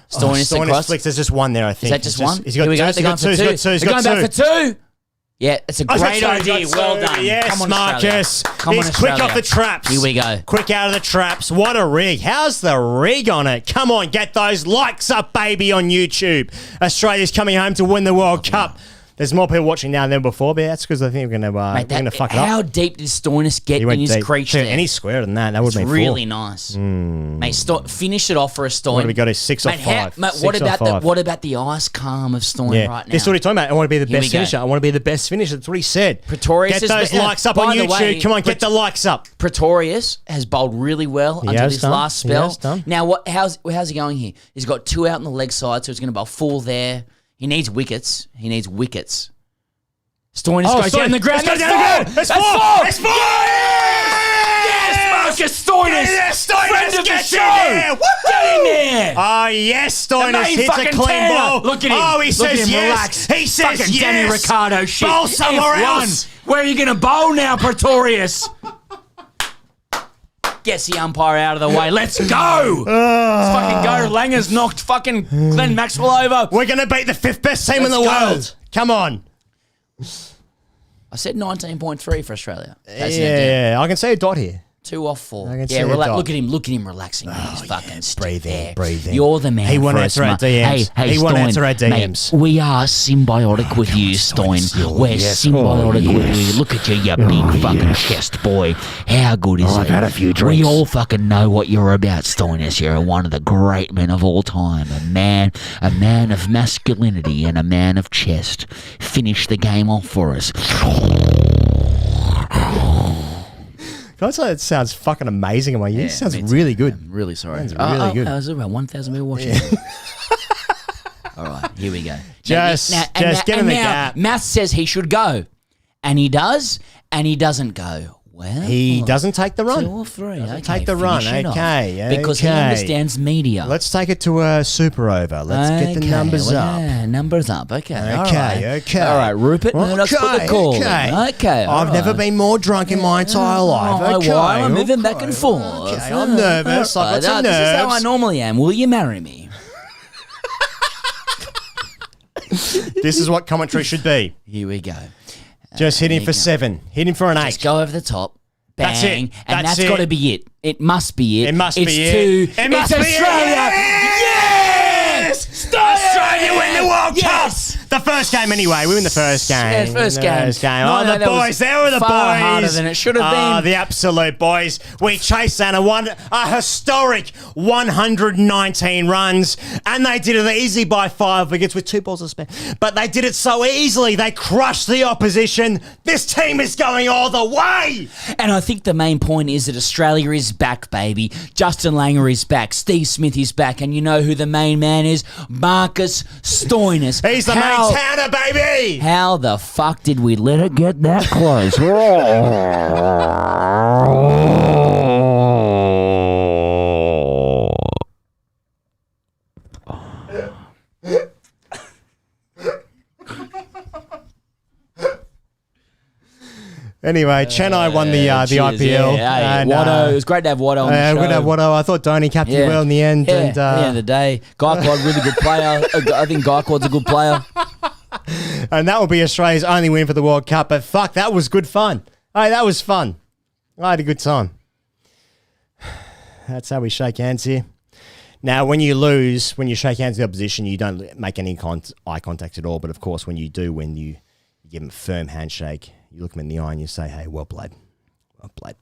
Stoinis across. Flicks. There's just 1 there, I think. Is that just 1? He's got 2. He's got 2. He's got 2. They're going back for 2. Yeah, it's a great idea. Well done. Yes, Come on, Marcus. Come He's on, quick Australia. off the traps. Here we go. Quick out of the traps. What a rig. How's the rig on it? Come on, get those likes up, baby, on YouTube. Australia's coming home to win the World Cup. There's more people watching now than before, but that's because I think we're going to fuck it up. How deep did Stoinis get in his crease there? Any square than that, that would have been really 4. Nice. Mate, finish it off for a Stoin. What have we got? 6 off 5. Mate, what about the ice calm of Stoin right now? This is what he's talking about. I want to be the best finisher. I want to be the best finisher. That's what he said. Pretorius get those likes up on YouTube. Come on, get the likes up. Pretorius has bowled really well until this last spell. Now, how's he going here? He's got 2 out on the leg side, so he's going to bowl full there. He needs wickets. Stoinis goes down the ground. That's 4! That's 4! Yes, Marcus Stoinis, friend of the show. Get in there. Oh, yes, Stoinis hits a clean ball. Look at him. Oh, he says yes. Relax. He says fucking yes. Danny Ricciardo shit. Bowl somewhere F1. else. Where are you going to bowl now, Pretorius? Gets the umpire out of the way. Let's go. Let's fucking go. Langer's knocked fucking Glenn Maxwell over. We're going to beat the 5th best team in the world. Come on. I said 19.3 for Australia. Yeah, I can see a dot here. 2 off 4. I can see Yeah, a dot. look at him relaxing. He's fucking breathing. You're the man. He won't for answer our us, DMs. Hey, He won't Stoin, answer our DMs. Mate, we are symbiotic with you, Stoin. We're symbiotic with you. Look at you big fucking chest boy. How good is it? I've had a few drinks. We all fucking know what you're about, Stoinis. You're one of the great men of all time. A man of masculinity and a man of chest. Finish the game off for us. Can I say that sounds fucking amazing in my ears? Sounds really good. I'm really sorry. Sounds really good. There's about 1,000 people watching. All right, here we go. Just get in the gap. Math says he should go, and he does, and he doesn't go. Well, He doesn't take the run. 2 or 3. Okay, take the run. finish it off. Okay, Because he okay. understands media. Let's take it to a super over. Let's get the numbers up. Yeah, numbers up. Okay. All right. Okay. All right, Rupert. Murdoch's put the call. Okay. all I've never right. been more drunk in my entire life. Oh, Okay. well, I'm moving back and forth. Okay, I'm nervous. I've got some This is how I nerves. normally am. Will you marry me? This is what commentary should be. Here we go. Just hit him there for you go. 7. Hit him for an 8. Just go over the top. Bang. That's it. And That's that's got to it. be it. It must be it. It must it's be two. it. It must it's be it. Australia. Yes! Australia win the World Yes! Cup! The first game anyway. We win the first game. Yeah, first game. First game. No, Oh, no, the that was boys. There were the far boys. harder than it should have been. Oh, the absolute boys. We chased down a historic 119 runs, and they did it easy by 5 wickets with 2 balls to spare. But they did it so easily. They crushed the opposition. This team is going all the way. And I think the main point is that Australia is back, baby. Justin Langer is back. Steve Smith is back. And you know who the main man is? Marcus Stoinis. He's the main towner, baby. How the fuck did we let it get that close? Anyway, Chennai won the Cheers, IPL. yeah. And, Watto, it was great to have Watto on the show. We're going to have Watto. I thought Dhoni captained well in the end. Yeah, And, at the end of the day, Gaikwad, really good player. I think Gaikwad's a good player. and that will be Australia's only win for the World Cup. But fuck, that was good fun. Hey, that was fun. I had a good time. That's how we shake hands here. Now, when you lose, when you shake hands with the opposition, you don't make any eye contact at all. But of course, when you do win, you give them a firm handshake. You look them in the eye and you say, hey, well played. Well played.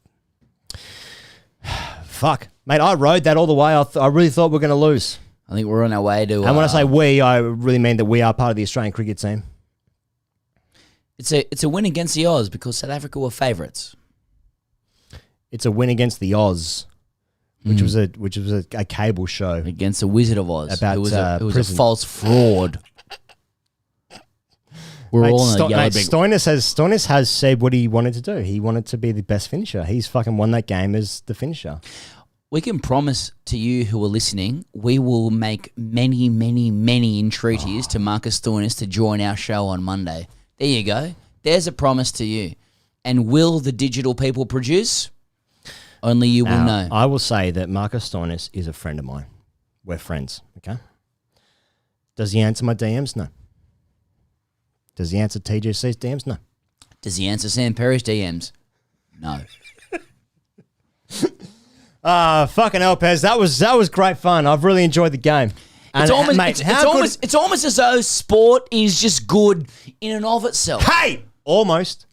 Fuck. Mate, I rode that all the way. I really thought we were going to lose. I think we're on our way to... And when I say we, I really mean that we are part of the Australian cricket team. It's a win against the Oz because South Africa were favourites. It's a win against the Oz, which was a cable show. Against the Wizard of Oz. About, it was a prison. false fraud. We're Mate, all in a yellow big... Stoinis has said what he wanted to do. He wanted to be the best finisher. He's fucking won that game as the finisher. We can promise to you who are listening, we will make many, many, many entreaties to Marcus Stoinis to join our show on Monday. There you go. There's a promise to you. And will the digital people produce? Only you will know. I will say that Marcus Stoinis is a friend of mine. We're friends, okay? Does he answer my DMs? No. Does he answer TGC's DMs? No. Does he answer Sam Perry's DMs? No. Fucking hell, Pez. That was great fun. I've really enjoyed the game. It's almost as though sport is just good in and of itself. Hey! Almost.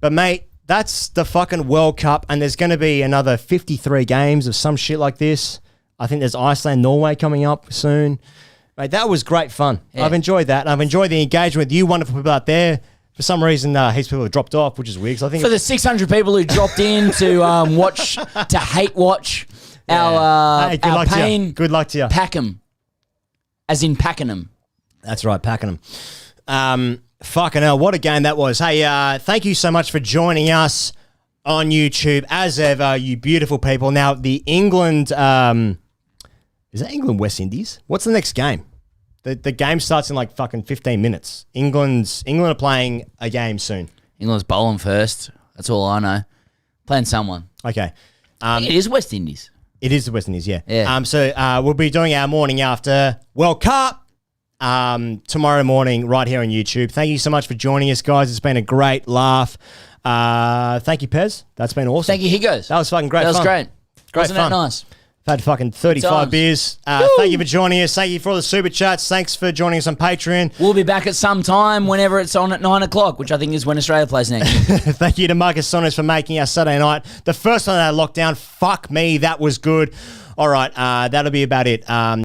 But, mate, that's the fucking World Cup, and there's going to be another 53 games of some shit like this. I think there's Iceland, Norway coming up soon. Mate, that was great fun. Yeah. I've enjoyed that. And I've enjoyed the engagement with you wonderful people out there. For some reason, heaps of people have dropped off, which is weird. I think for the 600 people who dropped in to hate watch our pain. Good luck to you. Packham, as in Pakenham. That's right, Pakenham. Fucking hell, what a game that was. Hey, thank you so much for joining us on YouTube as ever, you beautiful people. Now, the England, is that England West Indies? What's the next game? The game starts in like fucking 15 minutes. England are playing a game soon. England's bowling first. That's all I know. Playing someone. Okay. It is West Indies. It is the West Indies, yeah. Yeah. So we'll be doing our morning after World Cup tomorrow morning right here on YouTube. Thank you so much for joining us, guys. It's been a great laugh. Thank you, Pez. That's been awesome. Thank you, Higgos. That was fucking great That was fun. great. Great Wasn't fun. that nice? I've had fucking 35 times. beers. Thank you for joining us. Thank you for all the super chats. Thanks for joining us on Patreon. We'll be back at some time whenever it's on at 9 o'clock, which I think is when Australia plays next. Thank you to Marcus Sonos for making our Saturday night the first one of that lockdown. Fuck me, that was good. All right, that'll be about it.